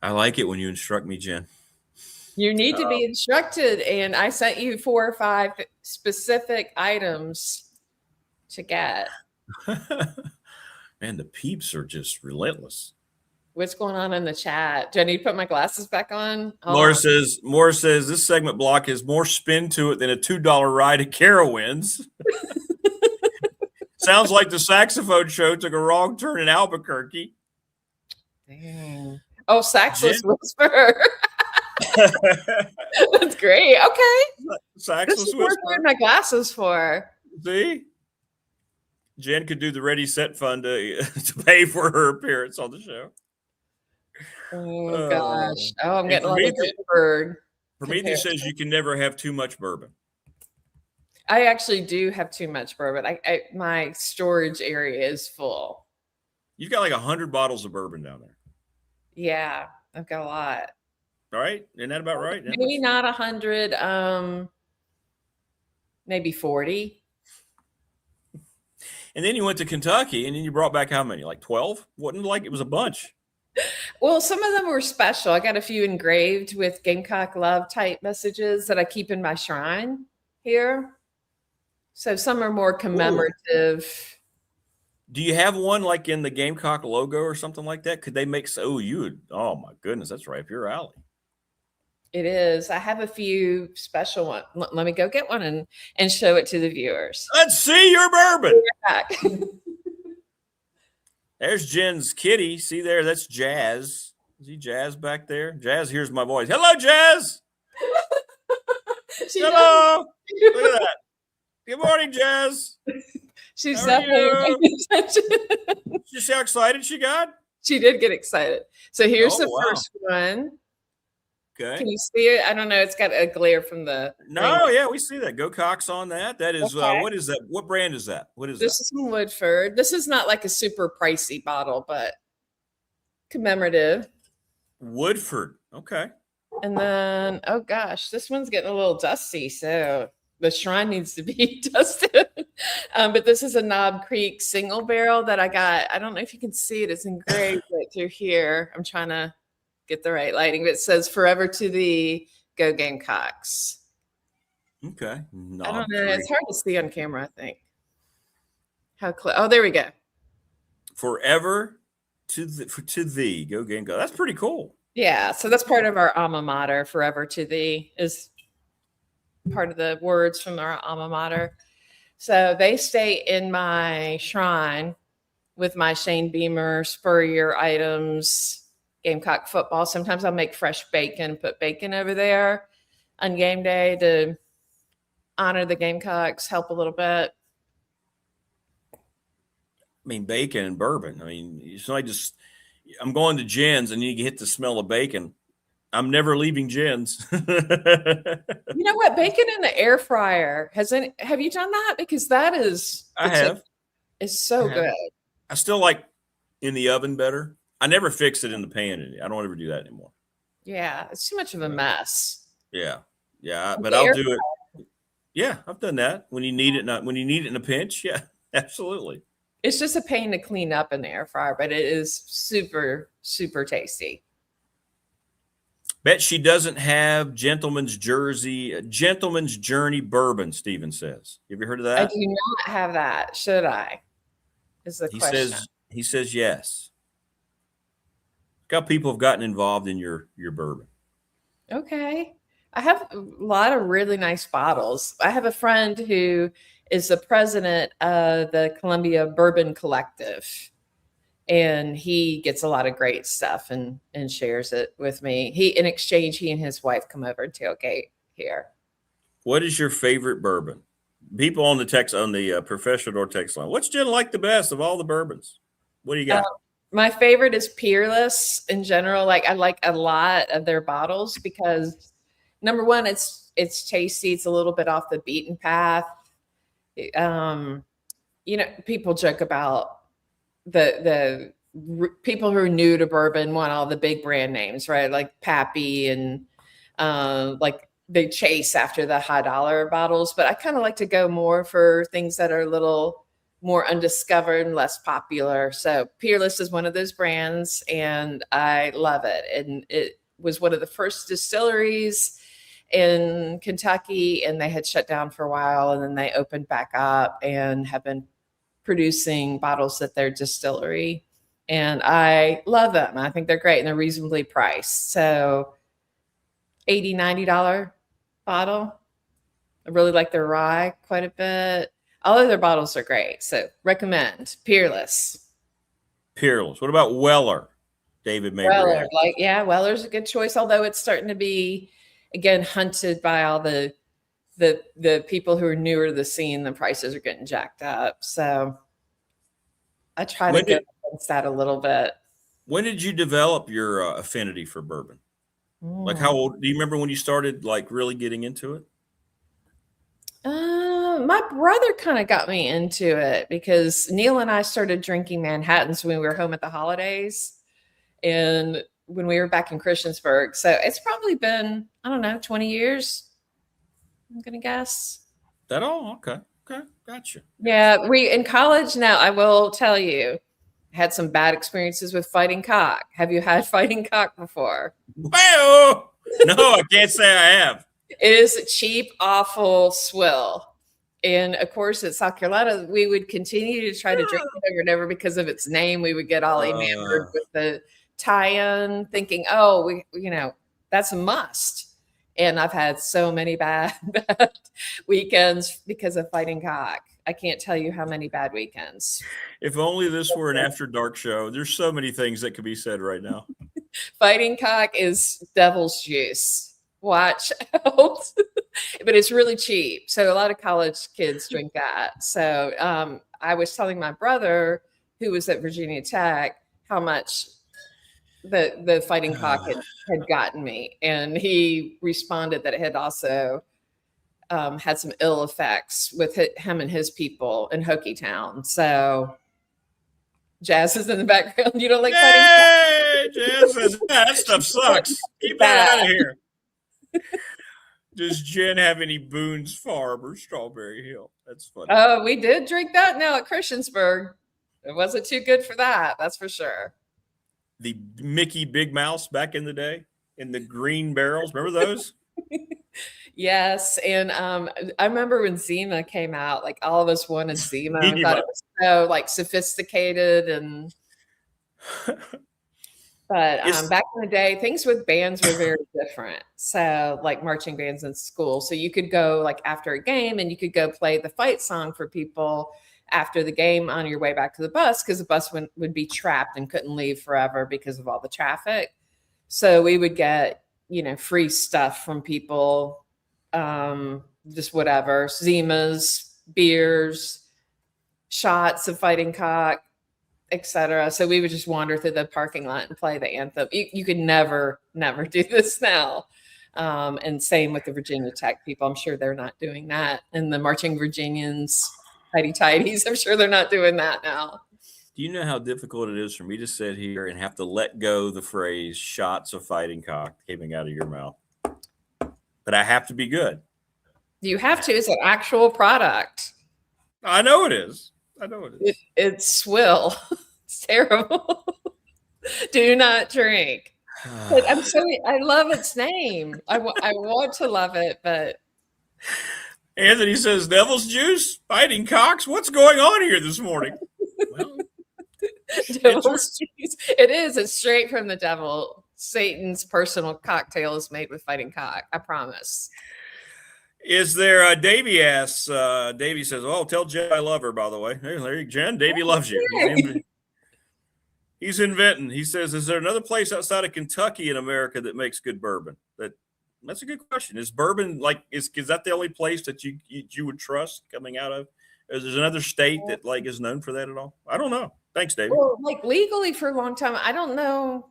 I like it when you instruct me, Jen. You need to be instructed, and I sent you 4 or 5 specific items to get. Man, the peeps are just relentless. What's going on in the chat? Do I need to put my glasses back on? Laura says this segment block has more spin to it than a $2 ride at Carowinds. Sounds like the saxophone show took a wrong turn in Albuquerque. Dang. Oh, Careless Whisper. That's great. Okay. Careless Whisper. What my glasses for? See? Jen could do the Ready Set Fund to pay for her appearance on the show. Oh gosh! Oh, I'm getting a lot of bird. Prometheus says you can never have too much bourbon. I actually do have too much bourbon. My storage area is full. You've got like 100 bottles of bourbon down there. Yeah, I've got a lot. All right, isn't that about right? Maybe not 100. Maybe 40. And then you went to Kentucky, and then you brought back how many? Like 12? Wasn't like it was a bunch. Well, some of them were special. I got a few engraved with Gamecock love type messages that I keep in my shrine here. So some are more commemorative. Do you have one like in the Gamecock logo or something like that? Could they make oh my goodness, that's right up your alley. It is. I have a few special ones. Let me go get one and show it to the viewers. Let's see your bourbon. There's Jen's kitty. See there? That's Jazz. See Jazz back there? Jazz hears my voice. Hello, Jazz. Hello. Look at that. Good morning, Jazz. She's definitely paying attention. You see how excited she got? She did get excited. So here's the first one. Okay. Can you see it? I don't know. It's got a glare from the. No, yeah, we see that. Go Cox on that. That is what is that? What brand is that? What is this? This is from Woodford. This is not like a super pricey bottle, but commemorative. Woodford. Okay. And then, oh gosh, this one's getting a little dusty, so the shrine needs to be dusted. But this is a Knob Creek single barrel that I got. I don't know if you can see it. It's engraved right through here. I'm trying to get the right lighting, but it says "Forever to Thee, Go Gamecocks." Okay. I don't know. It's hard to see on camera, I think. How close? Oh, there we go. Forever to thee, go Gamecock. That's pretty cool. Yeah. So that's part of our alma mater. Forever to Thee is part of the words from our alma mater. So they stay in my shrine with my Shane Beamer Spurrier items, Gamecock football. Sometimes I'll make fresh bacon, put bacon over there on game day to honor the Gamecocks, help a little bit. I mean, bacon and bourbon. I mean, it's not just I'm going to Jen's and you hit the smell of bacon. I'm never leaving Jen's. You know what? Bacon in the air fryer. Have you done that? Because that is it's so good. I still like in the oven better. I never fix it in the pan. I don't ever do that anymore. Yeah, it's too much of a mess. Yeah. But I'll do it. Yeah, I've done that when you need it. Not when you need it in a pinch. Yeah, absolutely. It's just a pain to clean up in the air fryer, but it is super, super tasty. Bet she doesn't have Gentleman's Journey bourbon, Steven says. Have you heard of I that? do not have that. Should I? Is the question. He says yes. Look how people have gotten involved in your bourbon. Okay. I have a lot of really nice bottles. I have a friend who is the president of the Columbia Bourbon Collective, and he gets a lot of great stuff and shares it with me. In exchange, he and his wife come over and tailgate here. What is your favorite bourbon? People on the professional door text line. What's Jen like the best of all the bourbons? What do you got? My favorite is Peerless in general. Like I like a lot of their bottles because number one, it's tasty. It's a little bit off the beaten path. People joke about the people who are new to bourbon want all the big brand names, right? Like Pappy and like they chase after the high dollar bottles. But I kind of like to go more for things that are a little more undiscovered and less popular. So Peerless is one of those brands and I love it. And it was one of the first distilleries in Kentucky and they had shut down for a while and then they opened back up and have been producing bottles at their distillery. And I love them. I think they're great and they're reasonably priced. So $80, $90 bottle. I really like their rye quite a bit. All of their bottles are great. So recommend Peerless. What about Weller? David Mabry. Weller, Weller's a good choice, although it's starting to be, again, hunted by all the people who are newer to the scene. The prices are getting jacked up. So I try to go against that a little bit. When did you develop your affinity for bourbon? Like how old? Do you remember when you started like really getting into it? My brother kind of got me into it because Neil and I started drinking Manhattans when we were home at the holidays and when we were back in Christiansburg. So it's probably been, 20 years, I'm going to guess. That all? Okay. Gotcha. Yeah. In college now, I will tell you, had some bad experiences with fighting cock. Have you had fighting cock before? Well, no, I can't say I have. It is a cheap, awful swill. And of course, at South Carolina, we would continue to try to drink it over and over because of its name. We would get all enamored with the tie-in, thinking, that's a must. And I've had so many bad weekends because of fighting cock. I can't tell you how many bad weekends. If only this were an after dark show. There's so many things that could be said right now. Fighting cock is devil's juice. Watch out. But it's really cheap. So a lot of college kids drink that. So I was telling my brother, who was at Virginia Tech, how much the fighting cock had gotten me. And he responded that it had also had some ill effects with him and his people in Hokie Town. So Jazz is in the background. You don't like fighting cock? Jazz says, that stuff sucks. Keep that out of here. Does Jen have any Boone's Farm or Strawberry Hill? That's funny. Oh, we did drink that now at Christiansburg. It wasn't too good for that. That's for sure. The Mickey Big Mouse back in the day in the green barrels. Remember those? Yes. And I remember when Zima came out, like all of us wanted Zima. I thought it was so like sophisticated and But back in the day, things with bands were very different. So like marching bands in school. So you could go like after a game and you could go play the fight song for people after the game on your way back to the bus because the bus would be trapped and couldn't leave forever because of all the traffic. So we would get, free stuff from people, just whatever, Zimas, beers, shots of fighting cock, etc. So we would just wander through the parking lot and play the anthem. You could never do this now. And same with the Virginia Tech people. I'm sure they're not doing that. And the marching Virginians, tighties, I'm sure they're not doing that now. Do you know how difficult it is for me to sit here and have to let go the phrase shots of fighting cock coming out of your mouth? But I have to be good. You have to. It's an actual product. I know it is. It's swill. It's terrible. Do not drink. But I love its name. I want to love it, but. Anthony says, Devil's Juice, Fighting Cocks. What's going on here this morning? Well, Devil's Juice. It is. It's straight from the devil. Satan's personal cocktail is made with fighting cock. I promise. Is there Davey asks, Davey says, oh, tell Jen I love her, by the way. Hey, there you Jen. Davey loves you. He's inventing. He says, is there another place outside of Kentucky in America that makes good bourbon? That's a good question. Is bourbon is that the only place that you would trust coming out of? Is there another state that is known for that at all? I don't know. Thanks, David. Well, legally for a long time, I don't know.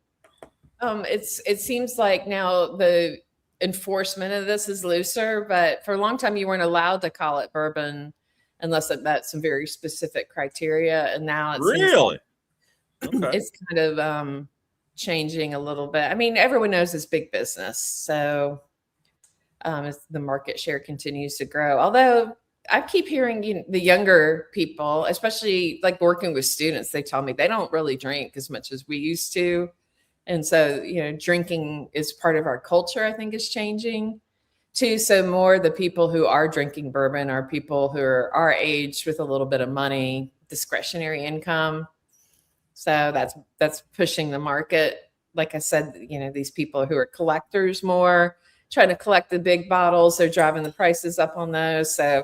It seems like now the enforcement of this is looser, but for a long time you weren't allowed to call it bourbon unless it met some very specific criteria. And now it's kind of changing a little bit. I mean, everyone knows it's big business, so as the market share continues to grow. Although I keep hearing the younger people, especially working with students, they tell me they don't really drink as much as we used to. And so, drinking is part of our culture, I think, is changing too. So more the people who are drinking bourbon are people who are our age with a little bit of money, discretionary income. So that's pushing the market. Like I said, these people who are collectors more, trying to collect the big bottles, they're driving the prices up on those. So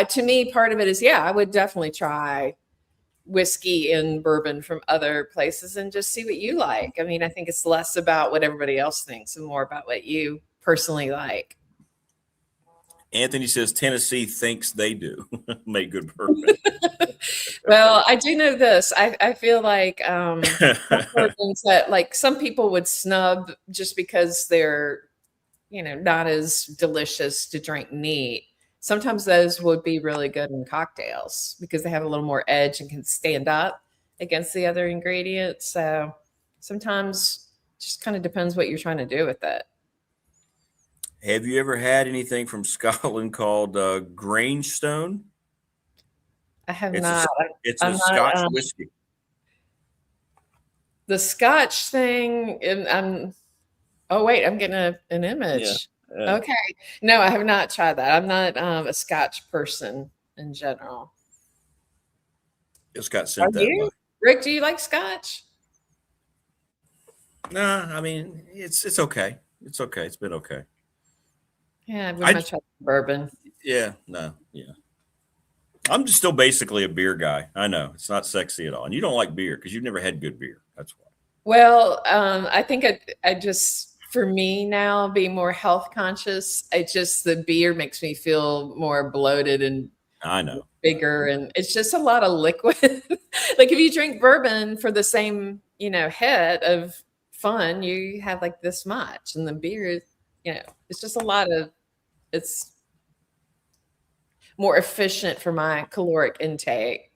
to me, part of it is, I would definitely try whiskey and bourbon from other places and just see what you like. I mean, I think it's less about what everybody else thinks and more about what you personally like. Anthony says Tennessee thinks they do make good bourbon. Well, I do know this. I feel like bourbons that some people would snub just because they're, not as delicious to drink neat. Sometimes those would be really good in cocktails because they have a little more edge and can stand up against the other ingredients. So sometimes it just kind of depends what you're trying to do with it. Have you ever had anything from Scotland called Grangestone? I have not. It's a Scotch whiskey. The Scotch thing, I'm getting an image. Yeah. Okay. No, I have not tried that. I'm not a Scotch person in general. It's got sent that way. Rick, do you like Scotch? Nah, I mean, it's okay. It's okay. It's been okay. Yeah, I've been try bourbon. Yeah, no, yeah. I'm just still basically a beer guy. I know it's not sexy at all. And you don't like beer because you've never had good beer. That's why. Well, I think I just, for me now, being more health conscious, the beer makes me feel more bloated and I know bigger, and it's just a lot of liquid. If you drink bourbon for the same, hit of fun, you have this much, and the beer, it's just it's more efficient for my caloric intake.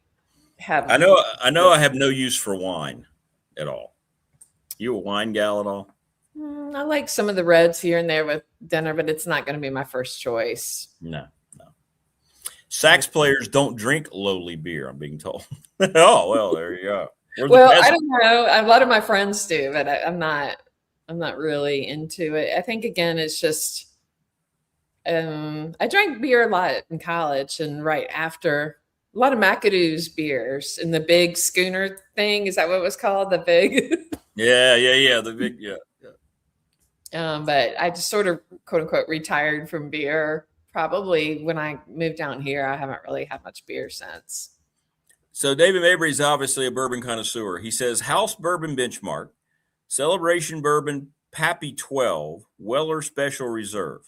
I know I have no use for wine at all. You a wine gal at all? I like some of the reds here and there with dinner, but it's not going to be my first choice. No. Sax players don't drink lowly beer, I'm being told. Oh, well, there you go. I don't know. A lot of my friends do, but I'm not really into it. I think, again, it's just, I drank beer a lot in college and right after. A lot of McAdoo's beers and the big schooner thing. Is that what it was called? The big? Yeah. The big, yeah. But I just sort of, quote unquote, retired from beer. Probably when I moved down here, I haven't really had much beer since. So David Mabry is obviously a bourbon connoisseur. He says House Bourbon Benchmark, Celebration Bourbon, Pappy 12, Weller Special Reserve.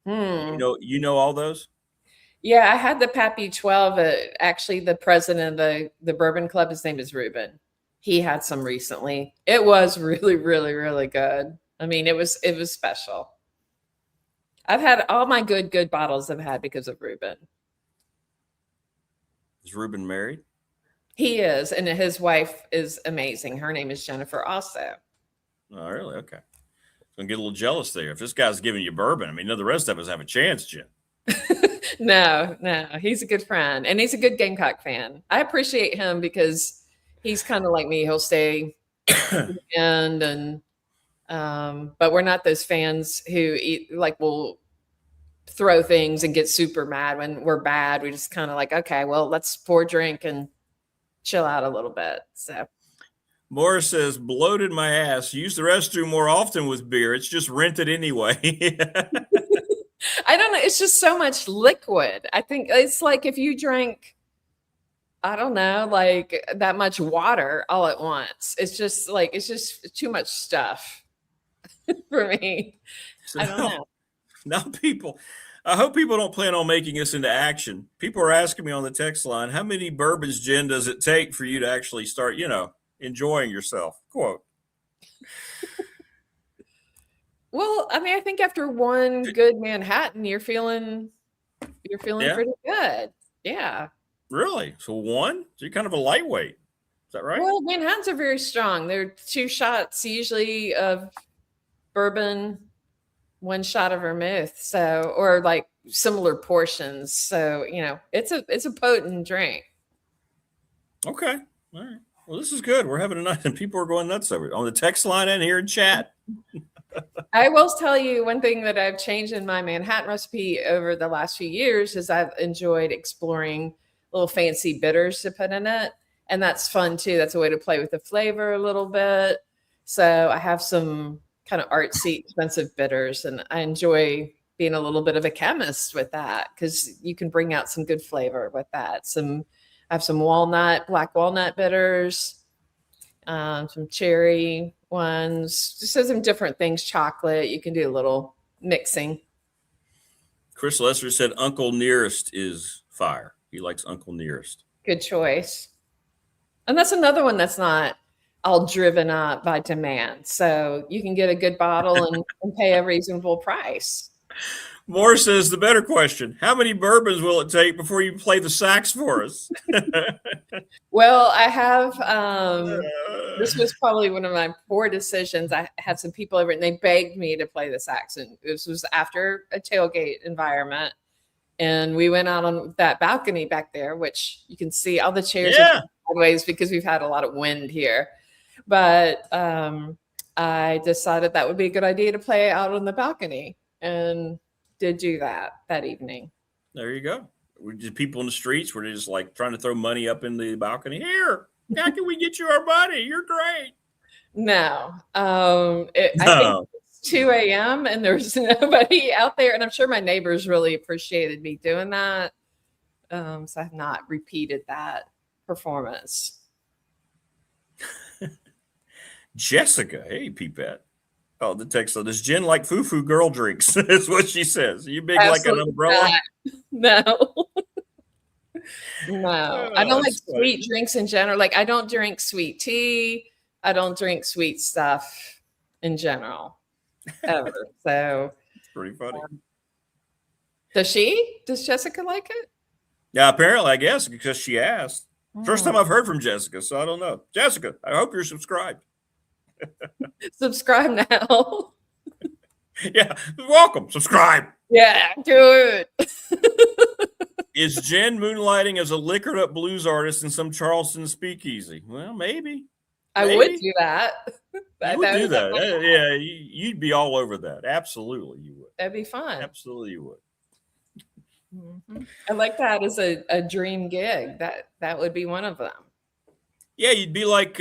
You know all those? Yeah, I had the Pappy 12. Actually, the president of the Bourbon Club, his name is Ruben. He had some recently. It was really, really, really good. I mean, it was special. I've had all my good bottles I've had because of Ruben. Is Ruben married? He is, and his wife is amazing. Her name is Jennifer also. Oh, really? Okay. I'm get a little jealous there. If this guy's giving you bourbon, I mean, none of the rest of us have a chance, Jen. No, he's a good friend, and he's a good Gamecock fan. I appreciate him because he's kind of like me. He'll stay and but we're not those fans who will throw things and get super mad when we're bad. We just kind of like, okay, well, let's pour a drink and chill out a little bit. So Morris says, bloated my ass. Use the restroom more often with beer. It's just rented anyway. I don't know. It's just so much liquid. I think it's like if you drank, I don't know, like that much water all at once. It's just too much stuff for me. So I don't know. Now I hope people don't plan on making this into action. People are asking me on the text line, how many bourbons, Jen, does it take for you to actually start, enjoying yourself? Quote. Well, I mean, I think after one good Manhattan, you're feeling pretty good. Yeah. Really? So one? So you're kind of a lightweight. Is that right? Well, Manhattans are very strong. They're 2 shots usually of bourbon, 1 shot of vermouth. So, or like similar portions. So, it's a potent drink. Okay. All right. Well, this is good. We're having a night, and people are going nuts over it on the text line and here in chat. I will tell you one thing that I've changed in my Manhattan recipe over the last few years is I've enjoyed exploring little fancy bitters to put in it. And that's fun too. That's a way to play with the flavor a little bit. So I have some kind of artsy, expensive bitters, and I enjoy being a little bit of a chemist with that because you can bring out some good flavor with that. I have some black walnut bitters, some cherry ones, just some different things, chocolate. You can do a little mixing. Chris Lesser said Uncle Nearest is fire. He likes Uncle Nearest. Good choice. And that's another one that's not all driven up by demand. So you can get a good bottle and pay a reasonable price. Moore says the better question, how many bourbons will it take before you play the sax for us? Well, I have, this was probably one of my poor decisions. I had some people over and they begged me to play the sax. And this was after a tailgate environment. And we went out on that balcony back there, which you can see all the chairs are sideways because we've had a lot of wind here. But I decided that would be a good idea to play out on the balcony and did do that evening. There you go. Did people in the streets were just like trying to throw money up in the balcony? Here, how can we get you our money? You're great. No. I think it's 2 a.m. and there's nobody out there. And I'm sure my neighbors really appreciated me doing that. So I've not repeated that performance. Jessica, hey, Peepette. Oh, the text. Does Jen like foo-foo girl drinks? Is what she says. Are you big Absolutely like an umbrella? Not. No. No. I don't like sweet drinks in general. Like I don't drink sweet tea. I don't drink sweet stuff in general ever. So it's pretty funny. Does Jessica like it? Yeah, apparently, I guess, because she asked. First time I've heard from Jessica, so I don't know. Jessica, I hope you're subscribed. Subscribe now. Yeah, welcome. Subscribe. Yeah, do it. Is Jen moonlighting as a liquored up blues artist in some Charleston speakeasy? Well, maybe. I would do that. You would do that. Yeah, you'd be all over that. Absolutely, you would. That'd be fun. Absolutely, you would. Mm-hmm. I like that as a dream gig. That would be one of them. Yeah, you'd be like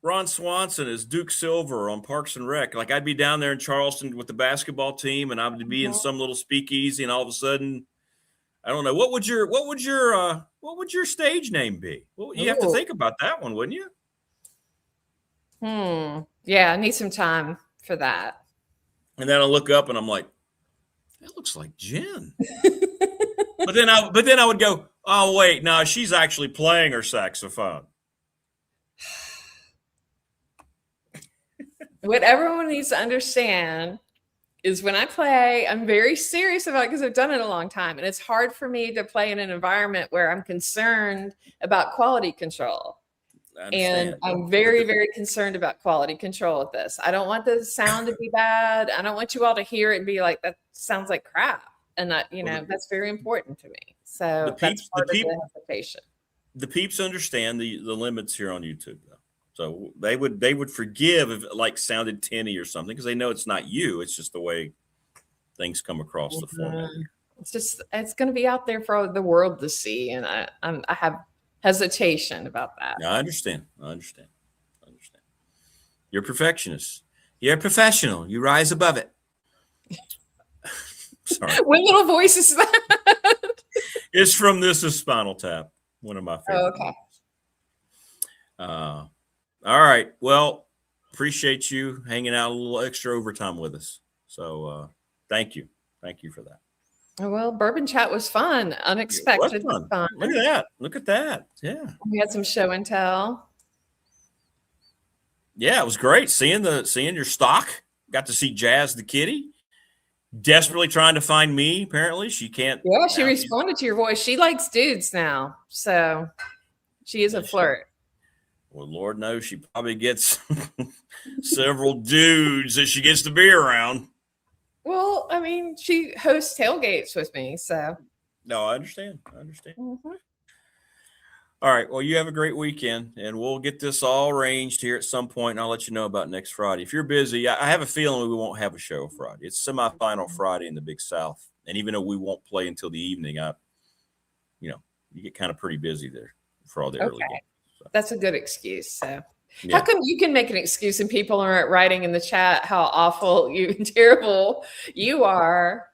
Ron Swanson as Duke Silver on Parks and Rec. Like I'd be down there in Charleston with the basketball team, and I'd be in some little speakeasy, and all of a sudden, I don't know, what would your stage name be? Well, you have to think about that one, wouldn't you? Yeah, I need some time for that. And then I look up and I'm like, that looks like Jen. but then I would go, oh wait, no, she's actually playing her saxophone. What everyone needs to understand is when I play, I'm very serious about it because I've done it a long time. And it's hard for me to play in an environment where I'm concerned about quality control. And I'm very, very concerned about quality control with this. I don't want the sound to be bad. I don't want you all to hear it and be like, that sounds like crap. And that, that's very important to me. So that's part of the hesitation. The peeps understand the limits here on YouTube, though. So they would forgive if it like sounded tinny or something because they know it's not you. It's just the way things come across the format. It's going to be out there for the world to see, and I have hesitation about that. I understand. You're a perfectionist. You're a professional. You rise above it. Sorry. What little voice is that? It's from This Is Spinal Tap, one of my favorite. Okay. All right. Well, appreciate you hanging out a little extra overtime with us. So thank you. Thank you for that. Well, Bourbon Chat was fun. Unexpected. Fun. Fun. Look at that. Yeah. We had some show and tell. Yeah, it was great seeing your stock. Got to see Jazz the kitty. Desperately trying to find me. Apparently, she can't. Yeah, she responded to your voice. She likes dudes now, so she is a flirt. Well, Lord knows she probably gets several dudes that she gets to be around. Well, I mean, she hosts tailgates with me, so. No, I understand. Mm-hmm. All right. Well, you have a great weekend, and we'll get this all arranged here at some point, and I'll let you know about next Friday. If you're busy, I have a feeling we won't have a show Friday. It's semifinal Friday in the Big South, and even though we won't play until the evening, you get kind of pretty busy there for all the early games. So. That's a good excuse. So, yeah. How come you can make an excuse and people aren't writing in the chat how awful and terrible you are?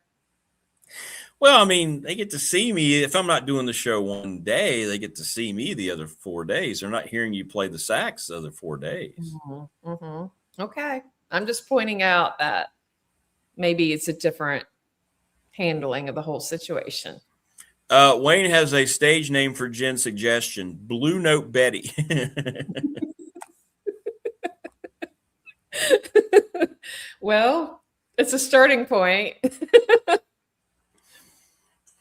Well, I mean, they get to see me. If I'm not doing the show one day, they get to see me the other 4 days. They're not hearing you play the sax the other 4 days. Mm-hmm. Mm-hmm. Okay. I'm just pointing out that maybe it's a different handling of the whole situation. Wayne has a stage name for Jen's suggestion, Blue Note Betty. Well, it's a starting point.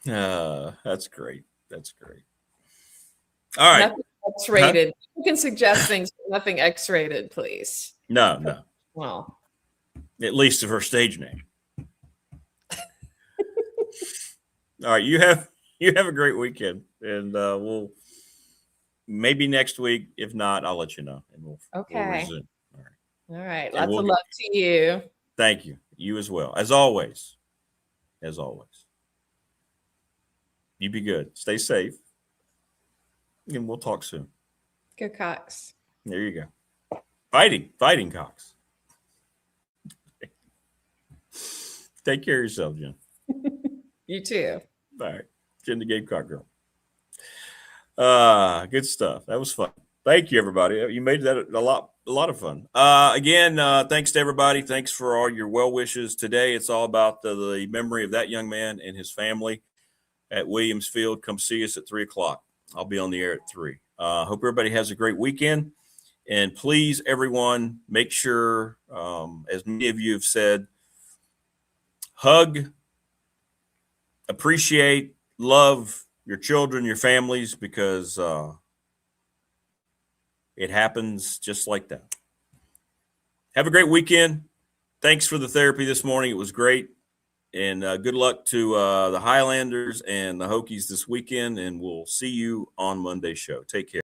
That's great. All right. Nothing X-rated. You can suggest things, but nothing X-rated, please. No. Well, at least of her stage name. All right. You have a great weekend, and we'll maybe next week. If not, I'll let you know, and we'll resume. All right. Lots of love to you. Thank you. You as well. As always. You be good. Stay safe. And we'll talk soon. Go Cox. There you go. Fighting Cox. Take care of yourself, Jen. You too. All right. Jen the Gamecock Girl. Good stuff. That was fun. Thank you, everybody. You made that a lot of fun. Again, thanks to everybody. Thanks for all your well wishes. Today, it's all about the memory of that young man and his family at Williams Field. Come see us at 3:00. I'll be on the air at 3. Hope everybody has a great weekend. And please, everyone, make sure, as many of you have said, hug, appreciate, love your children, your families, because it happens just like that. Have a great weekend. Thanks for the therapy this morning. It was great. And good luck to the Highlanders and the Hokies this weekend. And we'll see you on Monday's show. Take care.